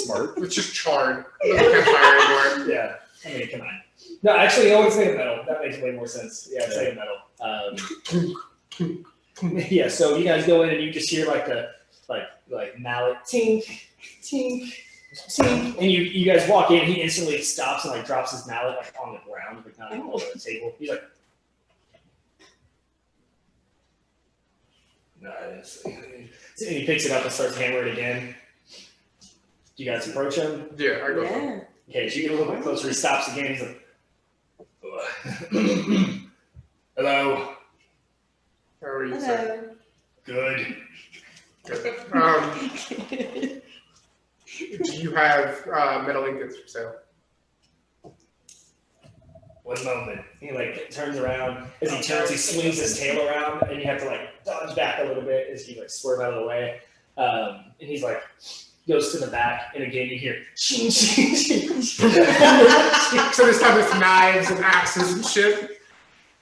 Smart. It's just charred. It doesn't catch fire anymore. yeah, I mean, come on. No, actually, no, it's made of metal. That makes way more sense. Yeah, it's made of metal. Yeah, so you guys go in and you just hear like a like mallet tink, tink, tink, and you guys walk in. He instantly stops and like drops his mallet like on the ground, like not on the table. He's like, no, I didn't see. And he picks it up and starts hammering it again. Do you guys approach him? Yeah, I go. Yeah. Okay, so you get a little bit closer. He stops again. He's like, hello. How are you, sir? Good. Do you have metal ingots for sale? One moment. He like turns around. As he turns, he swings his tail around, and you have to like dodge back a little bit as you like swerve out of the way. And he's like goes to the back, and again you hear ching ching ching. So this time it's knives and axes and shit.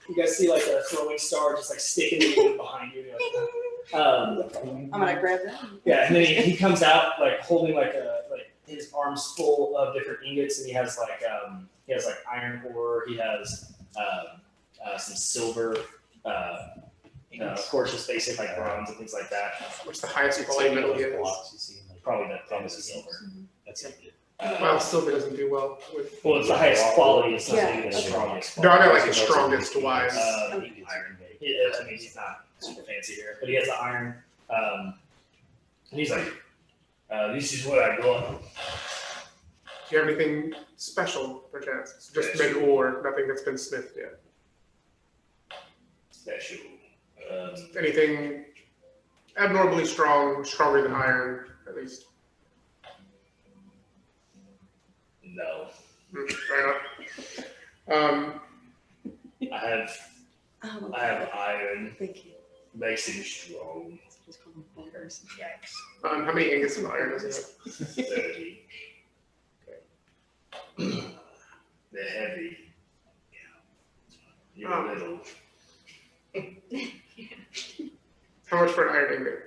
You guys see like a throwing star just like sticking in the wood behind you. I'm gonna grab that. Yeah, and then he comes out like holding like his arms full of different ingots, and he has like iron ore. He has some silver. Of course, just basic like bronze and things like that. What's the highest quality metal he has? Probably the silver. That's it. Well, silver doesn't do well with. Well, it's the highest quality. It's not Yeah. even the strongest. No, I meant like his strongest wise. Iron. I mean, he's not super fancy here, but he has the iron. And he's like, "This is what I got." Do you have anything special, perchance? It's just made ore, nothing that's been smithed yet. Special. Anything abnormally strong, stronger than iron, at least. No. Fair enough. I have iron. Thank you. Makes him strong. Just call them beggars. How many ingots of iron does he have? 30. They're heavy. You're little. How much for an iron ingot?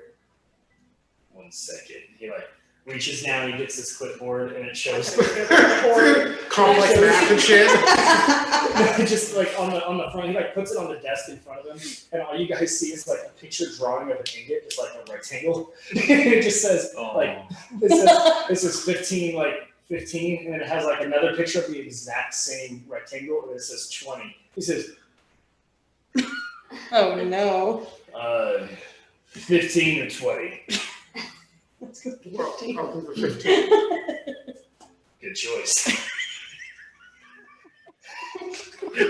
1 second. He like reaches down, he gets his clipboard, and it shows Complex math and shit. just like on the front. He like puts it on the desk in front of him, and all you guys see is like a picture drawing of an ingot, just like a rectangle. It just says this is 15, like 15, and then it has like another picture of the exact same rectangle, and it says 20. He says, Oh no. 15 or 20. Let's go. Well, I'll do the 15. Good choice.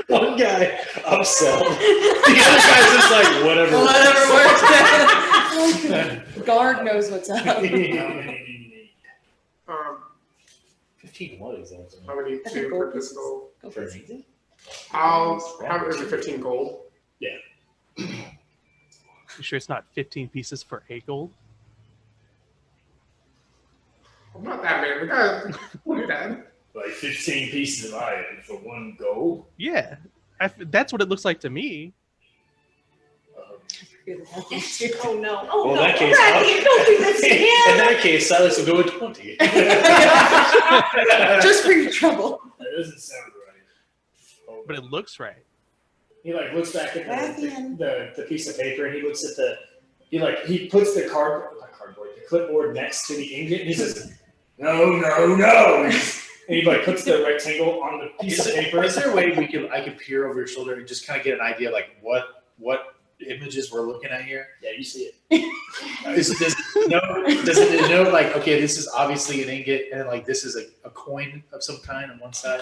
One guy upsell. The other guy's just like, whatever. Whatever works. Guard knows what's up. How many do you need? 15 what exactly? How many I think two gold per pistol? Go For for an it. ingot? How is it 15 gold? You sure it's not 15 pieces for 8 gold? I'm not that man. We gotta do that. Like 15 pieces of iron for 1 gold. Yeah, that's what it looks like to me. Oh no. Oh Well, in no. that case, Randy, don't do this to In him. that case, Silas will go with 20. Just for your trouble. That doesn't sound right. But it looks right. He like looks back at Rathian. the piece of paper, and he looks at he puts the the clipboard next to the ingot, and he says, no. And he like puts the rectangle on the piece of paper. Is there a way I could peer over your shoulder and just kind of get an idea like what images we're looking at here? Yeah, you see it. Does it know like, okay, this is obviously an ingot and like this is a coin of some kind on one side?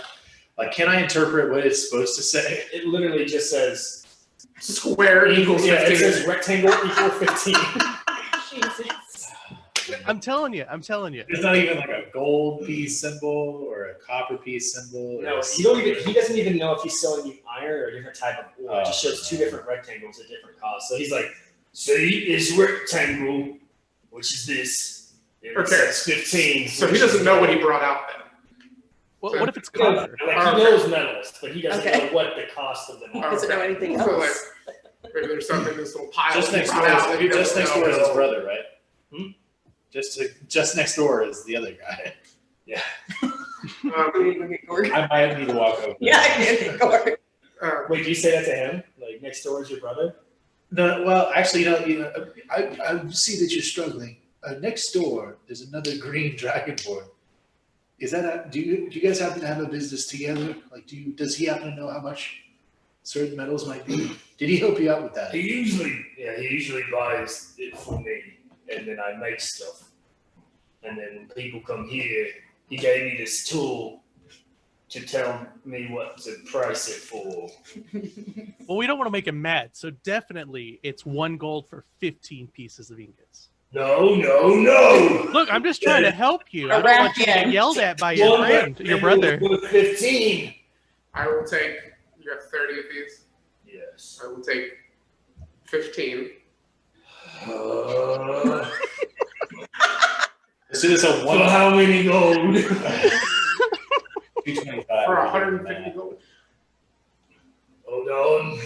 Like, can I interpret what it's supposed to say? It literally just says Square equals 15. it says rectangle equal 15. Jesus. I'm telling you. It's not even like a gold piece symbol or a copper piece symbol. No, he doesn't even know if he's selling you iron or a different type of ore. It just shows 2 different rectangles at different costs. So he's like, see, this rectangle, which is this. It Okay. says 15. So he doesn't know what he brought out then. What if it's Like, copper? he knows metals, but he doesn't Okay. know what the cost of them He are. doesn't know anything So, else. Maybe there's something in this little pile Just he next brought door, out that he just doesn't next know. door is his brother, right? Hmm? Just next door is the other guy. We need to go get Gord. I might need to walk over. Yeah, I can get Gord. Wait, do you say that to him? Like, next door is your brother? No, well, actually, I see that you're struggling. Next door, there's another green dragonborn. Is that do you guys happen to have a business together? Like, does he happen to know how much certain metals might be? Did he help you out with that? He usually buys it for me, and then I make stuff. And then when people come here, he gave me this tool to tell me what to price it for. Well, we don't want to make him mad, so definitely it's 1 gold for 15 pieces of ingots. No. Look, I'm just trying to help you. I don't want you to get yelled at by your friend, your brother. 15. I will take, you have 30 of these. Yes. I will take 15. As soon as a For one, how many gold? 225. For 150 gold. Hold on.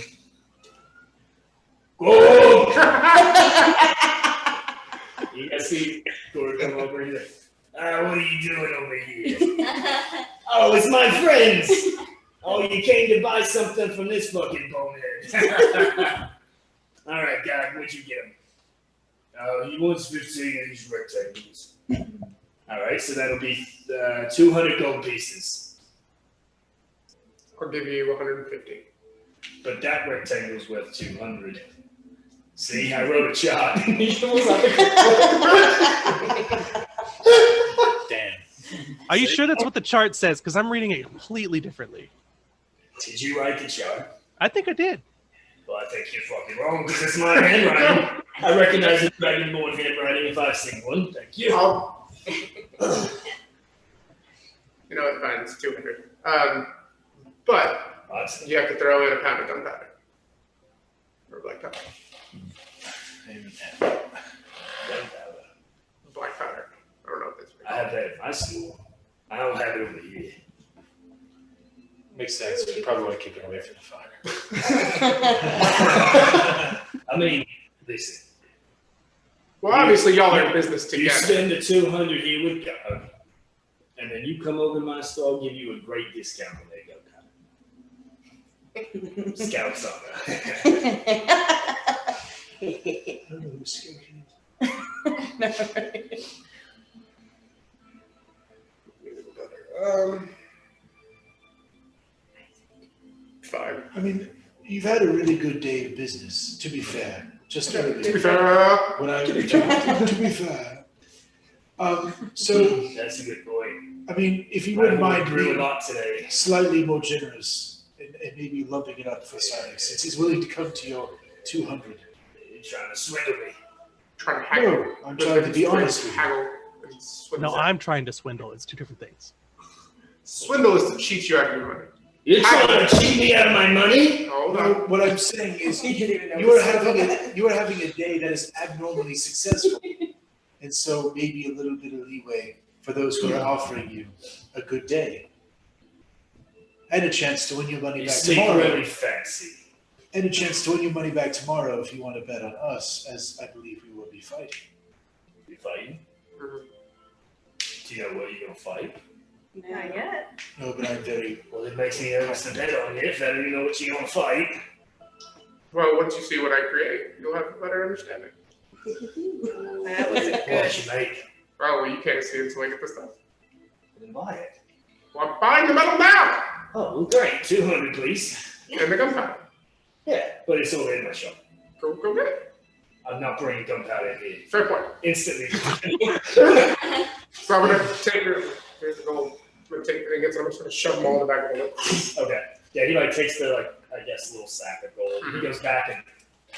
Gold! You guys see Gord come over here. What are you doing over here? Oh, it's my friends. Oh, you came to buy something from this fucking bonehead. All right, God, what'd you get him? He wants 15 of these rectangles. All right, so that'll be 200 gold pieces. I'll give you 150. But that rectangle's worth 200. See, I wrote a chart. Damn. Are you sure that's what the chart says? Because I'm reading it completely differently. Did you write the chart? I think I did. Well, I think you're fucking wrong because it's my handwriting. I recognize the Dragonborn handwriting if I've seen one. Thank you. You know what? Fine, it's 200. But you have to throw in a pound of gunpowder or black powder. Black powder. I don't know if that's. I have that at my school. I don't have it over here. Makes sense. You probably want to keep it away from the fire. I mean, listen. Well, obviously, y'all are in business You together. spend the 200 here with God, and then you come over to my store, I'll give you a great discount on that gunpowder. Scouts on Fine. I mean, you've had a really good day of business, to be fair. Just earlier. To be fair, When I to be fair. So, That's a good boy. I mean, if you wouldn't mind grew a being lot today. slightly more generous and maybe lumping it up for Sonic, since he's willing to come to your 200. You're trying to swindle me. trying to haggle. No, I'm trying to be honest with you. Haggle and swindle. No, I'm trying to swindle. It's 2 different things. Swindle is to cheat you out of your money. You're trying to cheat me out of my money? Hold No, on. what I'm saying is He didn't even know. you are having a day that is abnormally successful. And so maybe a little bit of leeway for those who are offering you a good day. And a chance to win your money You back speak tomorrow. really fancy. And a chance to win your money back tomorrow if you want to bet on us, as I believe we will be fighting. You fighting? Mhm. Do you know what you're gonna fight? Not yet. No, but I'm very Well, it makes me nervous to bet on you if I don't even know what you're gonna fight. Well, once you see what I create, you'll have a better understanding. That wasn't What good. should you make? Well, you can't see it until I get the stuff. Then buy it. Well, I'm buying the metal now! Oh, well, great. 200, please. And the gunpowder. Yeah, but it's over in my shop. Go get it. I'm not bringing gunpowder here. Fair point. Instantly. So I'm gonna take here's the gold. I'm gonna take the ingots and I'm just gonna shove them all in the back of the lid. Okay. Yeah, he like takes the I guess little sack of gold. He goes back and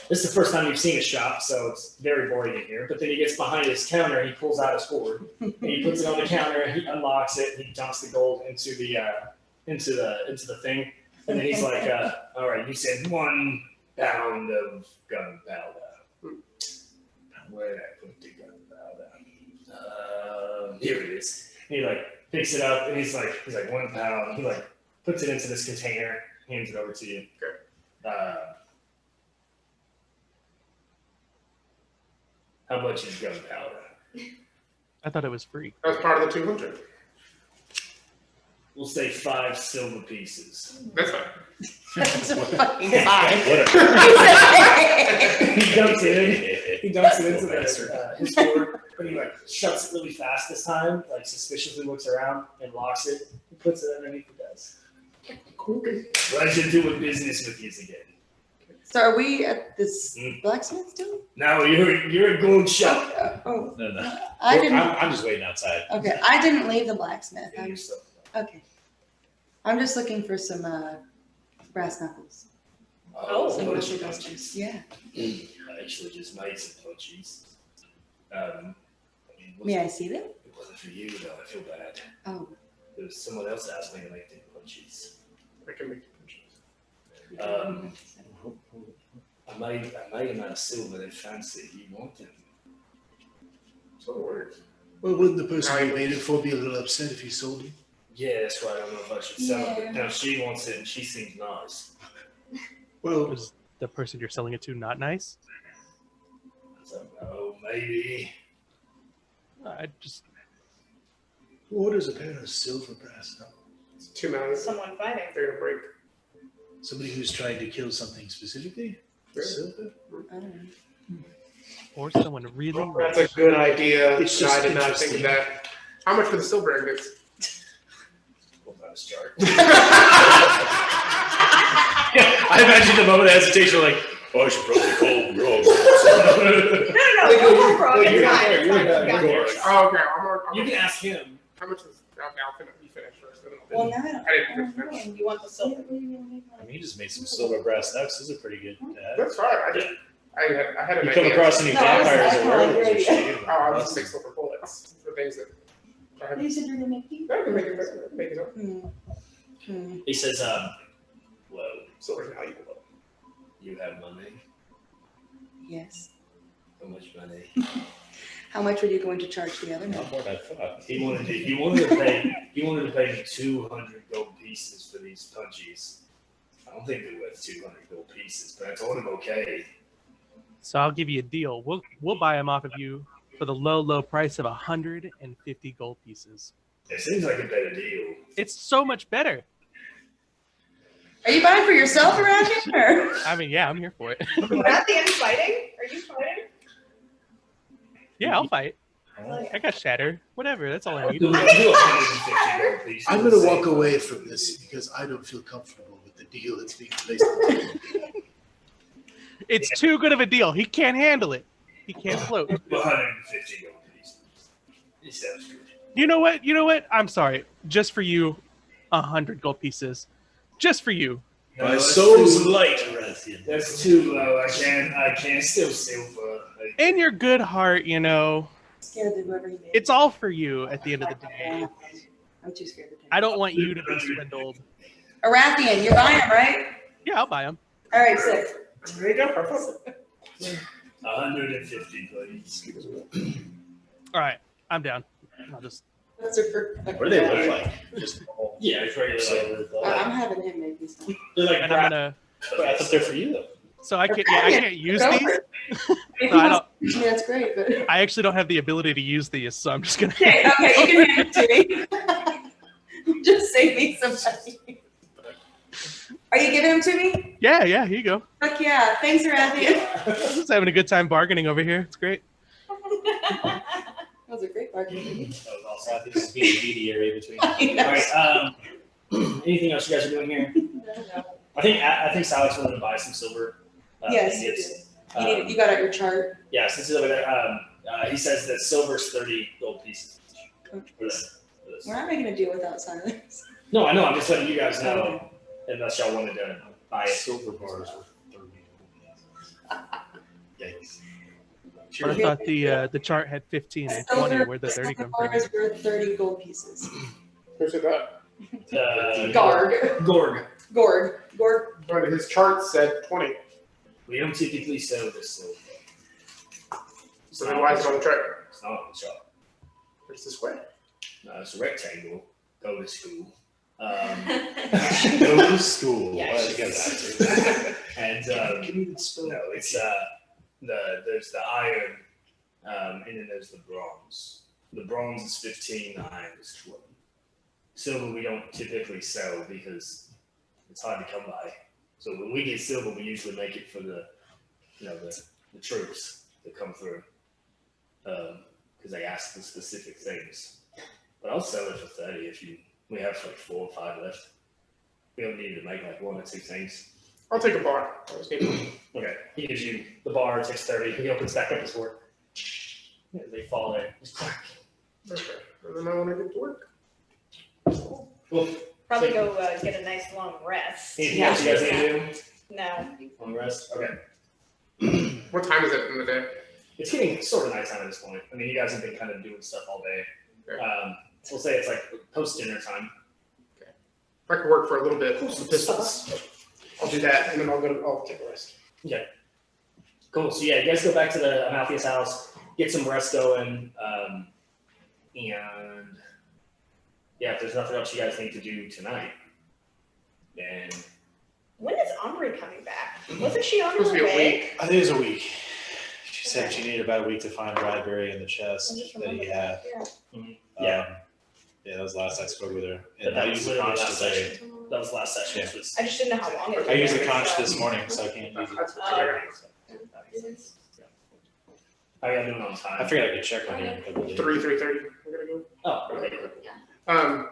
this is the first time you've seen a shop, so it's very boring in here. But then he gets behind his counter, he pulls out his sword, and he puts it on the counter, he unlocks it, he dumps the gold into the thing, And then he's like, all right, you said 1 pound of gunpowder. Where did I put the gunpowder? Here it is. And he like picks it up and he's like 1 pound. He like puts it into this container, hands it over to you. Okay. How much is gunpowder? I thought it was free. That was part of the 200. We'll say 5 silver pieces. That's fine. That's a fucking fine. He dumps it in. He dumps it into his door, but he like shuts it really fast this time. Like suspiciously looks around and locks it. He puts it underneath the desk. Pleasure doing business with you again. So are we at this blacksmith still? Now you're a gold shop. Oh, No. I didn't. I'm just waiting outside. Okay, I didn't leave the blacksmith. Get your stuff. Okay. I'm just looking for some brass knuckles. Some punch knuckle punches. dusters. Yeah. I actually just made some punchies. May I see them? It wasn't for you though. I feel bad. Oh. There was someone else asked me to make the punchies. I can make the I made them out of silver. They're fancy. You want them? So it works. Well, wouldn't the person who made it for be a little upset if you sold it? Yeah, that's why I don't know if I should sell it. But now she wants it, and she seems nice. Well, Was the person you're selling it to not nice? So no, maybe. I just what is a pair of silver brass knuckles? It's 2 mountains. Someone fighting. They're gonna break. Somebody who's trying to kill something specifically? Really? Silver? I don't know. or someone really Well, that's a rich. good idea. It's No, just I did not think of interesting. that. How much for the silver ingots? What about a start? I imagine the moment of hesitation, like, oh, I should probably call Rob. No, go for broke. It's fine. It's fine. You got it. Oh, okay. You can ask him. How much is? I'll finish. You finish first. Then I'll Well, finish. now I didn't finish. You want the silver? I mean, he just made some silver brass knucks. Those are pretty good to have. That's fine. I had an You come idea. across any No, vampires or I werewolves or agree. shit. Oh, I was 6 silver bullets for things that. I You said you're gonna make these? I can make it better. Make it up. He says, well, Silver's valuable. you have money. Yes. How much money? How much were you going to charge the other man? Not more than I thought. He wanted to pay me 200 gold pieces for these punchies. I don't think they're worth 200 gold pieces, but I told him okay. So I'll give you a deal. We'll buy them off of you for the low price of 150 gold pieces. It seems like a better deal. It's so much better. Are you buying for yourself around here? Or? I mean, yeah, I'm here for it. We're at the end fighting? Are you fighting? Yeah, I'll fight. I got shatter. Whatever. That's all I need. Do 150 gold pieces. I'm going to walk away from this because I don't feel comfortable with the deal that's being placed on the table. It's too good of a deal. He can't handle it. He can't float. 150 gold pieces. It sounds good. You know what? I'm sorry. Just for you, 100 gold pieces. Just for you. No, My that's soul's too- light, Rathian. That's too low. I can't still silver. In your good heart, Scared that whoever he made. it's all for you at the end of the day. I'm too scared to take I don't want you to be swindled. Arathian, you're buying them, right? Yeah, I'll buy them. All right, sick. There you go. 150, please. All right, I'm down. I'll just. That's a for. What do they look like? Just all Yeah, it's regular. silver. I'm having him make these. They're like And I'm gonna. I thought they're for you though. So I can't use Go these. for it. If So he I wants to use me, that's great, but. I actually don't have the ability to use these, so I'm just gonna. Okay, you can hand it to me. Just save me some money. Are you giving them to me? Yeah, here you go. Fuck yeah. Thanks, Arathian. I'm just having a good time bargaining over here. It's great. That was a great bargain. Rathian's just being a mediator between. All right. Anything else you guys are doing here? I think Silas wanted to buy some silver. Yes, you ingots. did. You got out your chart. Yeah, since he's over there, he says that silver's 30 gold pieces. For this. We're not making a deal without silence. No, I know. I'm just letting you guys know, unless y'all wanted to buy it. Silver bars were 30. Yikes. But I thought the chart had 15 and 20. Where'd the 30 come from? Bars worth 30 gold pieces. Who said that? Garg. Gorg. Gord. But his chart said 20. We don't typically sell this silver. So then why is it on the tray? It's not on the chart. It's the square. No, it's a rectangle. Go to school. Go to school. Yeah, Well, you got that. And Can you even spell no, it's there's the iron, and then there's the bronze. The bronze is 15, the iron is 20. Silver we don't typically sell because it's hard to come by. So when we get silver, we usually make it for the troops that come through, because they ask for specific things. But I'll sell it for 30 if we have like 4 or 5 left. We don't need to make like 1 or 2 things. I'll take a bar. I just need one. Okay, he gives you the bar, it takes 30, he opens back up his work. They fall in, just crack. Okay. And then I want to get to work. Well, Probably go get a nice long rest. anything else you guys need to do? No. Long rest? Okay. What time is it in the day? It's getting sort of nighttime at this point. I mean, you guys have been kind of doing stuff all day. Okay. We'll say it's like post dinner time. If I could work for a little bit with some pistols, I'll do that, and then I'll take a rest. Okay. Cool. So yeah, you guys go back to the Amaltheus house, get some rest going, and yeah, if there's nothing else you guys need to do tonight, then When is Omri coming back? Wasn't she on her Supposed to be a way? week. I think it was a week. She said she needed about a week to find Bradbury in the chest I just that he remembered had. Yeah. Yeah. Yeah, that was the last I spoke with her. But And that I was used the literally conch last today. session. That was last session. Yeah. Was, I just didn't know how long it I used the took. conch this morning, so I can't use it. That's how are you doing on time? I figured I could check on you in a couple of days. 3:30. We're gonna go. Oh, okay. I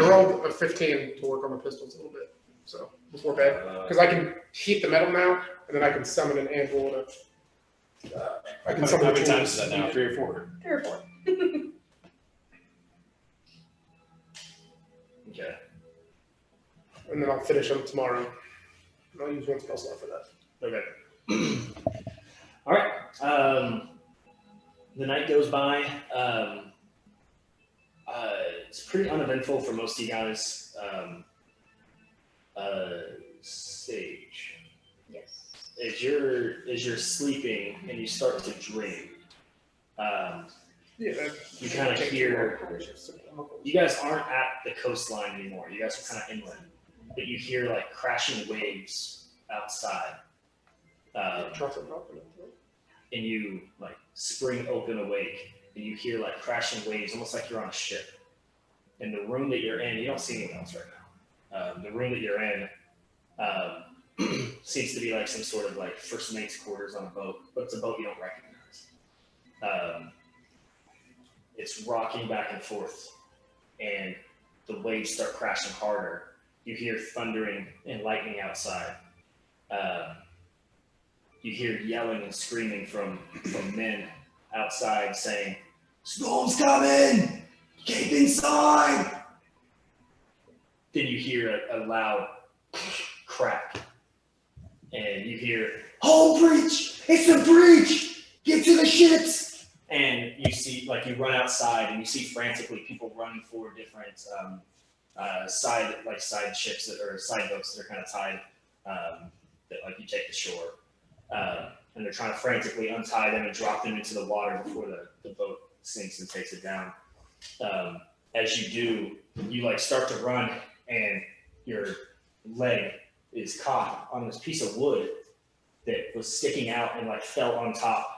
rolled a 15 to work on the pistols a little bit, so before bed, because I can heat the metal now, and then I can summon an anvil and I can summon How the many times tools. is that now? 3 or 4? 3 or 4. Okay. And then I'll finish them tomorrow. And I'll use one spell slot for that. Okay. All right. The night goes by. It's pretty uneventful for most of you guys. Sage, Yes. as you're sleeping and you start to dream, you kind of hear. You guys aren't at the coastline anymore. You guys are kind of inland, but you hear like crashing waves outside. And you like spring open awake and you hear like crashing waves, almost like you're on a ship. And the room that you're in, you don't see anyone else right now. The room that you're in seems to be like some sort of like first mate's quarters on a boat, but it's a boat you don't recognize. It's rocking back and forth, and the waves start crashing harder. You hear thundering and lightning outside. You hear yelling and screaming from men outside saying, "Storm's coming! Keep inside!" Then you hear a loud crack. And you hear, "Home breach! It's a breach! Get to the ships!" And you see, like, you run outside and you see frantically people running for different side ships or side boats that are kind of tied that, like, you take to shore. And they're trying to frantically untie them and drop them into the water before the boat sinks and takes it down. As you do, you like start to run and your leg is caught on this piece of wood that was sticking out and like fell on top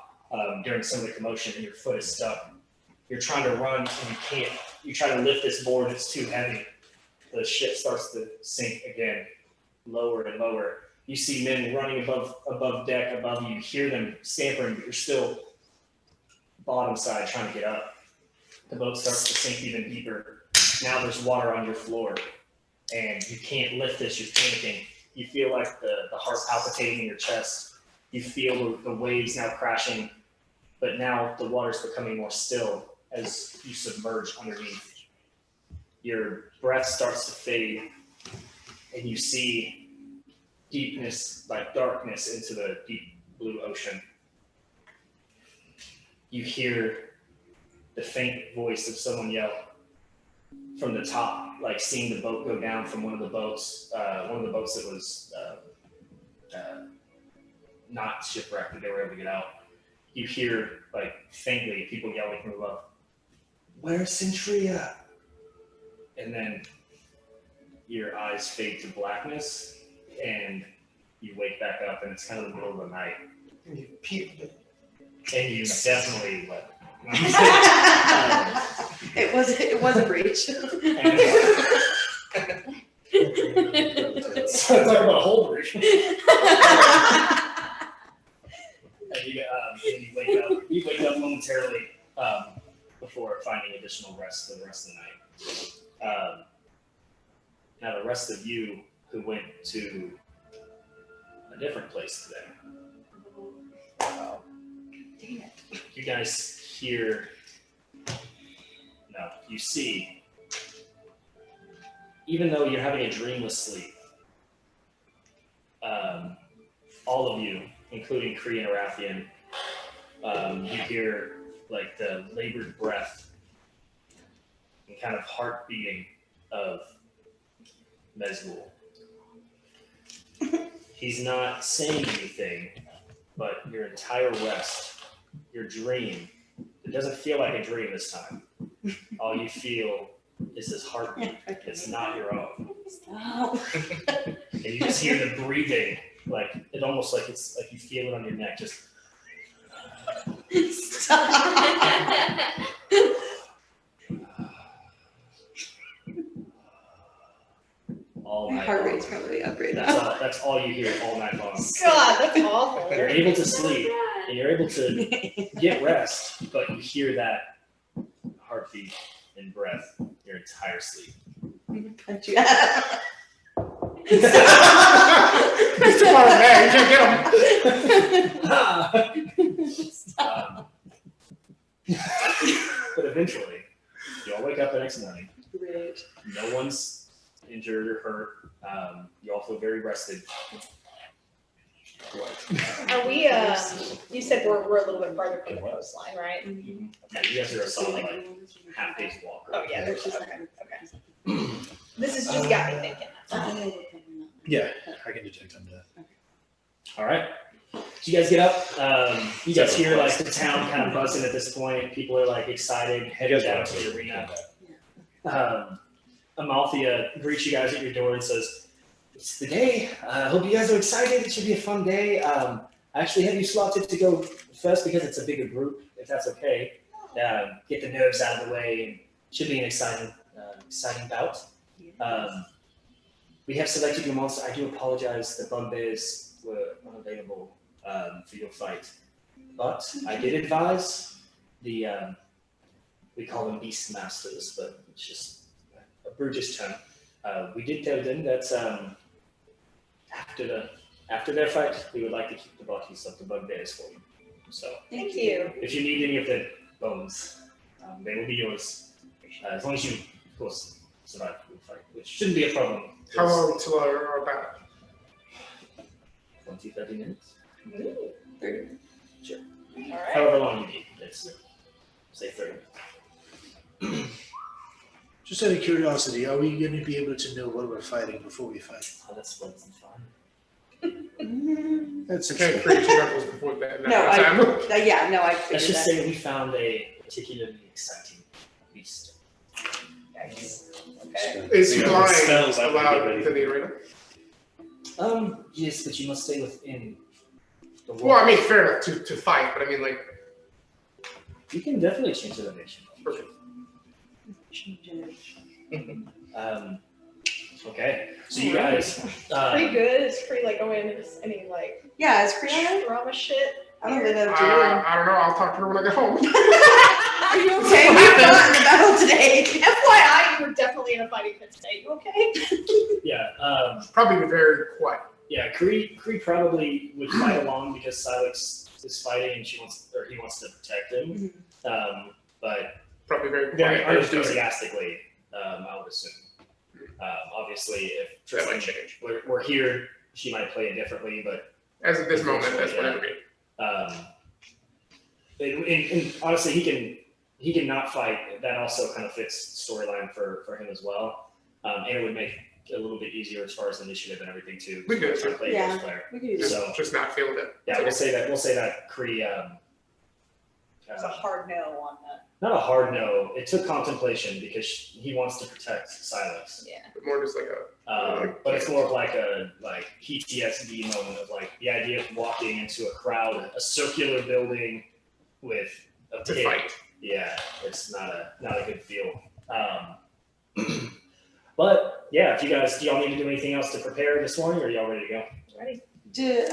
during some of the commotion, and your foot is stuck. You're trying to run and you can't. You try to lift this board, it's too heavy. The ship starts to sink again, lower and lower. You see men running above deck above you. You hear them scampering, but you're still bottom side trying to get up. The boat starts to sink even deeper. Now there's water on your floor, and you can't lift this. You're panicking. You feel like the heart palpitating in your chest. You feel the waves now crashing, but now the water's becoming more still as you submerge underneath. Your breath starts to fade, and you see deepness, like darkness, into the deep blue ocean. You hear the faint voice of someone yell, from the top, like seeing the boat go down from one of the boats that was not shipwrecked, that they were able to get out. You hear like faintly people yelling from above, "Where's Centria?" And then your eyes fade to blackness and you wake back up and it's kind of the middle of the night. And you peeped. And you definitely let It was a breach. So talk about a whole breach. And you wake up momentarily before finding additional rest for the rest of the night. Now the rest of you who went to a different place today. Dang it. You guys hear, no, you see, even though you're having a dreamless sleep, all of you, including Kree and Arathian, you hear like the labored breath and kind of heart beating of Myrkul. He's not saying anything, but your entire rest, your dream, it doesn't feel like a dream this time. All you feel is this heartbeat. It's not your own. Stop. And you just hear the breathing, like it almost like it's like you feel it on your neck, just Stop. all My night heart long. rate's probably up right now. That's all you hear all night long. God, that's awful. You're able to sleep and you're able to get rest, but you hear that heartbeat and breath your entire sleep. Punch you out. It's too far away. You can't get him. But eventually, you all wake up the next morning. Great. No one's injured or hurt. You all feel very rested. Are we, you said we're a little bit farther from the coastline, right? Yeah, you guys are a solid like half day's walk. Oh, yeah, there's just, okay. This has just got me thinking. Yeah, I can detect on that. All right. So you guys get up. You guys hear like the town kind of buzzing at this point. People are like excited, heading down to the arena. Amalthea greets you guys at your door and says, "It's the day. I hope you guys are excited. It should be a fun day. I actually have you slotted to go first because it's a bigger group, if that's okay. Get the nerves out of the way, and should be an exciting bout. We have selected your monster. I do apologize. The bugbears were unavailable for your fight, but I did advise the we call them beast masters, but it's just a Bruges term. We did tell them that after their fight, we would like to keep the bodies of the bugbears for you. So Thank you. if you need any of the bones, they will be yours. As long as you, of course, survive the fight, which shouldn't be a problem. How long till our battle? 20, 30 minutes? 30. Sure. All right. However long you need. Let's say 30 minutes. Just out of curiosity, are we going to be able to know what we're fighting before we fight? Oh, that's fun. That's I can't create two rebels before that. No, I Let's figured just that. say we found a particularly exciting beast. Okay. Is Yeah, flying spells I would get allowed ready within the arena? Yes, but you must stay within the wall. Well, I mean, fair enough to fight, but I mean, like, You can definitely change the location. perfect. Okay, so you guys, Pretty good. Is Free like go in and just any like Yeah, is Kriana? drama shit? I don't really know what you're doing. I don't know. I'll talk to her when I get home. Are you okay? We fought in the battle today. FYI, you were definitely in a fighting fit today. You okay? yeah, Probably very quiet. yeah, Kree probably would fight along because Silex is fighting and he wants to protect him. But Probably very very quiet. unenthusiastically, I would assume. Obviously, if That might Tristan change. were here, she might play it differently, but As of this moment, that's what it would be. and honestly, he can not fight. that also kind of fits storyline for him as well. And it would make it a little bit easier as far as initiative and everything too. We could. to play Yeah. first player. We could do Just, So- just not feeling it. Yeah, we'll say that Kree, It's a hard no on that. not a hard no. It took contemplation because he wants to protect Silex. Yeah. But more just like a, But it's more of like a PTSD moment of like the idea of walking into a crowd, a circular building with a to pit. fight. Yeah, it's not a good feel. But yeah, do y'all need to do anything else to prepare this morning, or are y'all ready to go? Ready? Do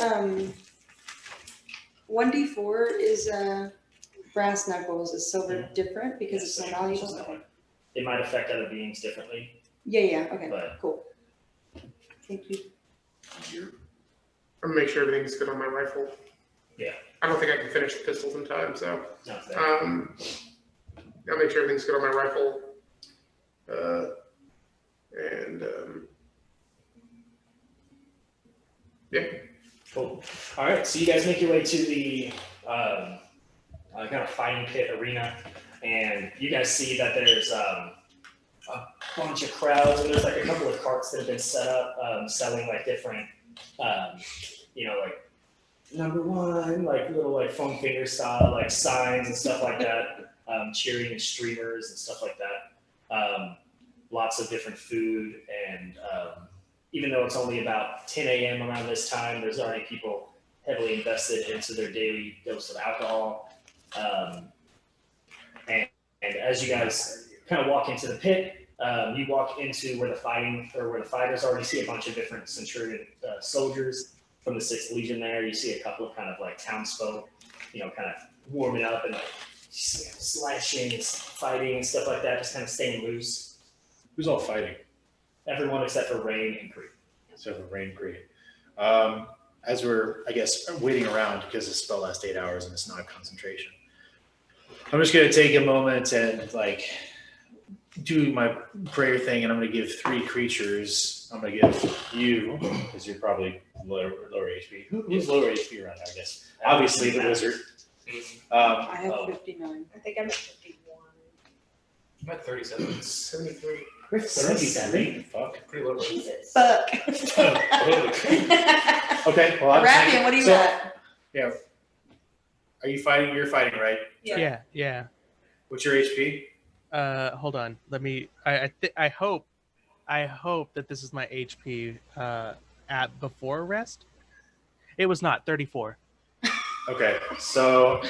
1d4 is brass knuckles. Is silver different because it's so malleable? Okay. It might affect other beings differently, Yeah. Okay. but Cool. Thank you. I'm gonna make sure everything's good on my rifle. Yeah. I don't think I can finish the pistols in time, so not that. I'll make sure everything's good on my rifle. Yeah. Cool. All right, so you guys make your way to the kind of fighting pit arena, and you guys see that there's a bunch of crowds, and there's like a couple of carts that have been set up selling like different, like number one, like little like foam finger style like signs and stuff like that, cheering and streamers and stuff like that. Lots of different food, and even though it's only about 10 a.m. around this time, there's already people heavily invested into their daily dose of alcohol. And as you guys kind of walk into the pit, you walk into where the fighters already see a bunch of different Centurion soldiers from the 6th Legion there. You see a couple of kind of like townsfolk, kind of warming up and like slashing, fighting and stuff like that, just kind of staying loose. Who's all fighting? Everyone except for Rain and Kree. Except for Rain Kree. As we're, I guess, waiting around because the spell lasts 8 hours and it's not concentration, I'm just going to take a moment and like do my prayer thing, and I'm going to give 3 creatures. I'm going to give you, because you're probably lower HP. Who's lower HP around now, I guess? Obviously the wizard. I have 59. I think I'm at 51. I'm at 37. 73. We're 77. Fuck. Pretty low. Jesus. Fuck. Okay, well, I'm Rappian, what do you so- got? Yeah. Are you fighting? You're fighting, right? Yeah. What's your HP? Hold on. Let me. I hope that this is my HP at before rest. It was not 34. Okay, so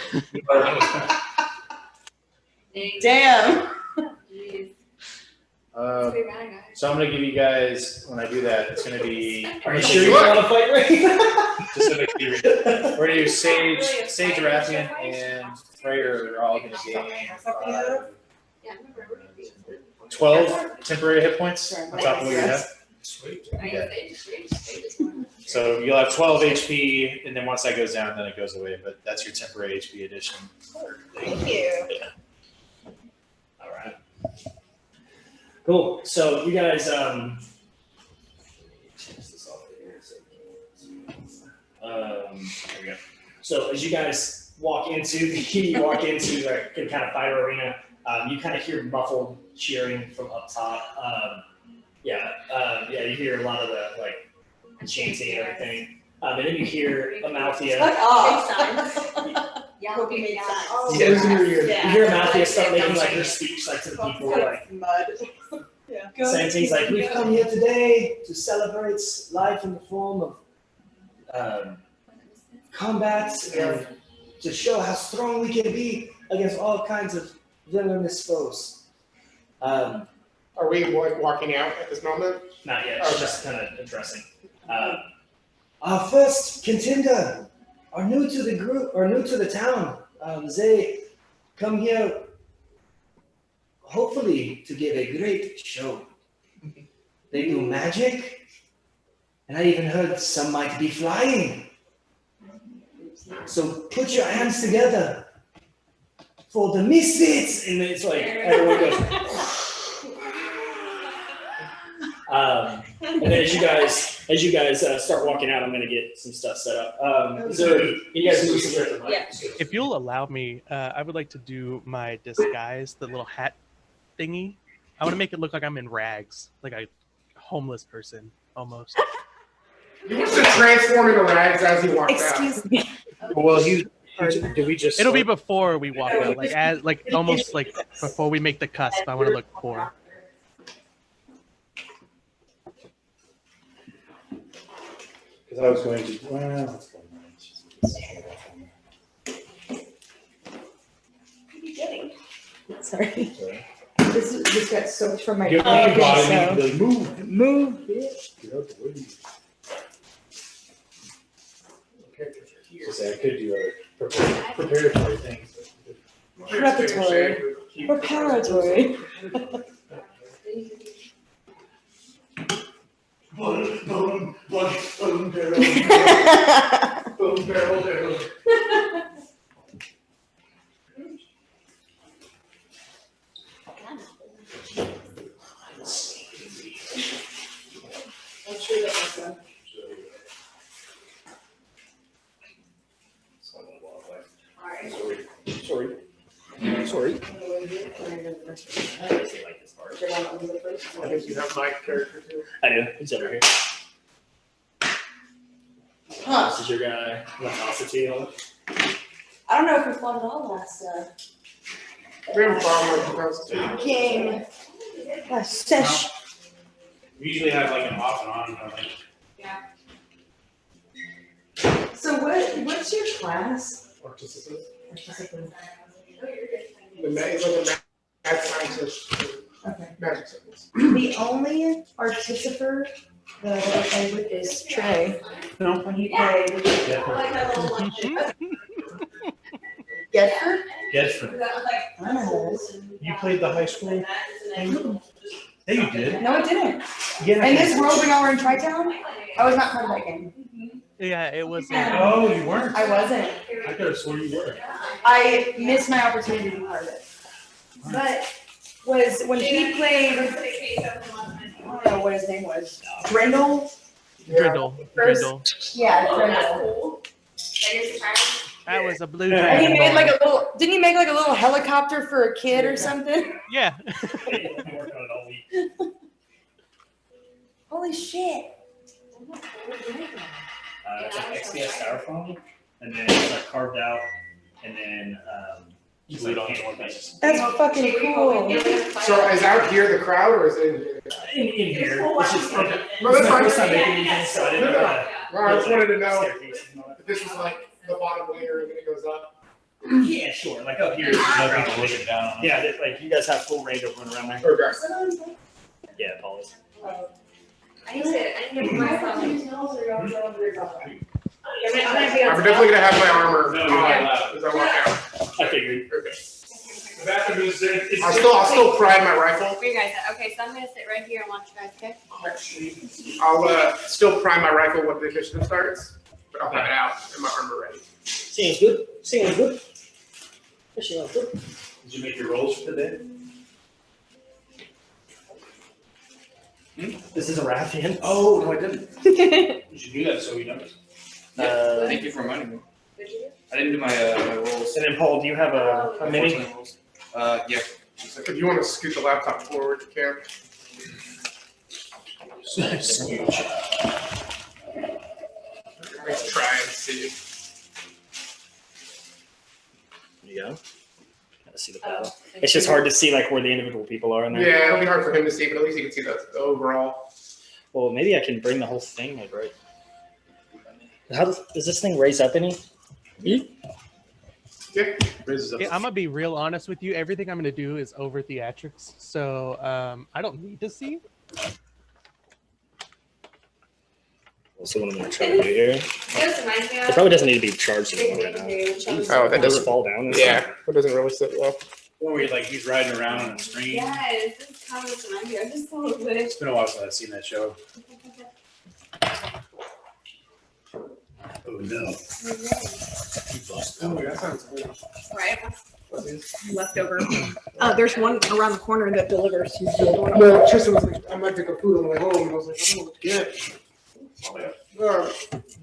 Damn. Jeez. uh, Pretty bad, guys. so I'm gonna give you guys, when I do that, it's gonna be. Are you sure you want to fight Rain? Specifically, we're gonna do Sage, Rathian, and Freyr are all gonna gain Yeah, I remember. 12 temporary hit points on top of what you have. Sweet. So you'll have 12 HP, and then once that goes down, then it goes away. But that's your temporary HP addition. Thank you. All right. Cool. So you guys, change this off here. There we go. So as you guys walk into the kind of fighter arena, you kind of hear muffled cheering from up top. You hear a lot of the like chanting and everything. And then you hear Amalthea. Fuck off. Yeah, Hope you okay, made yeah. sense. Oh, You yeah. hear Amalthea start making like her speech like to the people, like Mud. saying things like, "We've come here today to celebrate life in the form of combat and to show how strong we can be against all kinds of villainous foes." Are we like walking out at this moment? Not yet. She's just kind of addressing. Our first contender are new to the group, or new to the town. They come here, hopefully, to give a great show. They do magic, and I even heard some might be flying. So put your hands together for the misfits, and it's like everyone goes. And then as you guys start walking out, I'm gonna get some stuff set up. So you guys move some. Yeah. If you'll allow me, I would like to do my disguise, the little hat thingy. I want to make it look like I'm in rags, like a homeless person almost. He wants to transform into rags as he walks out. Excuse me. Well, did we just? It'll be before we walk out, like almost like before we make the cusp. I want to look poor. Because I was going to. Well, let's go. What are you getting? Sorry. This got soaked from my Give me eye, a body, so- and be like, move. Move. Get out the way. I could do other preparatory things. Preparatory. Preparatory. Boom, barrel, barrel. Sorry. I think you have my character too. I do. He's over here. Huh. This is your guy. Velocity. I don't know if we fought at all last We have a problem with the game. Last session. We usually have like an off and on. I think. So what's your class? participant. He's like a mad scientist. Okay. Magic science. The only participator that I play with is Trey. No. When he played Gedford? Gedford. I know who it is. You played the high school thing? Yeah, you did. No, it didn't. Yeah. In this world when y'all were in Tri-Town, I was not part of that game. Yeah, it was. Oh, you weren't? I wasn't. I could have sworn you were. I missed my opportunity to be part of it. But was when he played, I don't know what his name was. Grendel? Drindle. Drindle. Yeah, Grendel. That was a blue And he dragon. made like a little, didn't he make like a little helicopter for a kid or something? Yeah. Holy shit. It's like XPS styrofoam, and then it's like carved out, and then it's like hand painted. That's fucking cool. So is out here the crowd or is it in here? In here, it's just like No, that's fine. first time making anything, so I didn't know how to Well, I just wanted to know staircase and all that. if this was like the bottom layer and then it goes up. Yeah, sure. Like up here. Looking down on it. Yeah, like you guys have full range of run around there. Okay. Yeah, apologies. I need to put my phone. I'm definitely gonna have my armor No, on you're not allowed. as I walk out. I figured. Okay. The bathroom is there. I'll still pride my rifle. Where you guys at? Okay, so I'm gonna sit right here and watch you guys, okay? I'll still prime my rifle when the initiative starts, but I'll have it out and my armor ready. Seems good. Seems good. Fishing was good. Did you make your rolls for the day? This is a Rathian. Oh, no, I didn't. You should do that so we know. Thank you for reminding me. I didn't do my my rolls. And then Paul, do you have a mini? Rolls. Yeah. If you want to scoot the laptop forward, you can. Let's try and see. Yeah. Gotta see the battle. It's just hard to see like where the individual people are in there. Yeah, it'll be hard for him to see, but at least you can see the overall. Well, maybe I can bring the whole thing like right. How does this thing raise up any? Raises up. Okay, I'm gonna be real honest with you. Everything I'm gonna do is over theatrics, so I don't need to see. So what I'm gonna try to do here. This reminds me It of. probably doesn't need to be charged anymore right now. Oh, that Just doesn't. fall down. And Yeah, it doesn't really sit well. Or where like he's riding around on a screen. Yes, this is kind of what reminds me of. Just a little bit. It's been a while since I've seen that show. Oh no. Oh, that sounds good. Right. Leftover. There's one around the corner that delivers. No, Tristan was like, I might pick up food on the way home, and I was like, I don't know what to get.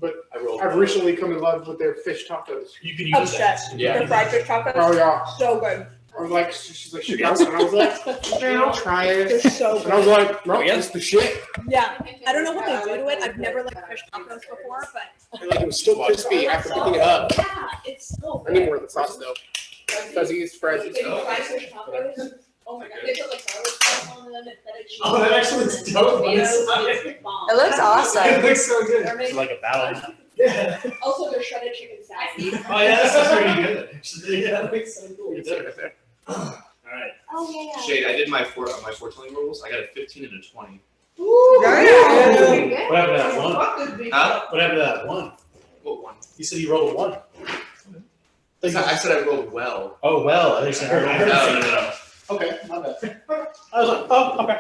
But I rolled. I've recently come in love with their fish tacos. You can Oh, use shit. that. The fried fish tacos. Oh yeah, So good. I was like, she's like, yes. And I was like, yeah, I'll try They're it. so And I was good. like, no, yeah, that's the shit. Yeah, I don't know what they do to it. I've never like fish tacos before, but And like, it was still crispy after picking it up. yeah, it's so I need more of the sauce though. Fuzzies, fries. Did you try fish tacos? Oh my god, they put like garlic sauce on them and feta cheese. Oh, that actually looks dope on this side. It's the bomb. It looks awesome. It looks so good. They're It's amazing. like a battle. Yeah. Also, they're shredded chicken salad. Oh yeah, this is pretty good. Actually, yeah, that looks so cool. You can see it right there. All right. Oh, yeah. Shade, I did my foretelling rules. I got a 15 and a 20. Damn. What happened to that one? Huh? What happened to that one? What one? You said you rolled 1. I said I rolled well. Oh well, I think I heard. No. Okay, my bad. I was like, oh, okay.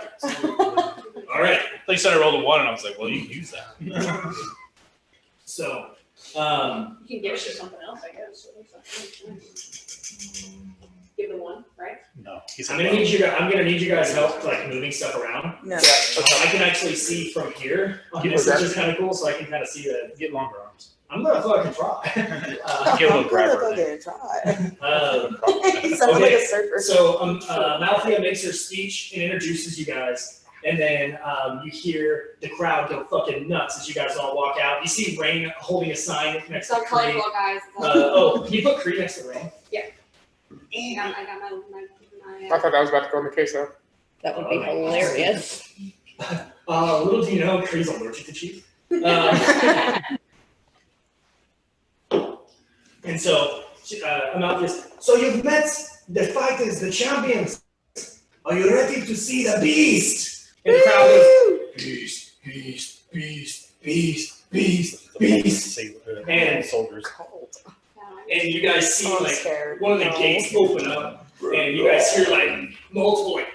All right. They said I rolled a 1, and I was like, well, you can use that. So, You can give it to something else, I guess. Give them one, right? No. He said I'm gonna need you guys help like moving stuff around. No. I can actually see from here. This is just kind of cool, so I can kind of see the. get longer arms. I'm gonna fucking try. Get a little grabber. Okay, try. He sounds like Okay, a surfer. So Malthea makes her speech and introduces you guys, and then you hear the crowd go fucking nuts as you guys all walk out. You see Rain holding a sign next So to Cree. colorful, guys. Can you put Cree next to Rain? I got my I thought that was about to go in the queso. That would be hilarious. Little do you know, Cree's allergic to cheese. And so, Amaltheus, so you've met the fighters, the champions. Are you ready to see the beast? And the crowd goes, beast, beast, beast, beast, beast, beast. And soldiers. And you guys see I'm like scared. one of the No. gates open up, and you guys hear like multiple like,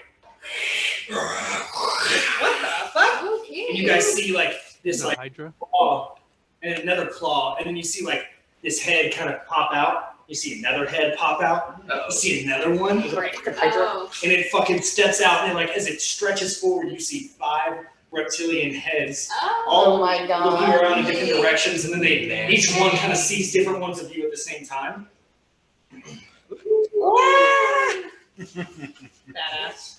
What the fuck? Okay. and you guys see like this No like Hydra. claw and another claw, and then you see like this head kind of pop out. You see another head pop out. Uh-oh. You see another one, Oh. and it fucking steps out, and then like as it stretches forward, you see 5 reptilian heads Oh. Oh my looking god. around in different directions, and then they each one kind of sees different ones of you at the same time. Badass.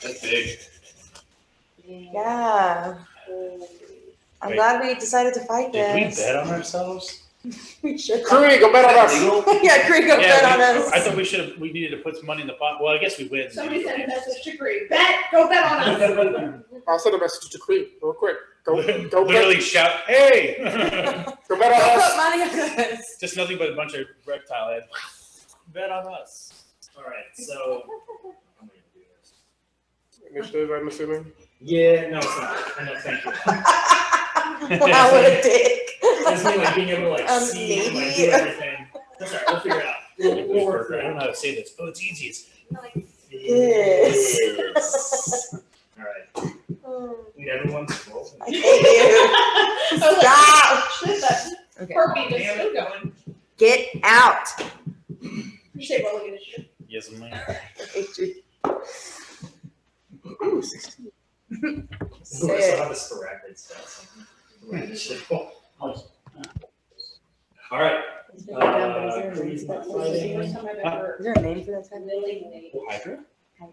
That's big. Yeah. I'm Wait. glad we decided to fight Did we this. bet on ourselves? We should. Cree, go bet on us. Yeah, Cree, go bet on I us. thought we needed to put some money in the pot. Well, I guess we win. Somebody sent a message to Green. Go bet on us. I'll send a message to Cree real quick. Go Literally bet. shout, hey! Go bet on Put us. money on us. Just nothing but a bunch of reptile heads. Bet on us. All right, so I'm gonna do this. Initiative, I'm assuming. Yeah, no, it's not. I know, thank you. Wow, what a dick. It's me like being able to like see and like do me. everything. That's all right, we'll figure it out. We'll work I through don't it. know how to say this. Oh, it's easy. It's Yes. All right. Need everyone's roll. I hate you. Stop. Shit, that Okay. heartbeat is still going. Get out. You say rolling initiative. yes, man. I hate you. Ooh, 16. Ooh, I still have a sporadic stuff. All right. Is there a name for that First time I've ever Is there a name for that type of really made Hydra?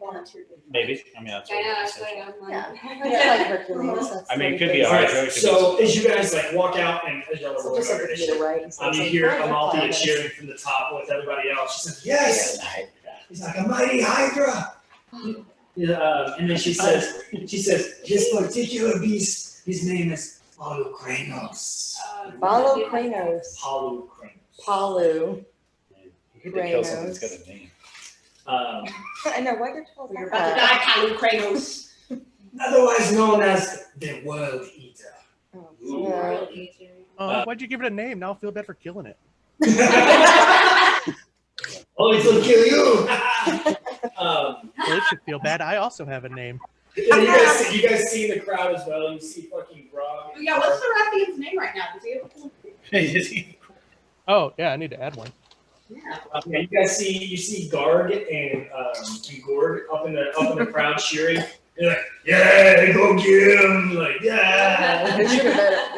volunteered. Maybe. I mean, that's I know, what that's what I'm like. Yeah. Yeah, like Hercules. That's I mean, it could pretty be a All basic. Hydra. right. So as you guys like walk out and as y'all are So rolling just over like to get initiative, it right. instead of you saying, hear "Hi, Amalthea Hercules." cheering from the top with everybody else. She says, "Yes!" He's like, "A mighty Hydra!" And then she says, "This particular beast, his name is Palukranos." Follow Kranos. Palukranos. Palu. You could kill something that's got a name. I know, why did you call You're that? about to die, Kalu Kranos. Otherwise known as the World Eater. Oh, yeah. Oh, why'd you give it a name? Now I feel bad for killing it. Oh, it will kill you. Well, it should feel bad. I also have a name. Yeah, you guys see the crowd as well. You see fucking Grog. Yeah, what's the Rathian's name right now? Does he? Oh, yeah, I need to add one. Yeah. Yeah, you see Garg and Gord up in the crowd cheering. They're like, "Yeah, go get him!" Like, yeah. They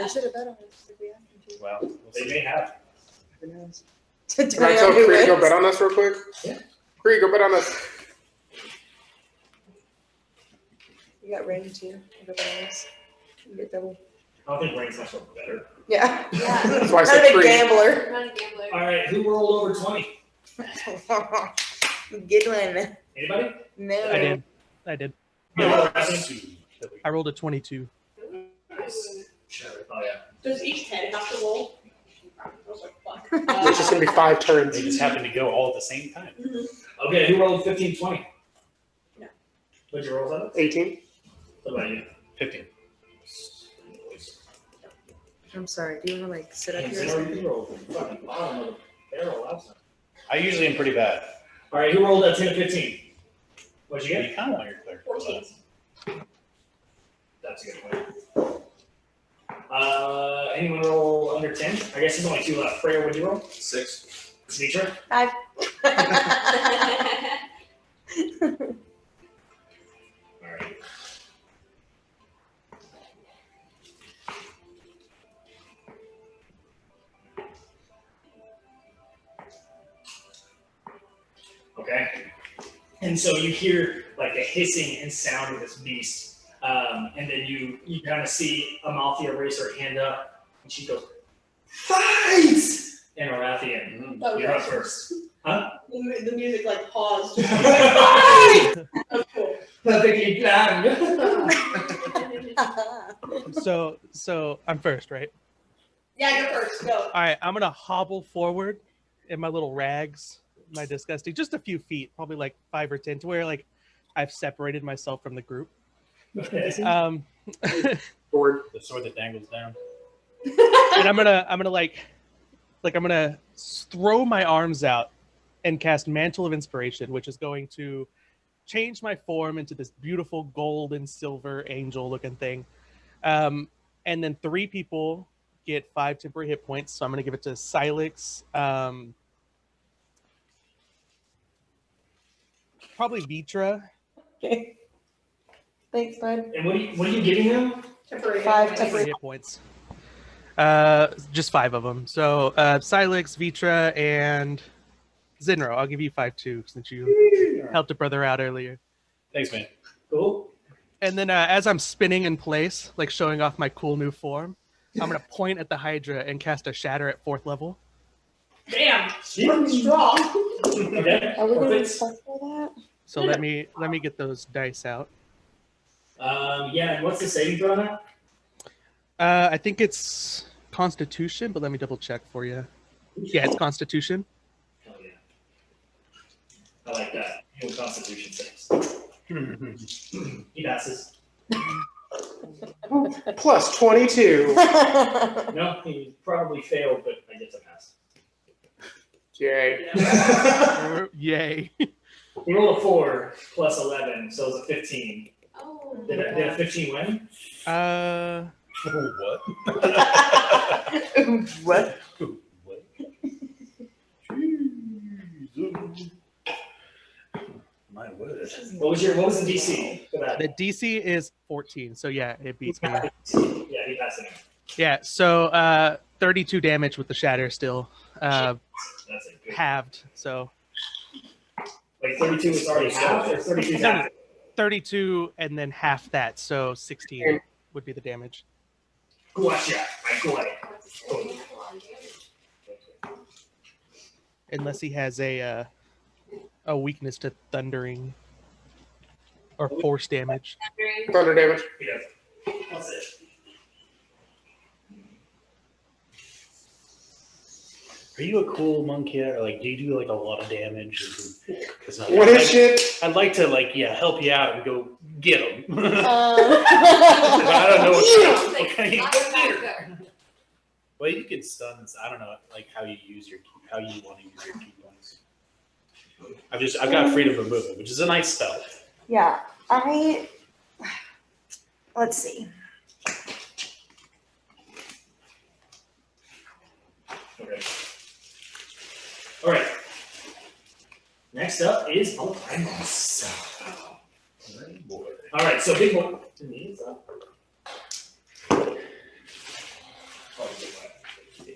should have bet on us if we asked them to. Well, They may have. Who knows? Can I Depending tell on who Cree to go wins. bet on us real quick? Yeah. Here you go, bananas. You got ring too. Everybody else. You get double. I don't think rain's much better. Yeah. Yeah. That's why I Not a said big free. gambler. I'm not a gambler. All right, who rolled over 20? Good one. Anybody? No. I did. Yeah. I rolled a 22. Nice. Oh yeah. Does each 10 have to roll? I was like, fuck. It's just gonna be 5 turns. They just happen to go all at the same time. Okay, who rolled 15, 20? No. What'd you roll, Simon? 18. What about you? 15. I'm sorry. Do you want to like sit up And here? or Zero, something? you rolled fucking bottom of the barrel last time. I usually am pretty bad. All right, who rolled a 10 to 15? What'd you You get? kind of want your clear. 14. That's a good point. Anyone roll under 10? I guess there's only 2 left. Freya, what'd you roll? 6. Sneaker? 5. All right. Okay. And so you hear like the hissing and sound of this beast. And then you kind of see Amalthea raise her hand up and she goes, "Fight!" And Orathian, you're up first. Huh? The music like paused. Oh, cool. Perfectly planned. So I'm first, right? Yeah, you're first. Go. All right, I'm gonna hobble forward in my little rags, my disgusting, just a few feet, probably like 5 or 10, to where like I've separated myself from the group. Okay. Board. The sword that dangles down. And I'm gonna like I'm gonna throw my arms out and cast Mantle of Inspiration, which is going to change my form into this beautiful gold and silver angel looking thing. And then 3 people get 5 temporary hit points. So I'm gonna give it to Silex, probably Vitra. Okay. Thanks, bud. And what are you giving them? Temporary. 5 temporary temporary. hit points. Just 5 of them. So Silex, Vitra, and Zinro. I'll give you 5 too, since you helped a brother out earlier. Thanks, man. Cool. And then as I'm spinning in place, like showing off my cool new form, I'm gonna point at the Hydra and cast a Shatter at 4th level. Damn. Pretty strong. Okay. Are we going to Perfect. stuff for that? So let me get those dice out. Yeah, and what's the saving throw now? I think it's Constitution, but let me double check for you. Yeah, it's Constitution. Oh yeah. I like that. New Constitution saves. He passes. Plus 22. No, he probably failed, but I get to pass. Yay. Yay. He rolled a 4 plus 11, so it was a 15. Oh. Did a 15 win? What? What? What? My word. What was the DC for that? The DC is 14, so yeah, it beats me. Yeah, he passed it. Yeah, so 32 damage with the Shatter still. That's a good. Halved, so Like 32 is already half, or 32 is half? 32 and then half that, so 16 would be the damage. Gotcha. I got it. Unless he has a weakness to thundering or force damage. Thunder damage. He does. That's it. Are you a cool monkey? Or like, do you do like a lot of damage? Because What is shit? I'd like to help you out and go get him. But Uh, I don't know what kind of Like, Well, you can stun. I don't know, like how you want to use your key points. I've got freedom of movement, which is a nice spell. yeah, let's see. Okay. All right. Next up is Alzheimer's. All right, so big one.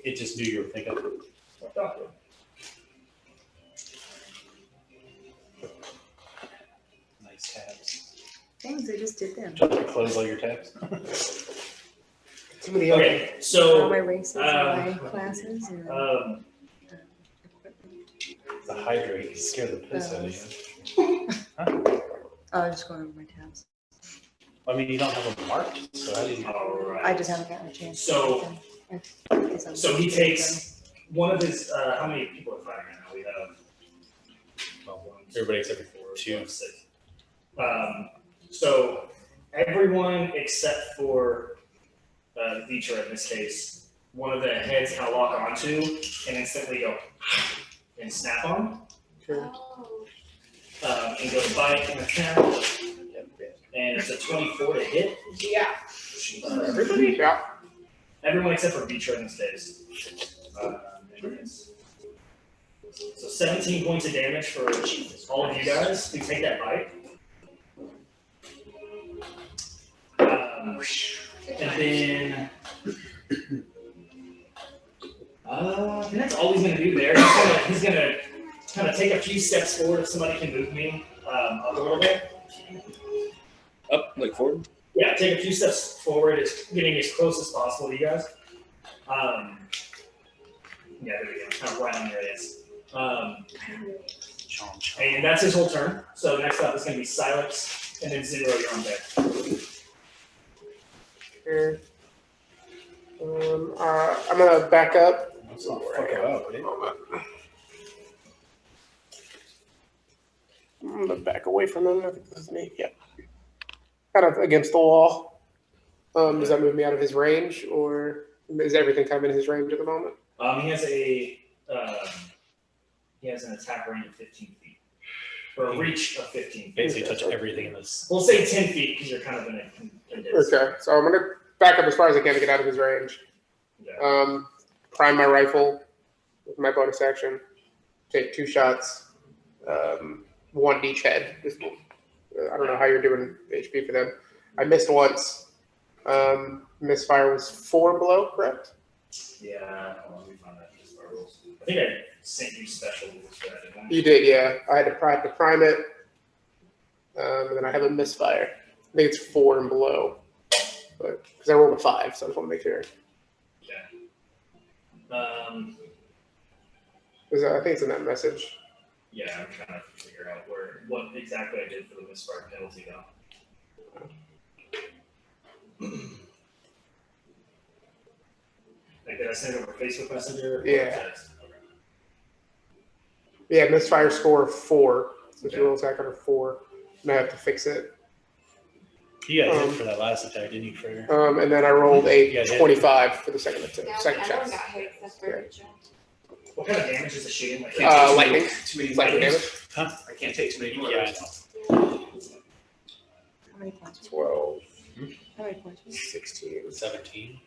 It just knew you were thinking. Thanks, I just did them. Do you want to close all your tabs? Too many. Okay, All so my races, and my classes, and um, equipment. The hydrate scare the piss out of you. Oh, I'm just going over my tabs. I mean, you don't have them marked, so how do you? all right. I just haven't gotten a chance. to So- get them. Because I'm So he just takes one of his. How many people are fighting right now? We have. Well, one, Everybody except for four, two. five, six. So everyone except for the feature in this case, one of the heads kind of lock onto and instantly go and snap on, Oh. and go bite and attack. And it's a 24 to hit. Yeah. Everybody? Yeah. Everyone except for Beecher in this case. So 17 points of damage for all of you guys who take that bite. And then, and that's all he's gonna do there. He's gonna kind of take a few steps forward if somebody can move me up a little bit. Up, like forward? Yeah, take a few steps forward, getting as close as possible to you guys. Yeah, there we go. Kind of right on your ass. And that's his whole turn. So next up is going to be Silence, and then Zero, you're on deck. Here. I'm gonna back up. Let's not fuck it up, eh? I'm gonna back away from them. I think this is me. Yeah. Kind of against the wall. Does that move me out of his range, or is everything kind of in his range at the moment? He has an attack range of 15 feet. Or a reach of 15 feet. Basically touch everything in this. We'll say 10 feet because you're kind of in a distance. Okay, so I'm gonna back up as far as I can to get out of his range. Yeah. Prime my rifle with my bonus action. Take 2 shots. 1 each head. I don't know how you're doing HP for them. I missed once. Misfire was 4 below, correct? Yeah, hold on, let me find that. I think I sent you special rules for that, didn't I? You did, yeah. I had to prime it. And then I have a misfire. I think it's 4 and below. But because I rolled a 5, so I just want to make sure. Yeah. I think it's in that message. Yeah, I'm trying to figure out what exactly I did for the misfire penalty though. Like, did I send it over Facebook Messenger? Or Yeah. text? Okay. Yeah, misfire score of 4. So if you roll attack under 4, and I have to fix it. You got hit for that last attack, didn't you, Frigger? And then I rolled a Yeah, hit. 25 for the second Yeah, second everyone chest. got hit except for Rachel. What kind of damage is the shooting? Like, Lightning. Too many Lightning damage. damage. I can't take too many more. Yeah, I know. How many points? 12, How many points? 16, 17.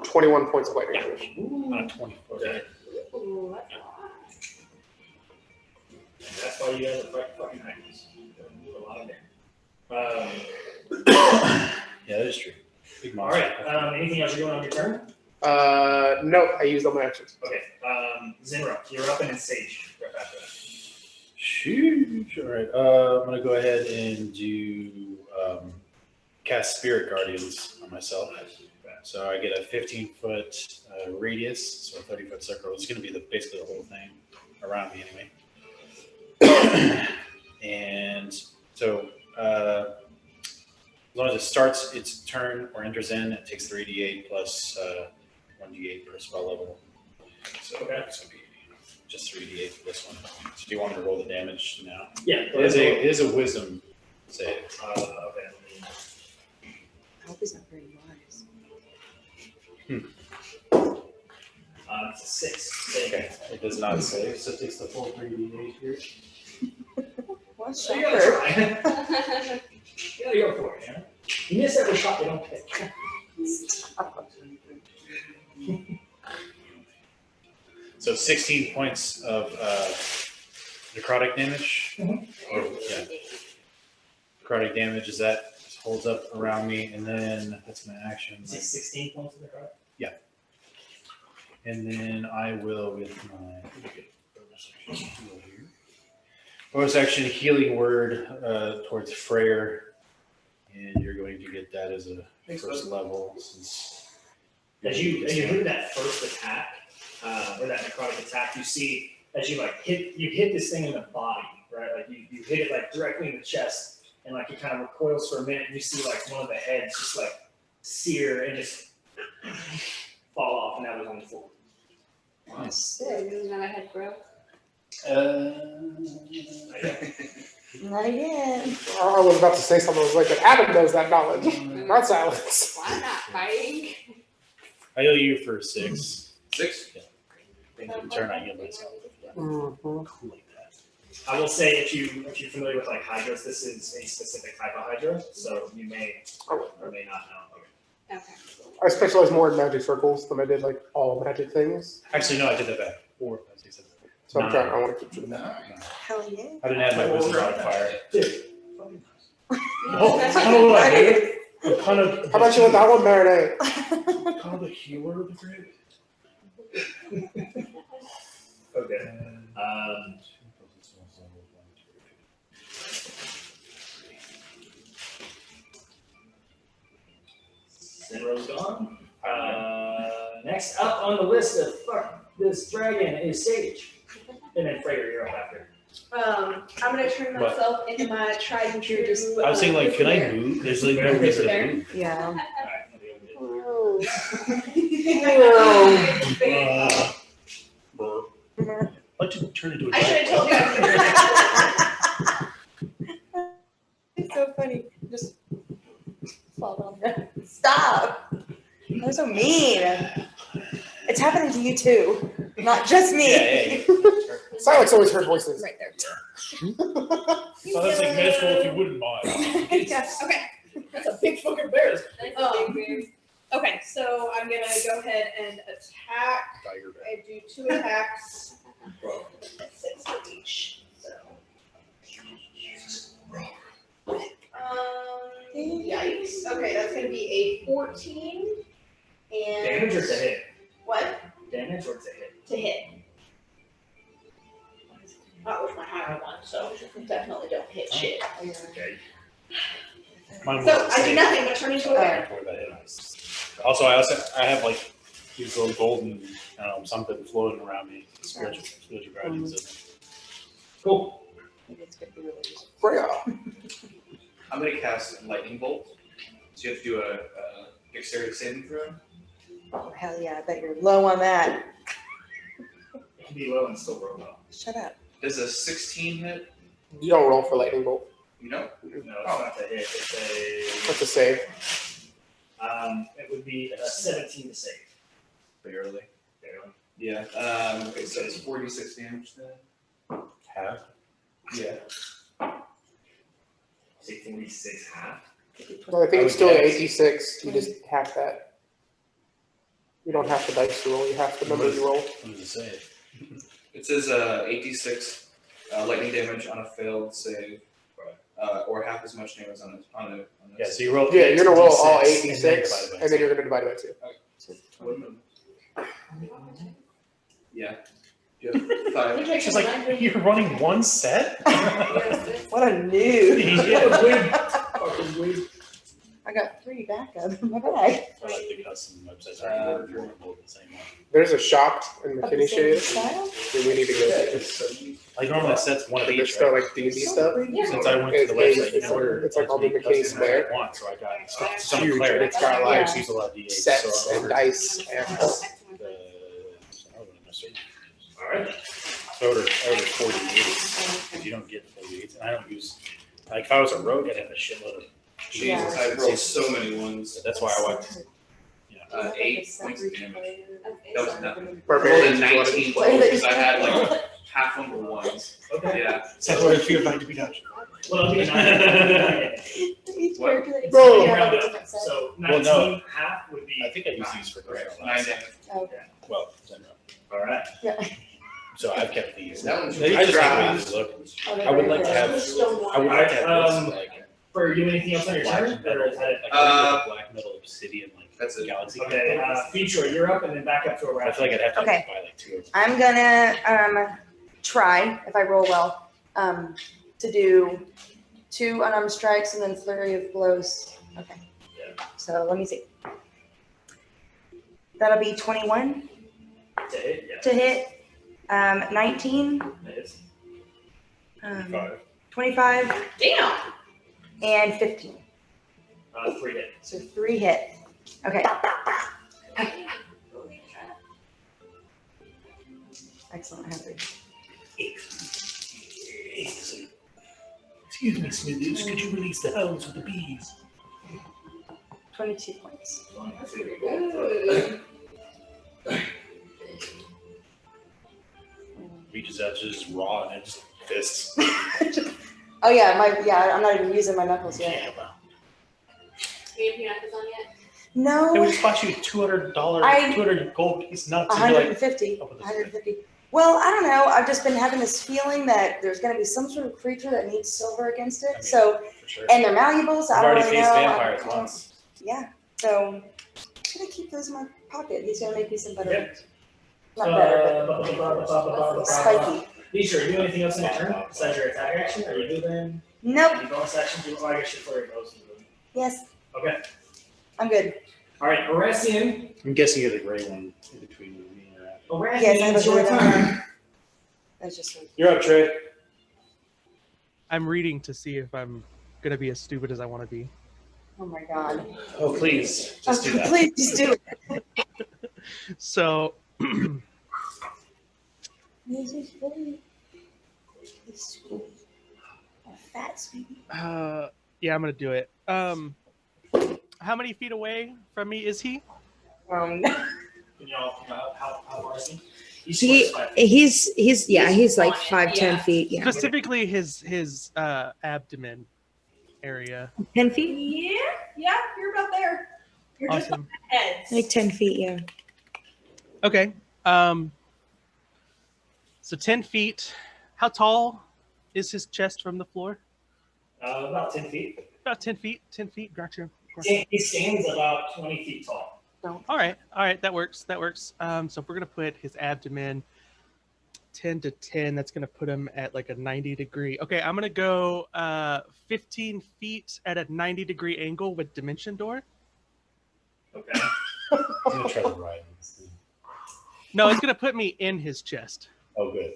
21 points of lightning damage. Not 24. Okay. Ooh, that's a lot. And that's why you guys are fucking hackers. A lot of damage. Yeah, that is true. Big All monster. right. Anything else you're doing on your turn? No, I used all my actions. Okay. Zinra, you're up and in Sage right after that. Sheesh. All right. I'm gonna go ahead and do cast Spirit Guardians on myself. So I get a 15-foot radius, so a 30-foot circle. It's gonna be basically the whole thing around me anyway. And so as long as it starts its turn or enters in, it takes 3d8 plus 1d8 per spell level. So it's gonna be just 3d8 for this one. So do you want me to roll the damage now? Yeah. It is a wisdom save. Okay. I hope he's not very wise. It's a 6. Save. Okay. It does not save, so it takes the full 3d8 here. What So you gotta try. You gotta go for it, you know? You miss every shot, they don't pick. So 16 points of necrotic damage. Or, yeah. Necrotic damage is that holds up around me, and then that's my action. Is it 16 points of the card? And then I will with my bonus action healing word towards Freyr, and you're going to get that as a first level since. As you hit that first attack, or that necrotic attack, you see as you like hit this thing in the body, right? Like you hit it like directly in the chest, and like it kind of recoils for a minute, and you see like one of the heads just like sear and just fall off, and that was on the floor. So there's another head grow. Not again. I was about to say something. I was like, but Adam knows that knowledge. Not silence. Why not fighting? I heal you for 6. 6? Yeah. In turn, I heal myself. Mhm. Cool like that. I will say if you're familiar with like hydras, this is a specific type of hydra, so you may or may not know. Okay. I specialize more in magic circles than I did like all magic things. Actually, no, I did that back. 4, 5, 6, 7. So I'm trying. I want to keep doing that. Hell yeah. I didn't have my wisdom modifier. Oh, what I do. I'm kind of. How about you let that one marinate? Kind of the healer of the group. Okay. Zenro's gone. Next up on the list of fuck this dragon is Sage. And then Freyr, you're up after. I'm gonna turn What? myself into my tried and true. I was saying, like, can I move? There's like no reason to move. Yeah. I'd like to turn into a I should dragon. have told you. It's so funny. Just fall down. Stop. That's so mean. It's happening to you too, not just me. Yeah, yeah. Silence always heard voices. Right there. So that's like med school if you wouldn't mind. Yes. Okay. That's a big fucking bear. Okay, so I'm gonna go ahead and attack. Tiger back. I do 2 attacks. 6 for each. So. Yikes. Okay, that's gonna be a 14 and Damage or to hit? what? Damage or to hit? To hit. That was my higher one, so definitely don't hit shit. Okay. Mine So was I do the nothing but turn into a bear. same. Also, I have like these little golden something floating around me. Spiritual guardians. Cool. Freya. I'm gonna cast lightning bolt. So you have to do a dexterity saving throw. Oh, hell yeah. I bet you're low on that. It can be low and still roll well. Shut up. Does a 16 hit? You don't roll for lightning bolt. You know? No, it's not to hit. It's What's a save? it would be a 17 to save. Barely. Barely. Yeah. Okay, so it's 46 damage then. Half. Yeah. Say 46 half. Well, I think I it's would still an guess. 86. You just half that. You don't have the dice to roll. You have the number you roll. What does it say? It says 86 lightning damage on a failed save, or half as much damage on a Yeah, so you roll. Yeah, you're gonna roll all 86, 86, and then you're gonna divide it by 2. Yeah. You have 5. She's like, you're running one set? What a noob. Yeah. I got 3 backup in my bag. I like the custom websites. I already ordered the same one. There's a shop in Of the McKinney same Shade style? that we need to go to. Like normally sets one of There's each. still Right? like D&D stuff. Since I went to the website, you know, It's like all the McKinney Square. One, so I got It's some huge, clarity. and it's got like I use a lot of D8s, sets so I and ordered dice and Alright. I ordered 48s because you don't get 48s, and I don't use. Like if I was a rogue, I'd have a shitload of. Jesus, I rolled so many ones. That's why I want. 8 points of damage. That was nothing. I rolled barbarians. a 19 total because I had like half of them were ones. Okay. Yeah. That's what I feel like to be done. Well, it'll be 19. Each What? character that you Bro. see have a different set. So Well, 19 no. half would be. I think I use these for Correct. personal 9 lives. damage. Okay. Well, Alright. so I've kept these. That one's I just dry. like these look. Oh, they're I would very like to good. have. I would like to have this, like For you, anything else on your black turn? metal, Or is that it? like black metal obsidian, like That's it. galaxy. Okay, Feature, you're up and then back up to a I wrap. feel like I'd have to Okay. buy like 2 of them. I'm gonna try, if I roll well, To do 2 unarmed strikes and then flurry of blows. Okay. Yeah. So let me see. That'll be 21 To hit, yeah. to hit, 19, Hits. 25, Damn. and 15. 3 hit. So 3 hit. Okay. Excellent. I have 3. Excuse me, Smithers, could you release the hounds with the bees? 22 points. Reaches out to just raw and just fists. Oh yeah, I'm not even using my knuckles yet. Yeah, well. Do you have your knuckles on yet? And we No, just bought you $200, I- 200 gold piece nuts. And you're like, 150. oh, this is 150. Well, I don't know. I've just been having this feeling that there's going to be some sort of creature that needs silver against it. I mean, So, for sure. and they're malleable, so I've I don't already really faced know. vampires I don't- once. Yeah. So, I'm gonna keep those in my pocket. He's gonna make me some better. Yep. Not better, but Spiky. spiky. Leisha, are you doing anything else in your turn besides your attack action? Are you moving? Nope. Any bonus action? Oh, I guess your flurry of blows is moving. Yes, Okay. I'm good. All right, Oresian. I'm guessing you're the gray one in between you and me. Right? Oresian, Yes, I have it's a your good turn. That's just. You're up, Trey. I'm reading to see if I'm gonna be as stupid as I want to be. Oh my god. Oh, please, just do that. Please just do it. So This is very. It's sweet. A fat sweetie. yeah, I'm gonna do it. How many feet away from me is he? You know, how far is he? He's like 5-10 Yeah. feet. Yeah. Specifically his abdomen area. 10 feet? Yeah, you're about there. You're just Awesome. heads. Like 10 feet, yeah. Okay. So 10 feet. How tall is his chest from the floor? About 10 feet. About 10 feet. 10 feet. Gotcha. He stands about 20 feet tall. All right. That works. So if we're gonna put his abdomen 10 to 10, that's gonna put him at like a 90-degree. Okay, I'm gonna go 15 feet at a 90-degree angle with dimension door. Okay. I'm gonna try the ride. No, it's gonna put me in his chest. Oh, good.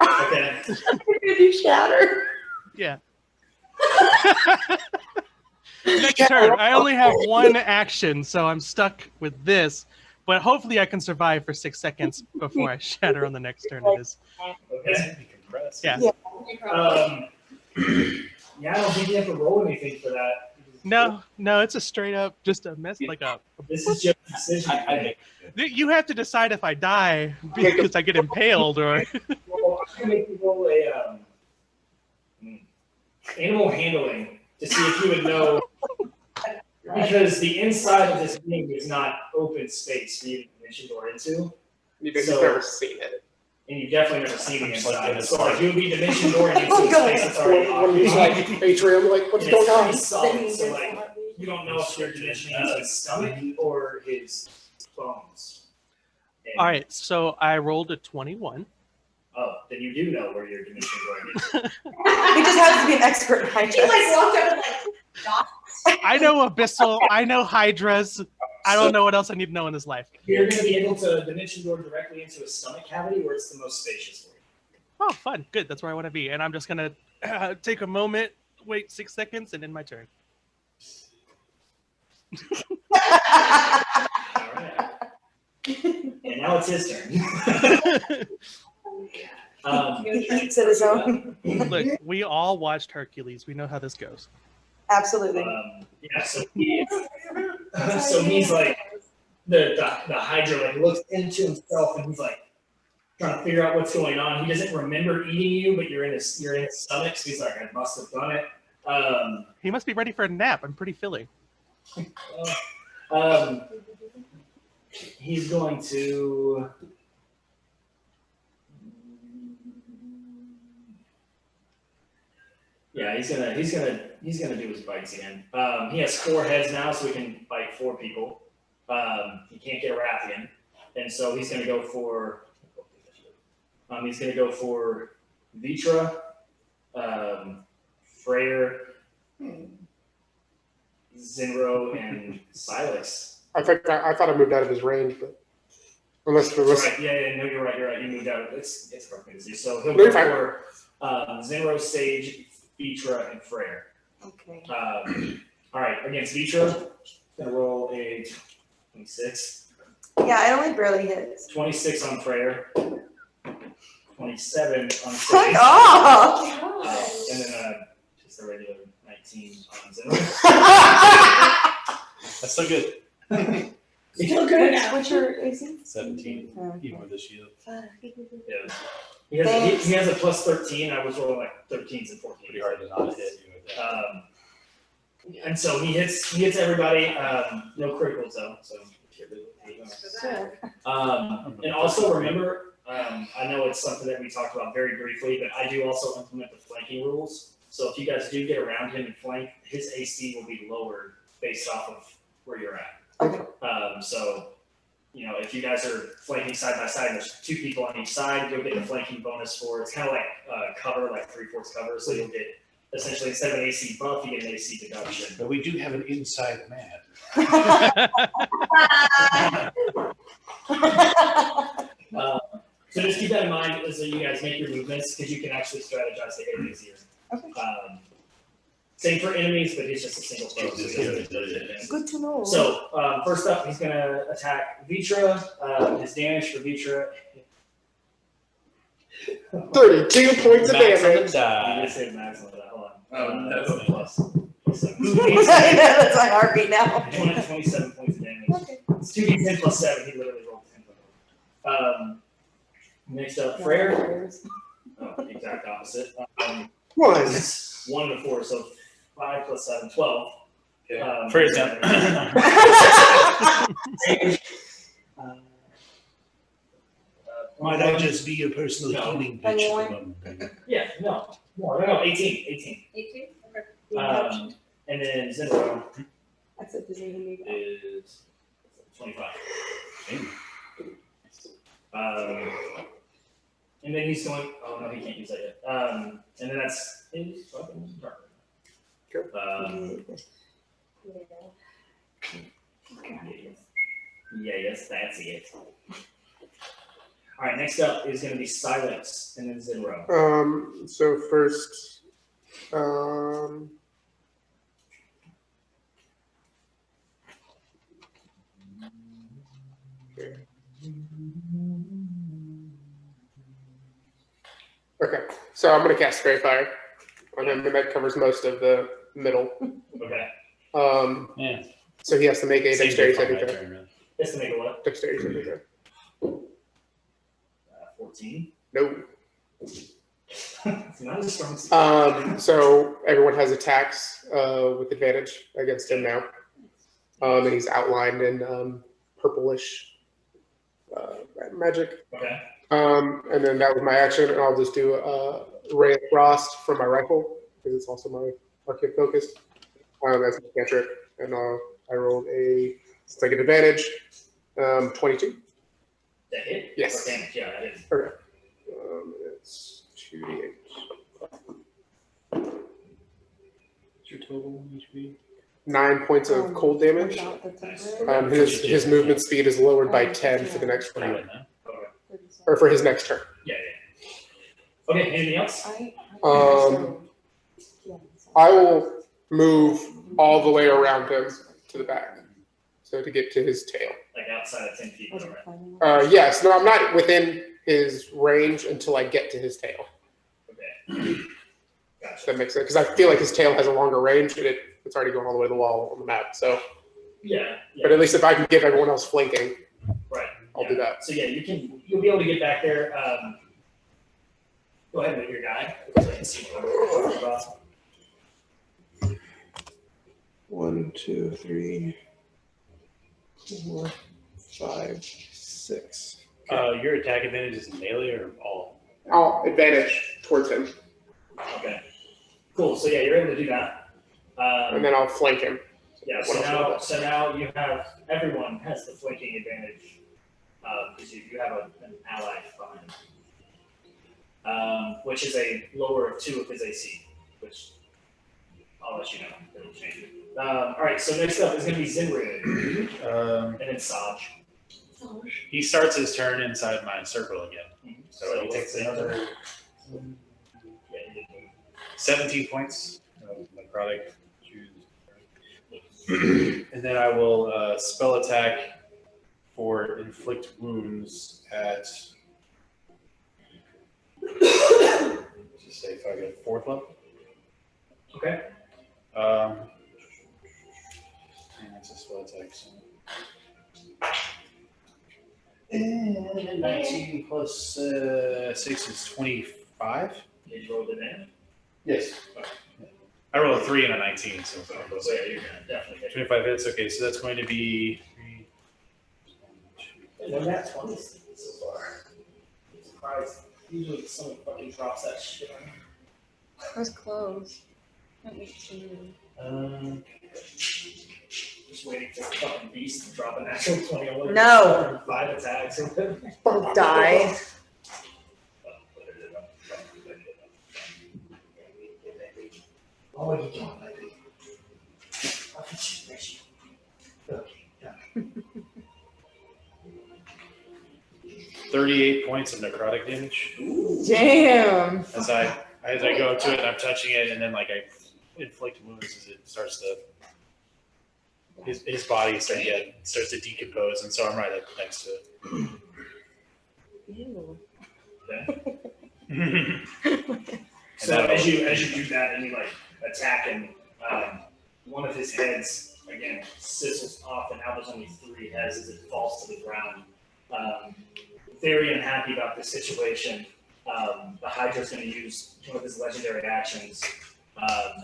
Okay. Did you shatter? Yeah. Next turn. I only have 1 action, so I'm stuck with this. But hopefully I can survive for 6 seconds before I shatter on the next turn. It is. Okay. Yeah. Yeah, I don't think you have to roll anything for that. No, it's a straight up just a mess. Like a. This is just a decision. You have to decide if I die because I get impaled or. Well, I'm gonna make you roll a animal handling to see if you would know, because the inside of this being is not open space for you to dimension door into, You've So- never seen it. and you've definitely never seen the I'm just like, inside. So like you would be dimension door into a space that's already When he's like, occupied. Atrium, like, what's And it's going on? pretty solid, so like you don't know if you're dimensioning into his stomach or his bones. And- All right, so I rolled a 21. Oh, then you do know where your dimension door is. He just happens to be an expert in He like hydras. walked up and like, dots. I know abyssal. I know hydras. I don't know what else I need to know in this life. You're gonna be able to dimension door directly into his stomach cavity where it's the most spacious for you. Oh, fun. Good. That's where I want to be. And I'm just going to take a moment, wait 6 seconds, and end my turn. All right. And now it's his turn. He eats at his own. Look, we all watched Hercules. We know how this goes. Absolutely. Yeah, so he's like the Hydra like looks into himself and he's like trying to figure out what's going on. He doesn't remember eating you, but you're in his stomach, so he's like, I must have done it. He must be ready for a nap. I'm pretty filling. He's going to yeah, he's gonna do his bites again. He has 4 heads now, so he can bite 4 people. He can't get a Rathian, and so he's gonna go for Vitra, Freyr, Zinro, and Silas. I thought I moved out of his range, but unless there was. Right, yeah, no, you're right. You moved out. It's crazy. So he'll No, you're go fine. for Zinro, Sage, Vitra, and Freyr. Okay. All right, against Vitra, gonna roll a 26. Yeah, it only barely hits. 26 on Freyr. 27 on Fuck Sage. off! And then just a regular 19 on Zinro. That's so good. Still good. What's your AC? 17, Oh. even with the shield. Yeah. He has a plus 13. I was rolling like 13s and 14s. Pretty hard to not hit you with that. And so he hits everybody. No criticals though. So. And also remember, I know it's something that we talked about very briefly, but I do also implement the flanking rules. So if you guys do get around him and flank, his AC will be lowered based off of where you're at. Okay. So, if you guys are flanking side by side, there's 2 people on each side, you'll get the flanking bonus for, it's kind of like cover, like 3/4 cover. So you'll get, essentially, instead of an AC buff, you get an AC deduction. But we do have an inside man. So just keep that in mind as you guys make your movements, because you can actually strategize to hit easier. Okay. Same for enemies, but he's just a single foe. Good to know. So first up, he's going to attack Vitra. His damage for Vitra. 32 points of Max on the damage. I die. did say max on that. Hold on. Oh, no. Plus I know, that's my heartbeat now. 27 points of damage. Okay. It's 2d10 plus 7. He literally rolled 10. Next up, Freyr. Oh, exact opposite. One. It's 1 to 4, so 5 plus 7, 12. Okay. Freyr's down. Might that just be your personal No. healing pitch at the moment? Yeah, no, more. No, 18. 18. 18? And then Zinro Except his name is 25. And then he's going, oh no, he can't use that yet. And then that's his fucking turn. Yes, that's it. All right, next up is going to be Silence, and then Zinro. So first, okay, so I'm gonna cast Fairy Fire on him, and that covers most of the middle. Okay. Yeah. So he has to make a Same dexterity thing saving for my throw. turn, really. Just to make a what? Dexterity saving throw. 14. No. It's not a strong suit. So everyone has attacks with advantage against him now, and he's outlined in purplish magic. Okay. And then that was my action, and I'll just do Ray of Frost from my rifle because it's also my arcane focus. That's my cantrip, and I rolled a second advantage, 22. That hit? Yes. Or damage, yeah, that is. Okay. It's 2d8. What's your total HP? 9 points of cold damage. His movement speed is lowered by 10 for the next What do you round, got now? or for his next turn. Yeah. Okay, anything else? I will move all the way around him to the back, so to get to his tail. Like outside of 10 feet, right? Yes, no, I'm not within his range until I get to his tail. Okay. If Gotcha. that makes sense, because I feel like his tail has a longer range, and it's already going all the way to the wall on the map. So, Yeah. but at least if I can give everyone else flanking, Right. I'll do that. So yeah, you'll be able to get back there. Go ahead and move your guy. So I can see what I'm talking about. 1, 2, 3, 4, 5, 6. Your attack advantage is melee or all? I'll advantage towards him, Okay. Cool. So yeah, you're able to do that. and then I'll flank him. Yeah. What So now you have everyone has the flanking advantage because you have an ally behind. which is a lower of 2 of his AC, which I'll let you know. It'll change it. All right, so next up is going to be Zinrid, and then Saj. He starts his turn inside my circle again. So he takes another 17 points of necrotic. And then I will spell attack for inflict wounds at, just say if I get 4th level. Okay. And that's a spell attack. So. And 19 plus 6 is 25. Did you roll the damage? Yes. I rolled a 3 and a 19, so So yeah, you're gonna definitely hit. 25 hits. Okay, so that's going to be 3. And that's 20 so far. I'm surprised. Usually someone fucking drops that shit on me. That was close. Not 18. Just waiting for the fucking beast to drop an actual 20 on No. 5 attacks. Don't die. Oh, you don't like me. I'll get you. Okay. 38 points of necrotic damage. Damn. As I go up to it and I'm touching it, and then like I inflict wounds as it starts to his body starts to decompose, and so I'm right up next to it. Ew. So as you do that and you like attack him, one of his heads again sizzles off, and now there's only 3 heads as it falls to the ground. Very unhappy about this situation. The Hydra's going to use one of his legendary actions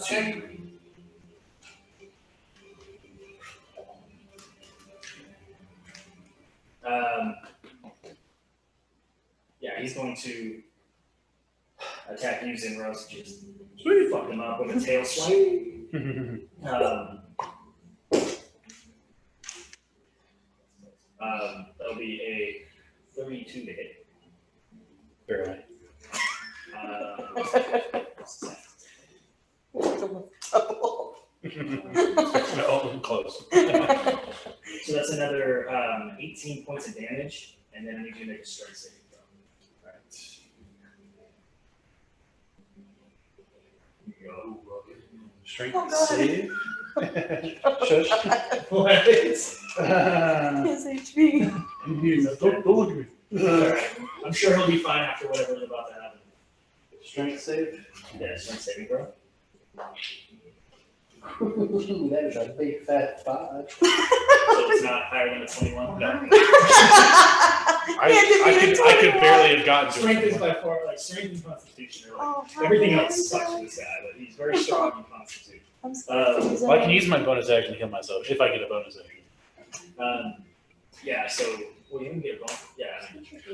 to. Yeah, he's going to attack you, Zinros, just fuck him up with a tail swipe. That'll be a 32 to hit. Barely. No, close. So that's another 18 points of damage, and then I need you to make a strength saving throw. Strength save. Shush. What? His HP. Don't look at me. Alright. I'm sure he'll be fine after whatever's about to happen. Strength save. Yeah, strength saving throw. That is a big fat 5. So it's not higher than a 21. No. I could barely have gotten to Strength is it. by far like strength and constitution are like Oh, everything else sucks for this guy, but he's very strong in constitution. I'm scared to use Well, I can it. use my bonus action to heal myself if I get a bonus action. Yeah, so well, you can get a bonus. Yeah,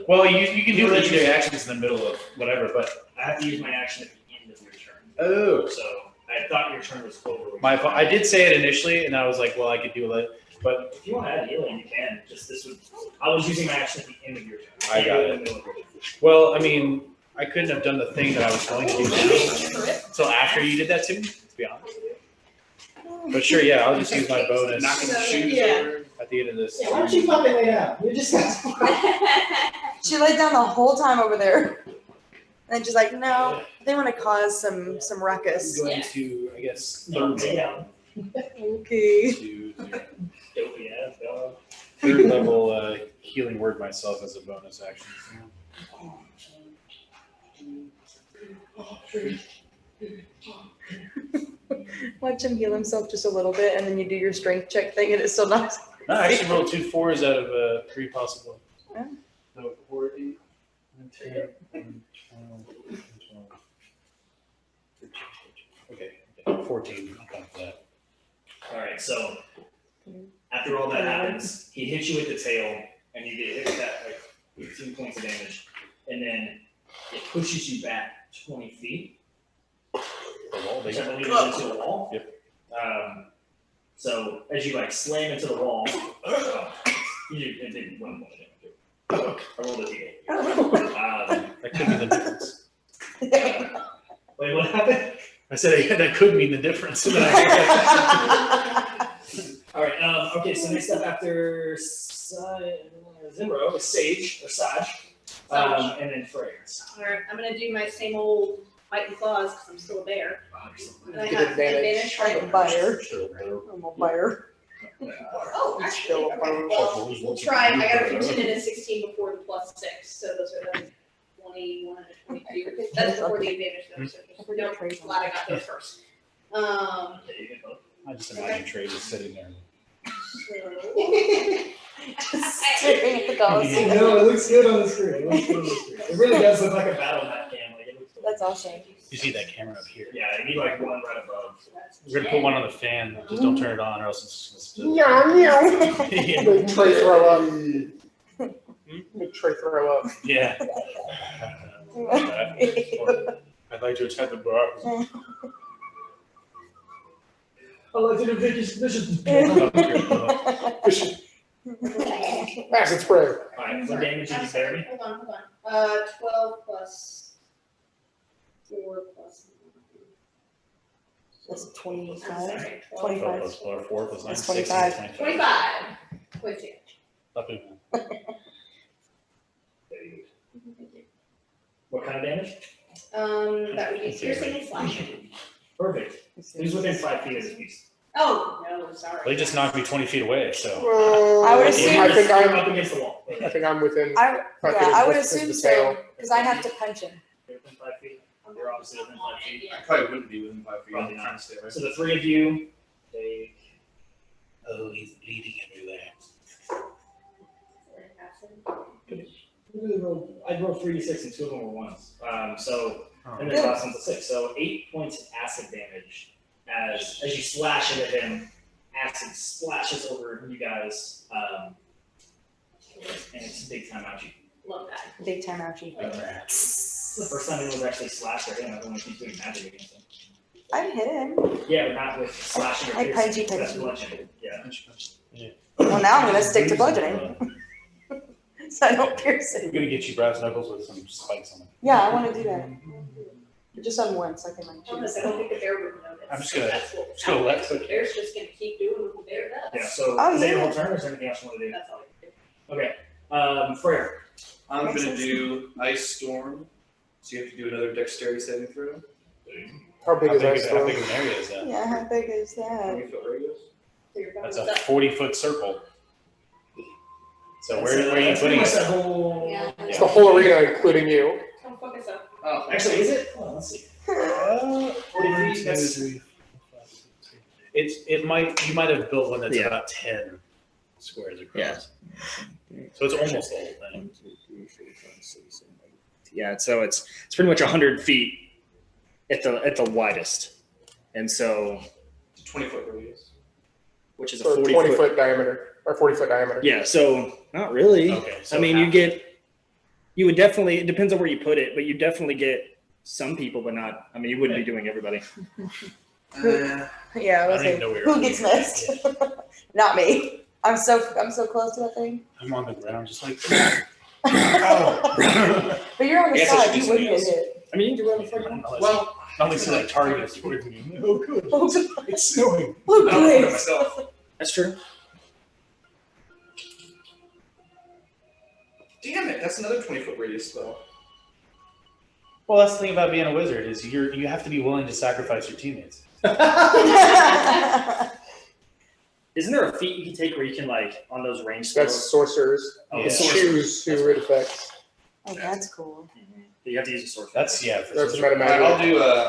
Well, you can do legendary actions in the middle of whatever, but I have to use my action at the end of your turn. oh, So I thought your turn was over. I did say it initially, and I was like, well, I could do it, but If you want to add healing, you can. Just this would. I was using my action at the end of your turn. I got it. In the middle of your turn. well, I mean, I couldn't have done the thing that I was going to do until after you did that to me, to be honest. But sure, yeah, I'll just use my bonus at the end of this. Yeah, why don't you fucking lay down? You just got. She laid down the whole time over there. And she's like, no, they want to cause some I'm ruckus. going to, I guess, Lay down. Okay. third level healing word myself as a bonus action. Watch him heal himself just a little bit, and then you do your strength check thing, and it's still not. No, I actually rolled 2 4s out of 3 possible. Yeah. So 4, 8, 10, 11, 12, 13, okay, 14. I'll count for that. All right, so after all that happens, he hits you with the tail, and you get hit with that like 18 points of damage, and then it pushes you back 20 feet. The wall, Which they- I believe is into the wall. Yep. So as you like slam into the wall, it did 1 point. I rolled a d8. That could be the difference. Wait, what happened? I said that could mean the difference. All right. Okay. So next up after Zimro is Sage or Saj, and then Freyers. Alright, I'm gonna do my same old bite and claws because I'm still a bear. And I Get have advantage. right? I'm buyer. I'm a buyer. Oh, actually, okay, well, we'll try, I got a 15 and a 16 before the plus 6, so those are the 21 and 22. That's before the advantage though, so just, glad I got those first. I just imagine Trey just sitting there. Staring at the dolls. No, it looks good on the screen. It really does look like a battle map cam. Like, it looks That's awesome. You see that camera up here? Yeah, you need like one right above. We're gonna put one on the fan. Just don't turn it on, or else it's just gonna Meow, meow. spill. Yeah. Make Trey throw up. Make Trey throw up. Yeah. I'd like to attend the bar. Oh, let's do the vicious. Acid spray. Alright, what damage did you bear me? Hold on. 12 plus 4 plus. That's I'm 25. sorry, 12. 25. Plus 4 plus 9, That's 16, 25. 25. Wait, Up in- What kind of damage? that would be piercing and slashing. Perfect. Who's within 5 feet of this beast? Oh, no, sorry. They just knocked me 20 feet away, so. I would I assume- think You're I'm. up against the wall. I think I'm within. I would assume the so, tail. because I have to punch him. You're within 5 feet. You're obviously within 5 feet. I probably wouldn't be within 5 feet. Probably I'm not. trying to stay away. So the 3 of you take. Oh, he's bleeding everywhere. I rolled 3d6 and 2 of them were 1s. So and Oh. this last one's a 6. So 8 points of acid damage as you slash into him. Acid splashes over you guys, and it's big time ouchie. Love that. Big time ouchie. It's the first time anyone's actually slashed or hit him. Everyone keeps doing magic against him. I've hit him. Yeah, but not with slashing or I piercing. punchy, That's punchy. bludgeoning. Yeah. Well, now I'm gonna stick to bludgeoning, so I don't pierce We're it. gonna get you brass knuckles with some spikes on them. Yeah, I want to do that. Just on once, I can like Honest, choose. I don't think the bear would notice. I'm just gonna- That's what just gonna let- happens. The bear's just gonna keep doing what the bear does. Yeah, so Oh, is that your yeah. whole turn or is there anything else you want to do? That's all I can do. Okay, Freyr. I'm Makes gonna sense. do Ice Storm. So you have to do another dexterity saving throw. How big is that How storm? big of an area is that? Yeah, how big is How that? many foot radius? So you're That's going a with 40-foot circle. So where are you That's putting pretty much it? that whole. Yeah. It's the whole arena, including you. that. Don't fuck us up. Oh, Actually, is it? Hold on, let's see. 40 feet. That's, you might have built one that's Yeah. about 10 squares across. So it's almost the whole thing. Yeah, so it's pretty much 100 feet at the widest, and so 20-foot radius. which is a So 40 20 foot. foot diameter, or 40-foot diameter. Yeah, so not really. Okay, so I mean, half. you would definitely. It depends on where you put it, but you definitely get some people, but not. I mean, you wouldn't be doing everybody. Yeah, I I was don't even like, know where who you're gets missed? Not me. I'm so close to that thing. I'm on the ground just like, But you're on the I guess I side, should do you wouldn't get something hit. I mean, you can roll the front. Well, not like like targets towards me. Oh, good. It's snowing. Oh, I don't know good. myself. That's true. Damn it, that's another 20-foot radius spell. Well, that's the thing about being a wizard is you have to be willing to sacrifice your teammates. Isn't there a feat you can take where you can like on those range That's spells? sorcerers. Oh, You yeah. choose who it affects. Oh, that's cool. You have to use a sword. That's yeah. For That's sorcery. meta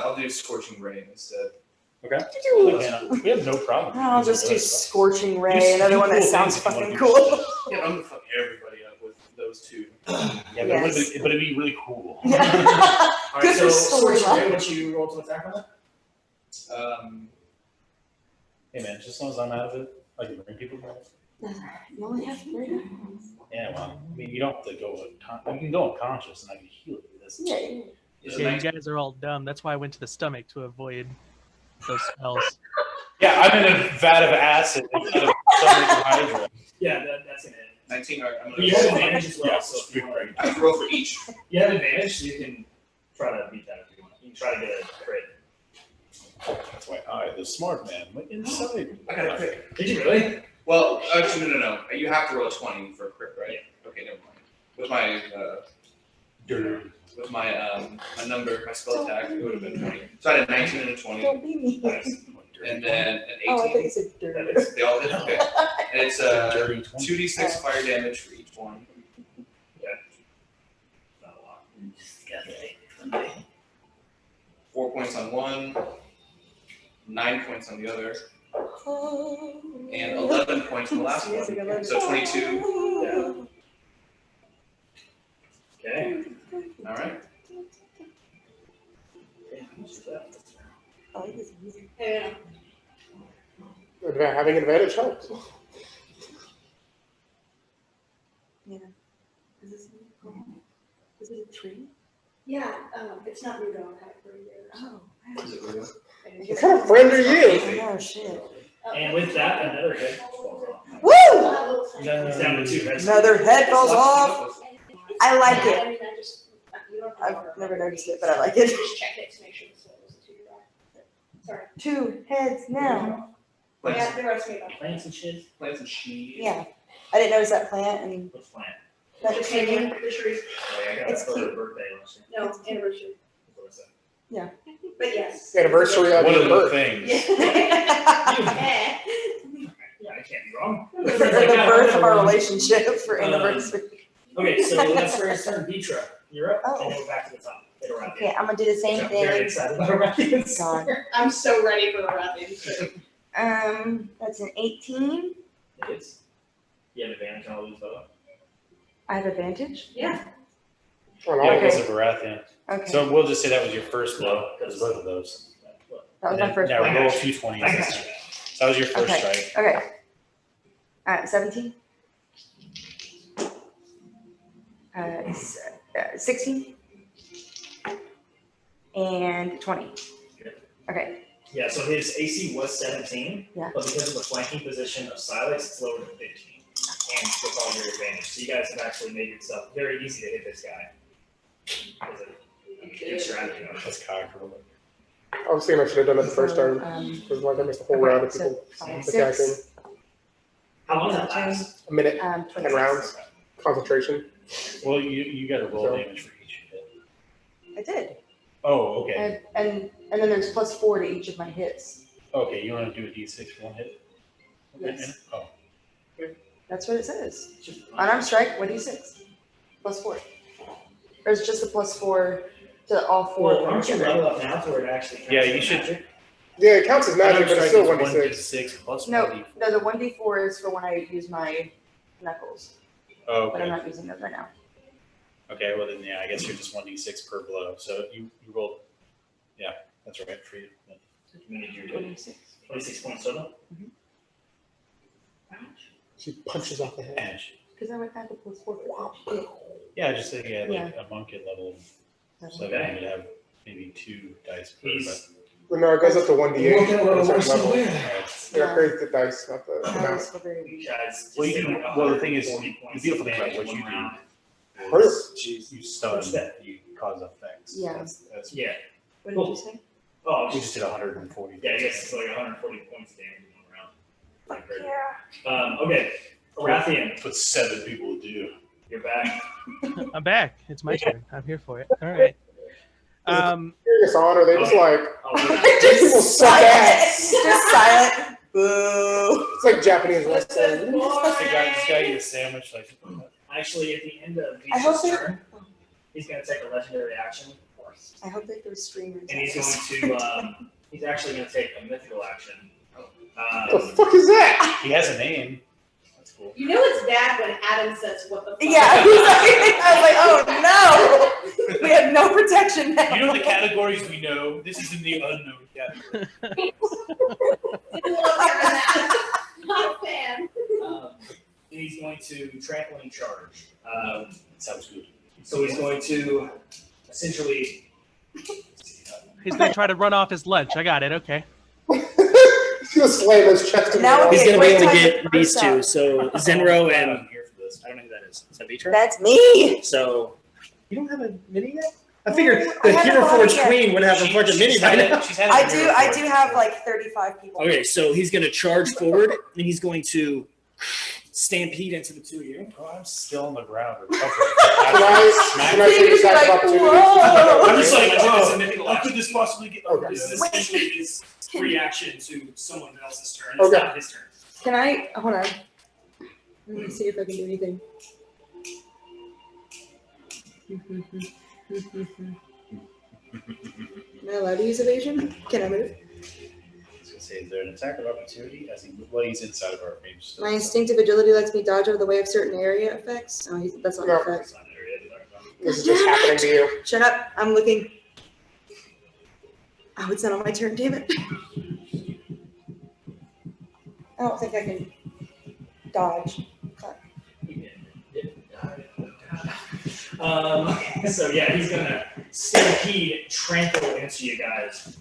I'll do Scorching Ray instead. We have no problem. I'll just do Really. Scorching You Ray, another do one that cool sounds things if you fucking wanna do cool. stuff. Yeah, I'm gonna fuck everybody up with those two. Yeah, but, Yes. but it'd be really cool. All right, Good so for Scorching Ray, storyline. what you roll to attack on that? Hey man, just as long as I'm out of it, I can bring people back. You only have 3. Yeah, well, I mean, you don't have to go. You can go unconscious, and I can heal you. That's Yeah. Yeah, you guys are all dumb. That's why I went to the stomach to avoid those spells. Yeah, I'm in a vat of acid instead of stomach of hydra. Yeah, that's an hit. 19. All right, I'm But you have gonna. advantage as well, Yeah, so if you want I have to roll for each. you have advantage, so you can try to beat that. try to get a crit. That's why I, the smart man, went inside. I got a crit. Did you really? Well, actually, no. You have to roll a 20 for a crit, right? Okay, never mind. With my my number, my spell attack, it would have been 20. So I had a 19 and a 20, Don't be mean. and then an 18. Oh, I thought you said dirty. They all did okay. And it's Dirty 20. 2d6 fire damage for each one. Not a lot. 4 points on one, 9 points on the other, and 11 points on the last one. So 22. Yeah. Okay. All right. I like this music. Yeah. Having an advantage helps. Yeah. Is this is it a tree? Yeah, it's not new dog type for a year. Oh. Is it real? What kind of friend are you? Oh shit. And with that, another hit falls off. Woo! It's down to 2 heads. Another head falls off. I like it. I mean, I just, you don't have I've to- never noticed it, but I like it. Just check it to make sure it's to your dog. Sorry. 2 heads now. Yeah, the rest of me. Plants and shit. Plants and sheep. Yeah. I didn't notice that plant and What's plant? that The tree. tree. Oh, yeah, I got It's that for her cute. birthday last year. No, anniversary. What was that? But yes. Anniversary of One your of the birth. things. Yeah. Yeah, I can't be wrong. For the birth of our relationship for anniversary. Okay, so that's where it's turn. Petra, you're up. Oh. And then we're back to the top. Hit around Okay, I'm gonna do the same I'm very thing. excited about Rathians. God. I'm so ready for the Rathians. That's an 18. It is. You have advantage on all these, though. I have advantage. Yeah. On all Yeah, of because them. of Baratheon. Okay. So we'll just say that was your first blow. That was both of those. That was my first Now one. roll 2 20s. Okay. So that was your first Okay. strike. Okay. 17. 16. And 20. Okay. Yeah, so his AC was 17. Yeah. But because of the flanking position of Silex, it's lowered to 15. And with all your advantage. So you guys have actually made yourself very easy to hit this guy. It's a good strategy. That's cockroach. I was thinking I should have done it the first So, time. Because like I missed a whole round of people attacking. 6. How long does that last? A minute, 26. 10 rounds, concentration. Well, you got to roll damage for each hit. I did. Oh, okay. And then there's +4 to each of my hits. Okay, you want to do a d6 for one hit? Yes. Oh, That's what it says. Unarmed strike, 1d6. +4. Or it's just a +4 to all 4. Well, aren't you level up now to where it actually counts Yeah, as you should- magic? Yeah, it counts as magic, but it's still 1d6. 1d6 plus No, 1d4. no, the 1d4 is for when I use my knuckles, Oh, but I'm okay. not using those right now. Okay, well then, yeah, I guess you're just 1d6 per blow. So you rolled, yeah, that's right for you. You need your 26. 26 points total? She punches off the head. Ash. Because I would add the +4 for each hit. Yeah, just like, yeah, like a monk at level 7 Okay. would have maybe 2 dice per, He's- Well, no, it goes up to 1d8 at a certain level. but. Yeah, create the dice, not the That amount. was still very You weak. guys. Well, just you did can- like well, the thing is, 140 the points beautiful thing about advantage what you one do round. You stun, What's that? you cause effects. Yeah. That's, Yeah. What Cool. did you say? Oh, we just did 140. yeah, I guess it's like 140 points damage in one round. Fuck Great. yeah. Okay, Rathian, That's what 7 people would do. you're back. I'm back. It's my turn. I'm here for it. All right. Cheering us on, or they just like, Oh, people suck ass. Just silent. Boo. It's like Japanese wrestling. This guy eat a sandwich, like, actually, at the end of I hope Beach's they- turn, he's going to take a legendary action. I hope they throw streamers. And he's at us. going to, he's actually going to take a mythical action. What the Um, fuck is that? he has a name. that's cool. You know it's bad when Adam says what the fuck. Yeah, I was like, oh no, we have no protection now. You know the categories we know. This is in the unknown category. Didn't want to hear that. Not a fan. And he's going to trampling charge. Sounds good. So he's going to essentially. He's going to try to run off his lunch. I got it. Okay. He's gonna slam his chest in the Now wall. we He's get gonna be great able to time get to these burst two. out. So Zenro and I'm here for this. I don't know who that is. Is that Vitra? That's me. So you don't have a mini yet? I figured I the haven't Hero bought Forge it yet. Queen would have a fucking mini by now. I do have like 35 people. Okay, so he's gonna charge forward and he's going to stampede into the two of you. Oh, I'm still on the ground. Can I take a shot of opportunity? Whoa. I'm just like, Oh, oh, maybe how could this possibly get? Okay. This is Wait. essentially his reaction to someone else's turn. It's Okay. not his turn. Can I, hold on. Let me see if I can do anything. Am I allowed to use evasion? Can I move? I was gonna say, is there an attack of opportunity as he? Well, he's inside of our range. Still. My instinctive agility lets me dodge out of the way of certain area effects. Oh, that's not an No. effect. It's not an area to talk about. This is just happening to you. Shut up. I'm looking. Oh, it's not on my turn, damn it. I don't think I can dodge. So yeah, he's gonna stampede, trample into you guys.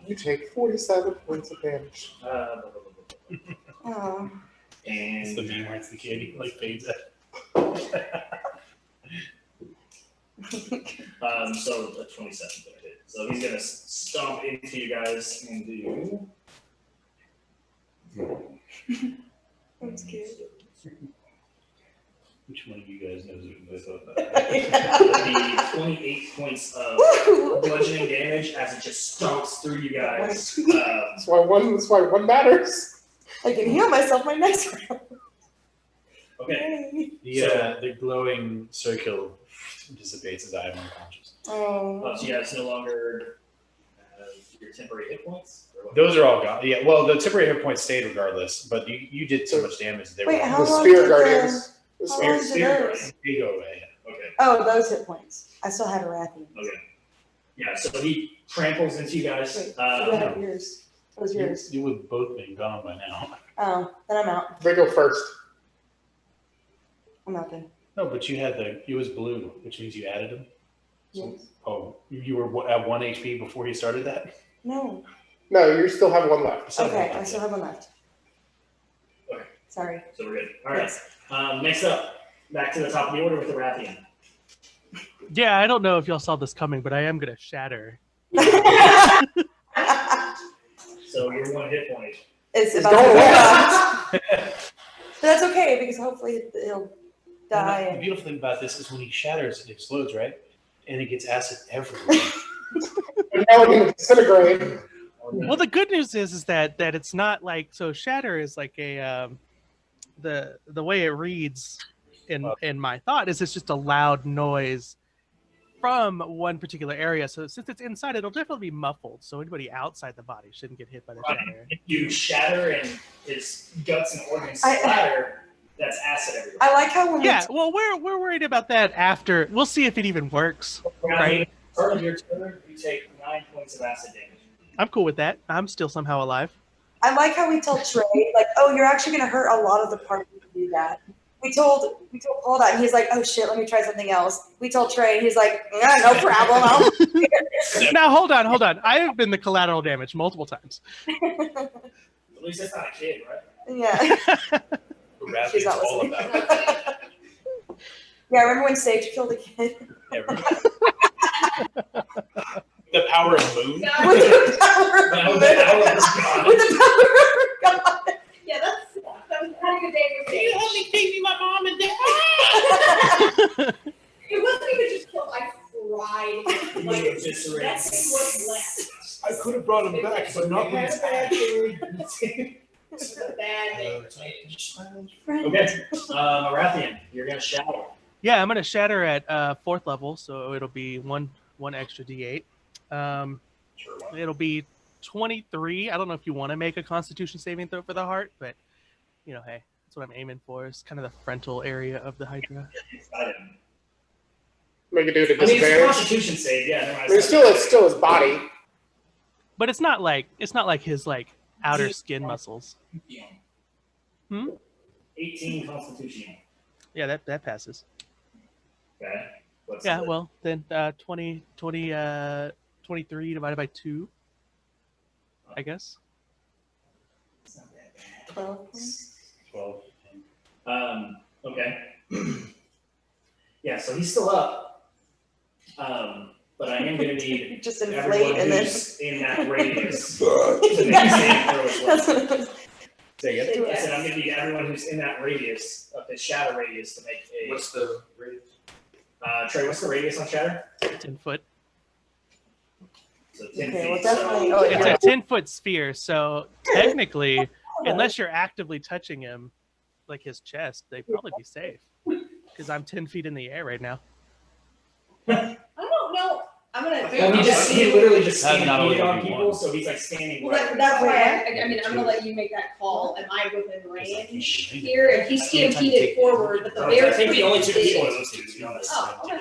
You take 47 points of damage. Oh. It's the And meme where it's the kid he like fades out. so a 27 would hit. So he's gonna stomp into you guys and do. I'm scared. Which one of you guys knows who this is? The 28 points of bludgeoning damage as it just stomps through you guys. That's why one matters. I can heal myself my next round. Okay. The glowing circle dissipates as I am unconscious. Oh. So you guys no longer have your temporary hit points? Or what? Those are all gone. Yeah, well, the temporary hit points stayed regardless, but you did so much damage. They Wait, were how The long Spear did Guardians. The how Spear. long did those? They go away. Okay. Oh, those hit points. I still had a Rathian. Okay. Yeah, so he tramples into you guys. Wait, what about yours? What was yours? You would have both been gone by now. Oh, then I'm out. They go first. I'm out then. No, but you had it was blue, which means you added them. Yes. Oh, you were at 1 HP before you started that? No. No, you still have one left. Okay, I still have one left. Okay. Sorry. So we're good. All right. Next up, back to the top of the order with the Rathian. Yeah, I don't know if y'all saw this coming, but I am gonna shatter. So your one hit point. It's It's about going to away. But that's okay because hopefully it'll die. And the beautiful thing about this is when he shatters, it explodes, right? And it gets acid everywhere. And now we're going to disintegrate. Well, the good news is that it's not like so. Shatter is like a the way it reads in my thought is it's just a loud noise from one particular area. So since it's inside, it'll definitely be muffled. So anybody outside the body shouldn't get hit by the shatter. If you shatter and his guts and organs I- splatter, that's acid everywhere. I like how when Yeah, well, we're worried about that after. We'll see if it even works. Right. Part of your turn, you take 9 points of acid damage. I'm cool with that. I'm still somehow alive. I like how we tell Trey, like, oh, you're actually gonna hurt a lot of the party if you do that. We told Paul that, and he's like, oh shit, let me try something else. We told Trey, and he's like, yeah, no problem. Now hold on. I have been the collateral damage multiple times. At least that's not a kid, right? Yeah. The rat She's is not all listening. about it. Yeah, remember when Sage killed a kid? The power of moon. With the power of With the power of God. Yeah, that was having a day with Sage. me take me my mom and dad. It wasn't even just killed, I cried. Like, Eviscerated. that thing was left. I could have brought him back, but not when it's It was a bad day for Sage. Okay, Arathian, you're gonna shatter. Yeah, I'm gonna shatter at 4th level, so it'll be one extra D8. It'll be 23. I don't know if you want to make a Constitution saving throw for the heart, but you know, hey, that's what I'm aiming for. It's kind of the frontal area of the Hydra. Make it do it at I mean, it's a disadvantage. Constitution save, yeah. Never mind. I mean, it's still his body. But it's not like his like outer skin muscles. 18 Constitution. Yeah, that passes. Okay. What's Yeah, the- well then 23 divided by 2, I guess. It's not that bad. 12. Okay. Yeah, so he's still up. but I am gonna need Just inflate everyone and then. who's in that radius to make a saving throw as well. That's what it was. Say again? I said I'm gonna need everyone who's in that radius, of the shadow radius, to make a. What's the radius? Trey, what's the radius on shatter? 10 foot. So 10 Okay, feet. well, definitely. So, Oh, It's yeah. a 10-foot sphere, so technically, unless you're actively touching him, like his chest, they'd probably be safe. Because I'm 10 feet in the air right now. I don't know. I'm gonna. Well, he literally just That's stampeded not only on what we people, want. so he's like standing Well, right. that's why I mean, I'm gonna let you make that call. Am I within range here? If he's stampeded forward, but the bear. I think the only two people are those two, to be honest. Oh, okay.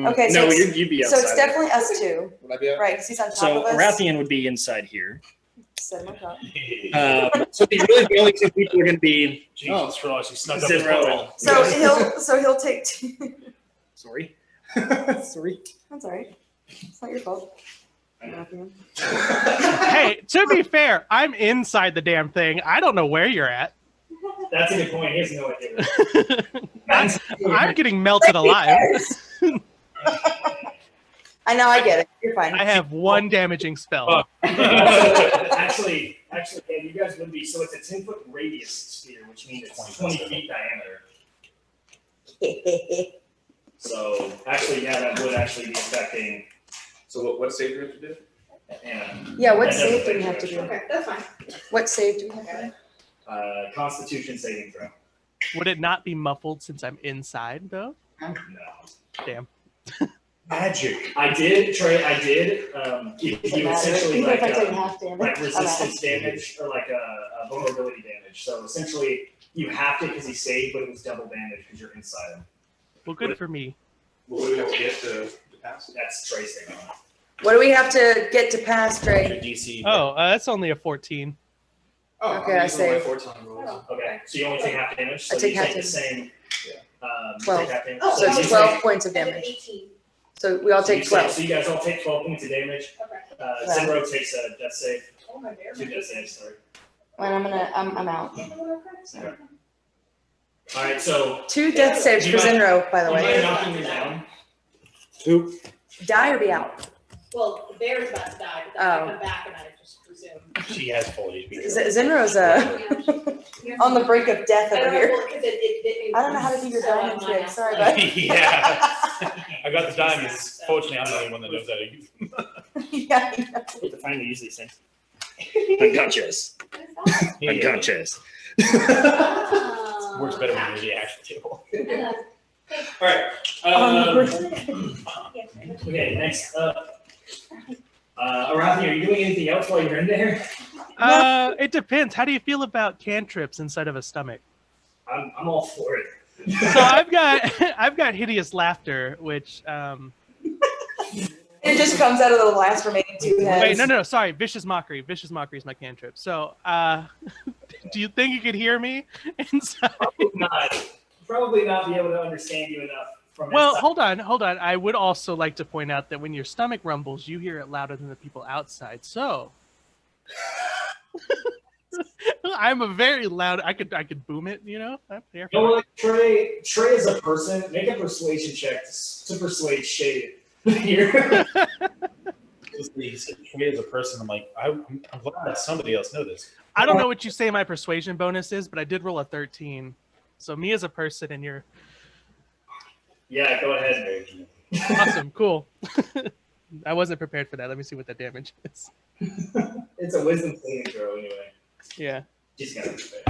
Okay, so it's- you'd be So it's definitely us two, Would I be out? right? Because he's on top So of us. Arathian would be inside here. Set him on top. So the only two people are gonna be. Jesus Christ, you snuck up his Zero. ball. So he'll take two. Sorry. Sorry. That's all right. It's not your fault. Hey, to be fair, I'm inside the damn thing. I don't know where you're at. That's a good point. He has no idea. I'm getting melted alive. I know, I get it. You're fine. I have one damaging spell. Actually, yeah, you guys would be. So it's a 10-foot radius sphere, which means it's 20 feet diameter. So actually, yeah, that would actually be affecting. So what save do we have to do? And Yeah, what that doesn't save do we affect have to you, do? Okay, that's fine. What save do we have to do? Constitution saving throw. Would it not be muffled since I'm inside, though? No. Damn. Magic. I did, Trey. I did. Give Doesn't you matter. essentially Even if I take like half damage. like I'm resistance damage or like a vulnerability damage. So essentially, you halved it because he saved, but it was double damage because you're inside him. Well, good for me. What do we have to get to pass? That's Trey's thing on it. What do we have to get to pass, Your Trey? DC. Oh, that's only a 14. Oh, Okay, I'm I using my saved. 14 rolls. Okay, so you only take half damage. So I take you half take the damage. same. Yeah. You 12. take half damage. Oh, So you it's take- 12 points of I did damage. 18. So we all so you take take- 12. So you guys all take 12 points of damage. Okay. Zero takes a death save. Oh, my bear. 2 death saves. Sorry. And I'm out. All right, so 2 death saves Do for you mind- Zinro, by the you mind way. knocking me down? Who? Die or be out. Well, the bear's about to die, but then I come back and I just presume. She has full HP. Zinro's on the brink of death I over don't know, here. well, 'cause it I don't know how to do your so diamond I'm trick. not- Sorry, bud. Yeah. I got the diamonds. Fortunately, I'm the only one that knows how to use them. Yeah, I know. To finally use these things. Unconscious. Yeah. Unconscious. Works better when you're the action table. All right. Okay, next up. Arathi, are you doing anything else while you're in there? It depends. How do you feel about cantrips inside of a stomach? I'm all for it. So I've got hideous laughter, which It just comes out of the last remaining 2 heads. wait, no, sorry, vicious mockery. Vicious mockery is my cantrip. So do you think you could hear me inside? Probably not be able to understand you enough from Well, inside. hold on. I would also like to point out that when your stomach rumbles, you hear it louder than the people outside. So I'm a very loud. I could boom it. You know. I'm there You know for it. what, Trey is a person. Make a persuasion check to persuade Shade here. He said Trey as a person. I'm like, I'm glad that somebody else knows this. I don't know what you say my persuasion bonus is, but I did roll a 13. So me as a person and you're Yeah, go ahead. awesome, cool. I wasn't prepared for that. Let me see what the damage is. It's a wisdom saving throw anyway. Yeah. He's got to fail.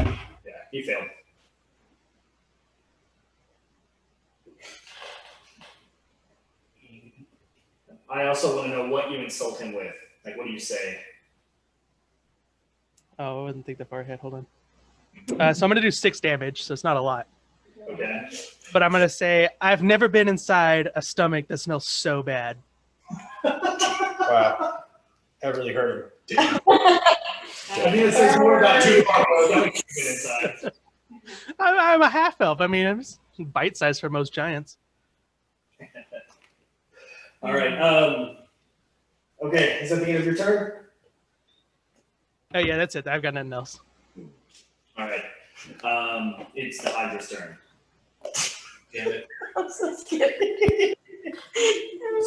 Yeah, he failed. I also want to know what you insult him with. Like, what do you say? Oh, I wouldn't think that far ahead. Hold on. So I'm gonna do 6 damage, so it's not a lot. Okay. But I'm gonna say I've never been inside a stomach that smells so bad. Wow. That really hurt him. I think it says more about you than inside. I'm a half elf. I mean, I'm just bite size for most giants. All right. Okay. Is that the end of your turn? Oh yeah, that's it. I've got nothing else. All right. It's the Hydra's turn. Damn it. I'm so scared.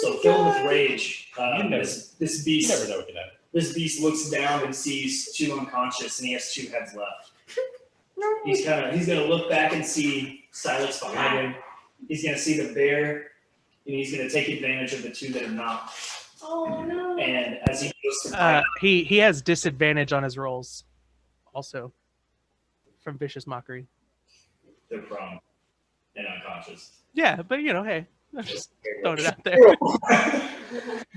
So filled with rage, this You beast never know what can happen. this beast looks down and sees 2 unconscious, and he has 2 heads left. He's gonna look back and see Silas behind him. He's gonna see the bear, and he's gonna take advantage of the 2 that are not. Oh no. And as he goes to fight, He has disadvantage on his rolls, also, from vicious mockery. they're prone and unconscious. Yeah, but hey, I'm just throwing it out there.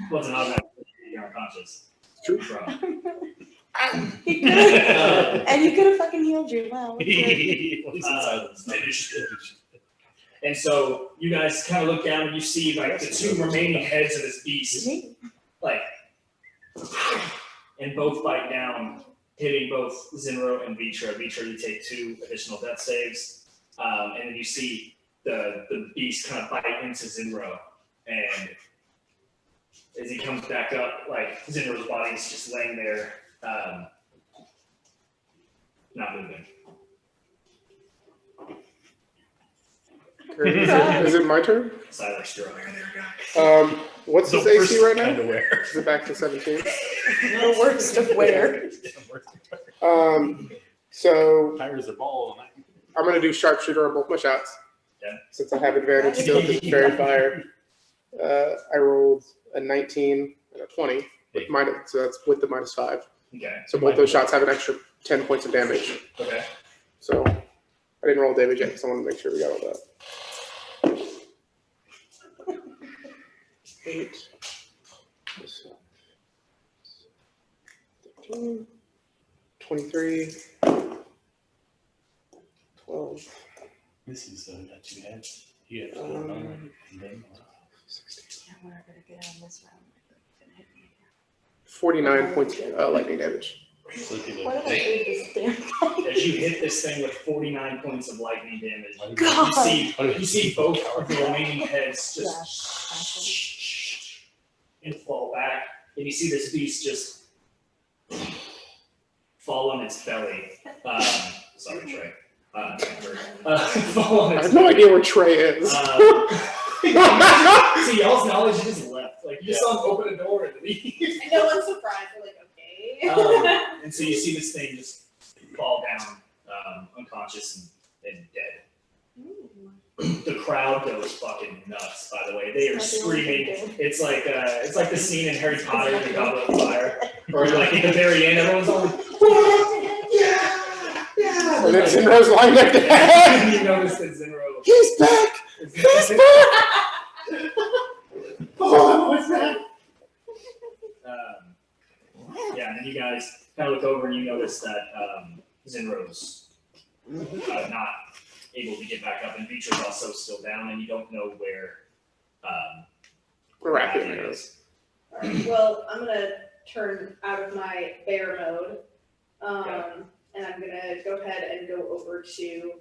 What's an automatic? You're unconscious. True. Prone. He could've- and you could have fucking healed you. Wow. He's inside the Finished. And so you guys kind of look down and you see like the 2 remaining heads of this beast, like, and both bite down, hitting both Zinro and Vitra. Vitra, you take 2 additional death saves, and then you see the beast kind of bite into Zinro, and as he comes back up, like Zinro's body is just laying there, not moving. Is it my turn? Silas, you're over there, guy. What's The his AC right worst kind now? of wear. Is it back to 17? The worst of where. So Tires are ball. I'm gonna do sharpshooter on both my shots. Okay. Since I have advantage still because it's fairy fire. I rolled a 19 and a 20 with minus, so that's with the -5. Okay. So both those shots have an extra 10 points of damage. Okay. So I didn't roll damage yet because I wanted to make sure we got all that. 8, 13, 23, 12. This is got 2 heads. You have to put it on. And then, 49 points lightning damage. so if you What look- did I do to this damn As you hit this thing with 49 points of lightning damage, God. you see both of the remaining heads just and fall back, and you see this beast just fall on its belly. Sorry, Trey. Fall on I its have no idea where Trey is. See, y'all's knowledge just left. Like, you just saw him open a door and leave. And no one's surprised. We're like, okay. And so you see this thing just fall down, unconscious and dead. The crowd goes fucking nuts, by the way. They are screaming. It's like the scene in Harry Potter and the Goblet of Fire, or like at the very end, everyone's all like, yeah. And then Zinro's lying next to him. And you notice that Zinro He's back! He's back! Oh, what's that? Yeah, and then you guys kind of look over and you notice that Zinro's not able to get back up, and Vitra's also still down, and you don't know where Miraculous. Rafi is. Alright, well, I'm gonna turn out of my bear mode. And I'm gonna go ahead and go over to,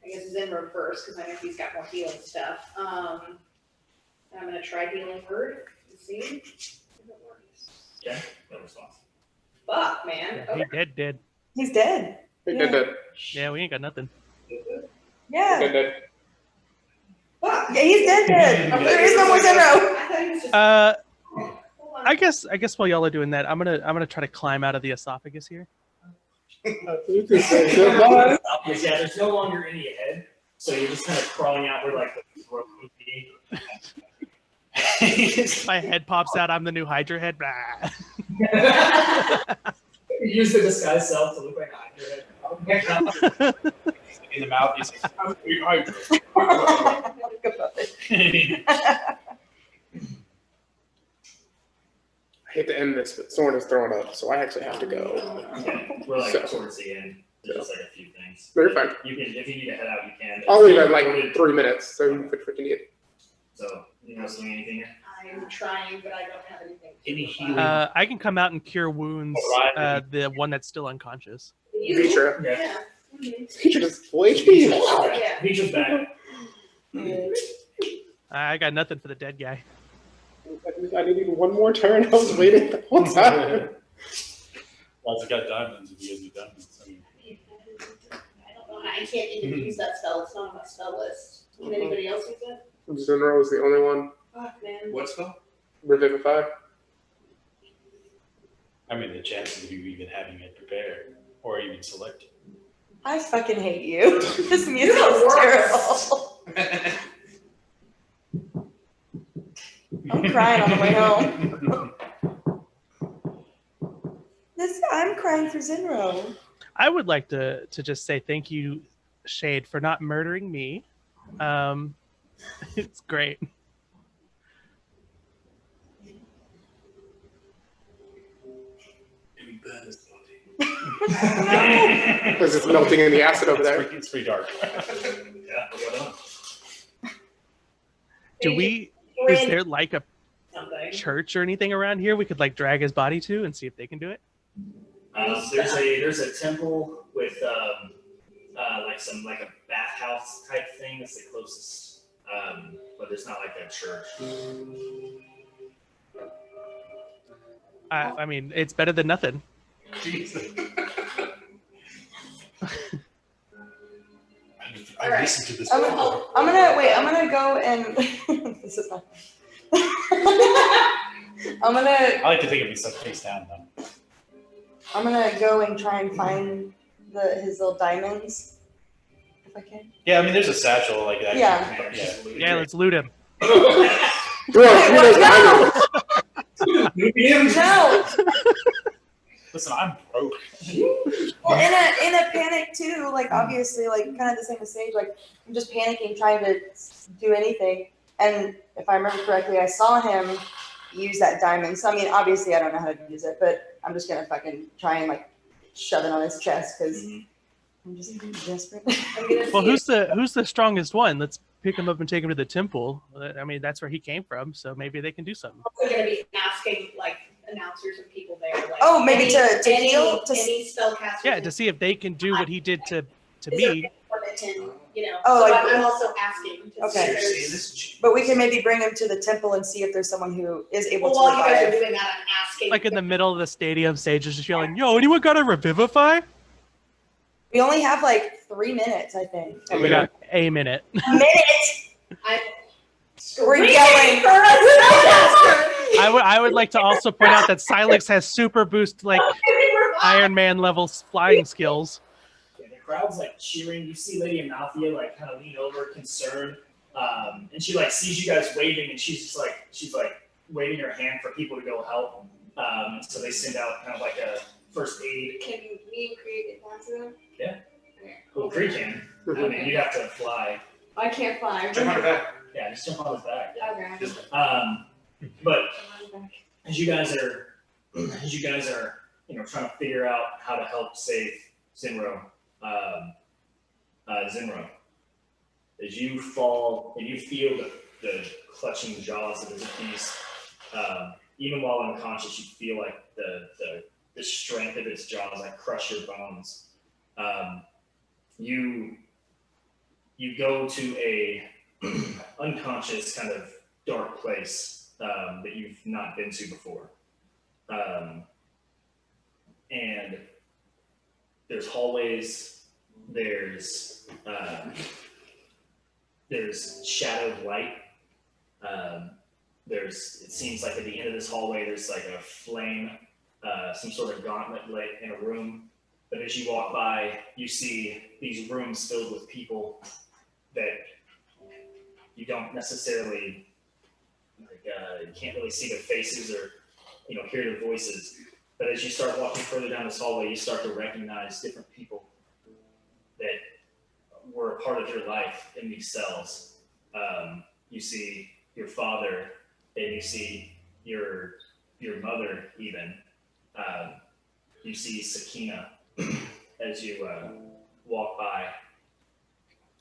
I guess, Zinro first, because I know he's got more healing stuff. And I'm gonna try healing word and see if it works. Okay, no response. Fuck, man. He Okay. dead. He's dead. Hey, dead. Yeah, we ain't got nothing. Yeah. Dead. Fuck. Yeah, he's dead. There is no more Zinro. I thought he was just. Hold on. I guess while y'all are doing that, I'm gonna try to climb out of the esophagus here. Goodbye. Yeah, there's no longer any head, so you're just kind of crawling out where like the throat would be. My head pops out. I'm the new Hydra head. Blah. You use the disguise self to look like a head. in the mouth, he's like, I'm big Hydra. I hate to end this, but Soren is throwing up, so I actually have to go. Okay, we're like So- towards the end. There's just like a few things. You're fine. You can, if you need to head out, you can. I'll leave in like 3 minutes, so you can freaking eat. So, you know, doing anything here? I'm trying, but I don't have anything. Any healing? I can come out and cure wounds. The one that's still unconscious. Vitra. Yeah. Yeah. Mhm. Vitra just full HP. Yeah. Vitra's back. I got nothing for the dead guy. I needed one more turn. I was waiting the whole time. Well, it's got diamonds. If you guys do diamonds, I mean, I don't know. I can't even use that spell. It's not on my spell list. Can anybody else use it? Zinro is the only one. Fuck, man. What spell? Revivify. I mean, the chances of you even having it prepared or even selected. I fucking hate you. This music You're the is worst. terrible. I'm crying on the way home. I'm crying for Zinro. I would like to just say thank you, Shade, for not murdering me. It's great. Because it's melting in the acid over there. It's pretty dark. Yeah, what on? Do we? Is there like a Something. church or anything around here we could like drag his body to and see if they can do it? There's a temple with like a bathhouse type thing. That's the closest, but there's not like a church. I mean, it's better than nothing. Jesus. I Alright. listened to this I'm before. gonna go and this is not. I'm gonna I like to think of it stuff face down though. go and try and find his little diamonds. If I can. Yeah, I mean, there's a satchel like that. Yeah. Yeah, let's loot him. No. Listen, I'm broke. Well, in a panic too, like obviously, like kind of the same as Sage. Like I'm just panicking, trying to do anything. And if I remember correctly, I saw him use that diamond. So I mean, obviously, I don't know how to use it, but I'm just gonna fucking try and like shove it on his chest because I'm just desperate. I'm gonna Well, see who's the strongest one? Let's pick him up and take him to the temple. I mean, that's where he came from, so maybe they can do something. I'm gonna be asking like announcers and people there. Like, Oh, maybe to any, heal? any spellcasters. Yeah, to see if they can do what he did to Is there me. intermittent, you know? Oh, so like- I'm also asking. To see Okay. if there's- But we can maybe bring him to the temple and see if there's someone who is able Well, to while you guys are revive. doing that, I'm asking. Like in the middle of the stadium, Sage is just yelling, "Yo, anyone got a revivify?" We only have like 3 minutes, I think. And we got a minute. A minute. I'm We're screaming yelling. for a spellcaster. I would like to also point out that Silex has super boost like Iron Man level flying skills. Yeah, the crowd's like cheering. You see Lady Amalthea like kind of lean over, concerned, and she like sees you guys waving, and she's like waving her hand for people to go help. So they send out kind of like a first aid. Can me and Krieg get down to them? Yeah. Okay. Well, Kree can. I mean, you'd have to fly. I can't fly. Jump on her back. Yeah, just jump on his back. Yeah. Okay. But I'm back. as you guys are, trying to figure out how to help save Zinro, as you fall and you feel the clutching jaws of the beast, even while unconscious, you feel like the strength of its jaws like crush your bones. You go to a unconscious kind of dark place that you've not been to before. And there's hallways, there's shadowed light. It seems like at the end of this hallway, there's like a flame, some sort of gauntlet lit in a room. But as you walk by, you see these rooms filled with people that you don't necessarily you can't really see their faces or hear their voices. But as you start walking further down this hallway, you start to recognize different people that were a part of your life in these cells. You see your father, and you see your mother even. You see Sakina as you walk by,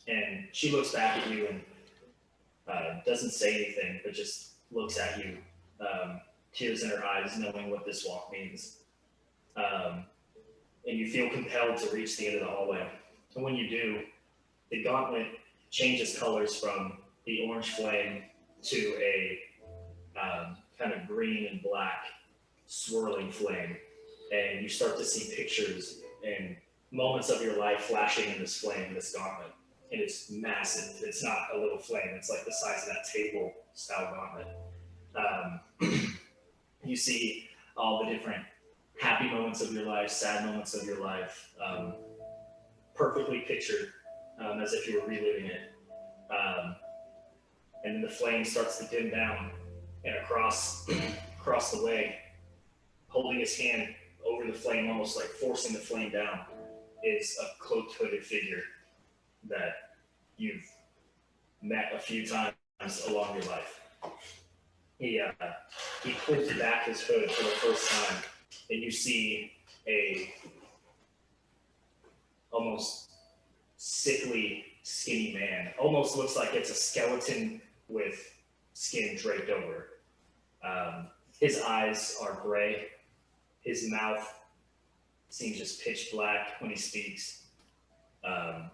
and she looks back at you and doesn't say anything, but just looks at you, tears in her eyes, knowing what this walk means. And you feel compelled to reach the end of the hallway. And when you do, the gauntlet changes colors from the orange flame to a kind of green and black swirling flame. And you start to see pictures and moments of your life flashing in this flame, this gauntlet. and it's massive. It's not a little flame. It's like the size of that table style gauntlet. You see all the different happy moments of your life, sad moments of your life, perfectly pictured, as if you were reliving it. And then the flame starts to dim down, and across the way, holding his hand over the flame, almost like forcing the flame down, is a cloaked, hooded figure that you've met a few times along your life. He pulls back his hood for the first time, and you see a almost sickly, skinny man. Almost looks like it's a skeleton with skin draped over. His eyes are gray. His mouth seems just pitch black when he speaks. And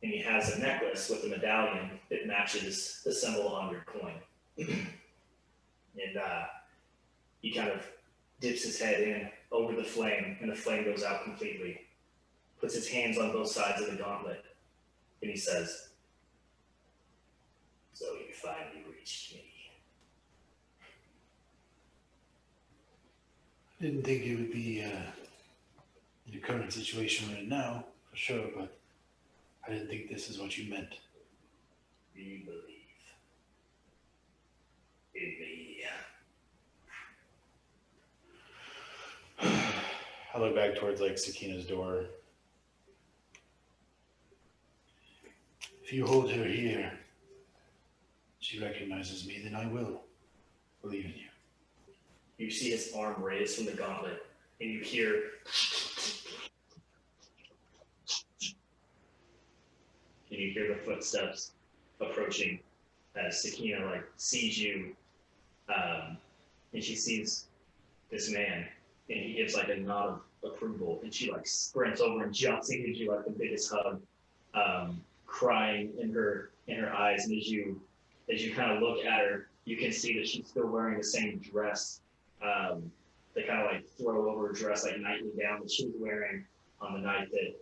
he has a necklace with a medallion that matches the symbol on your coin. And he kind of dips his head in over the flame, and the flame goes out completely. Puts his hands on both sides of the gauntlet, and he says, "So you finally reached me." I didn't think it would be in the current situation we're in now, for sure, but I didn't think this is what you meant. Do you believe in me? I look back towards like Sakina's door. If you hold her here, she recognizes me, then I will believe in you. You see his arm raised from the gauntlet, and you hear the footsteps approaching as Sakina like sees you, and she sees this man, and he gives like a nod of approval, and she like sprints over and jumps and gives you like the biggest hug, crying in her eyes. And as you kind of look at her, you can see that she's still wearing the same dress. They kind of like throw over her dress, like nightly gown that she was wearing on the night that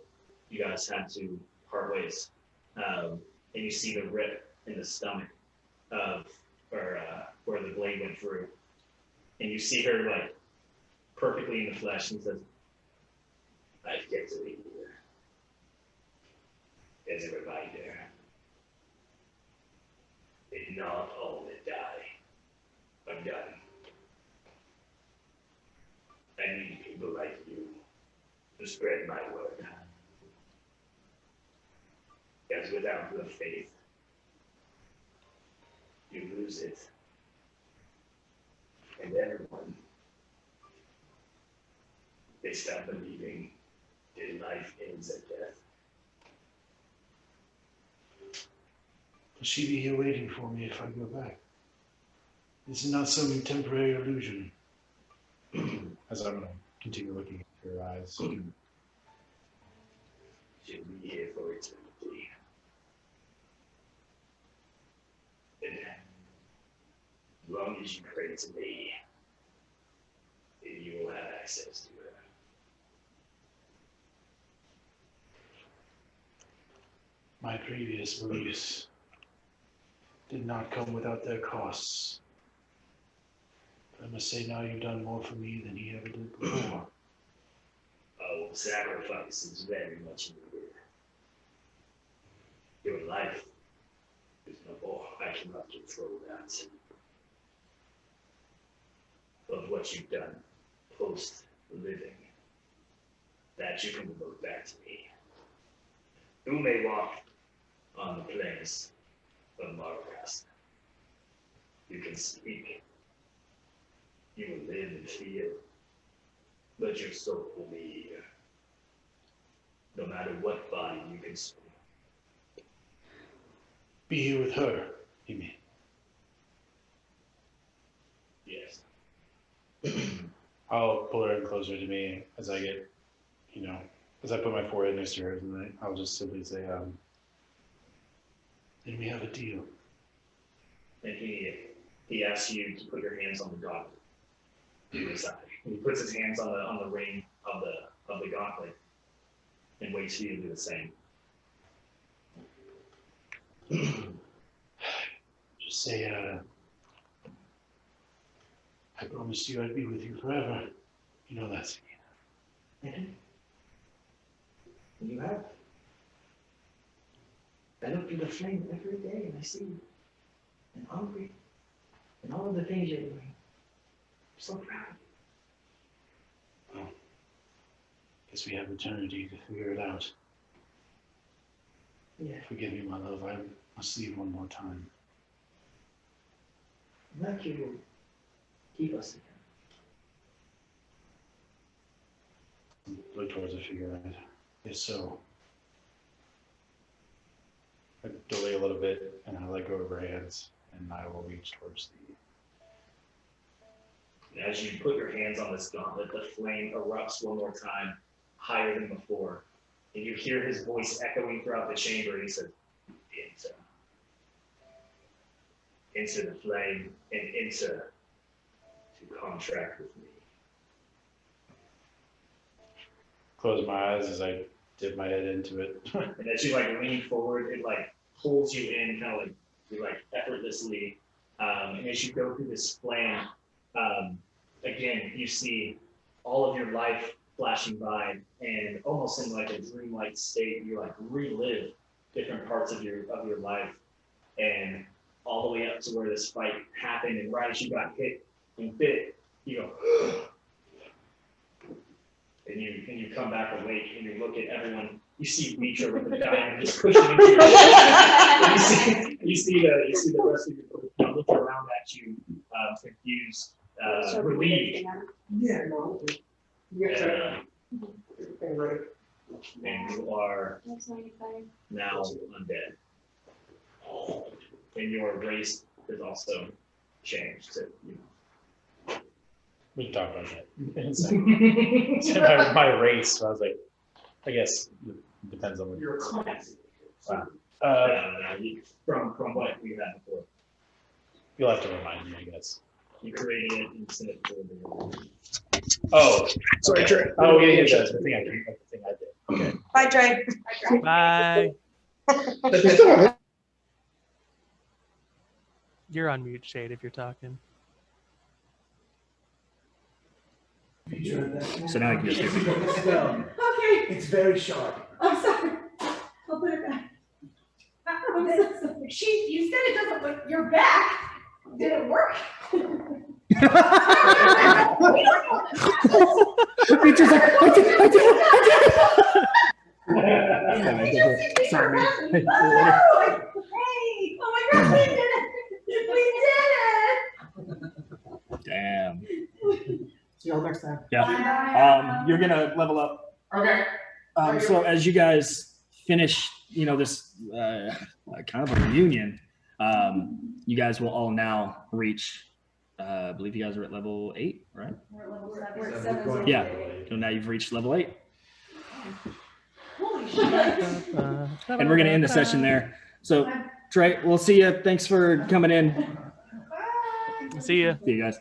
you guys had to part ways. And you see the rip in the stomach of where the blade went through. And you see her like perfectly in the flesh, and says, "I get to be here as a reminder. Did not all that die. I'm done. I need people like you to spread my word. Because without the faith, you lose it. And everyone, they stop believing that life ends at death." Will she be here waiting for me if I go back? This is not some temporary illusion. As I'm gonna continue looking at her eyes. She'll be here for eternity. And as long as you pray to me, then you will have access to her. My previous beliefs did not come without their costs. But I must say now you've done more for me than he ever did before. Oh, sacrifice is very much needed. Your life is no more. I cannot control that. But what you've done post-living, that you can look back to me. You may walk on the plains of Morrowgast. You can speak. You will live and feel. But your soul will be here. No matter what body you can speak. Be here with her, you mean? Yes. I'll pull her in closer to me as I get, as I put my forehead next to hers, and I'll just simply say, Then we have a deal. And he asks you to put your hands on the gauntlet. To his side. And he puts his hands on the ring of the gauntlet and waits for you to do the same. Just say, I promised you I'd be with you forever. You know that. You have. I look through the flame every day and I see you. And hungry. And all of the things you're doing. I'm so proud. Well, guess we have eternity to figure it out. Yeah. Forgive me, my love. I must leave one more time. Mercury will keep us together. Look towards the figurehead. If so, I delay a little bit and I let go of her hands and I will reach towards the. As you put your hands on this gauntlet, the flame erupts one more time, higher than before. And you hear his voice echoing throughout the chamber, and he said, into the flame and to contract with me. Close my eyes as I dip my head into it. And as you like lean forward, it like pulls you in, kind of like you like effortlessly. And as you go through this flame, again, you see all of your life flashing by, and almost in like a dreamlike state, you like relive different parts of your life, and all the way up to where this fight happened. And right as you got hit and bit, you go, and you come back awake, and you look at everyone. You see Mitra with the diamond just pushing into you. You see the rest of your group look around at you, confused, relieved. Yeah, no. And you are now undead. And your race has also changed. So, We can talk about that. It's like, my race, I was like, I guess it depends on what You're a class. Wow. From what we had before. You'll have to remind me, I guess. You created it and sent it to the Oh, Sorry, okay. Trey. Oh, yeah, that's the thing I did. Okay. Bye, Trey. Bye. You're on mute, Shade, if you're talking. So now I can just hear you. Okay, It's very sharp. I'm sorry. I'll put it back. I'm so sorry. You said it doesn't look, you're back. Did it work? It's just like, I did it. Sorry. Hey, oh my God, we did it. We did it. Damn. See y'all next time. Yeah. You're gonna level up. Okay. So as you guys finish, this kind of a reunion, you guys will all now reach. I believe you guys are at level 8, right? We're at level 7. We're at 7. Yeah. So now you've reached level 8, Holy shit. and we're gonna end the session there. So Trey, we'll see you. Thanks for coming in. Bye. See ya. See you guys.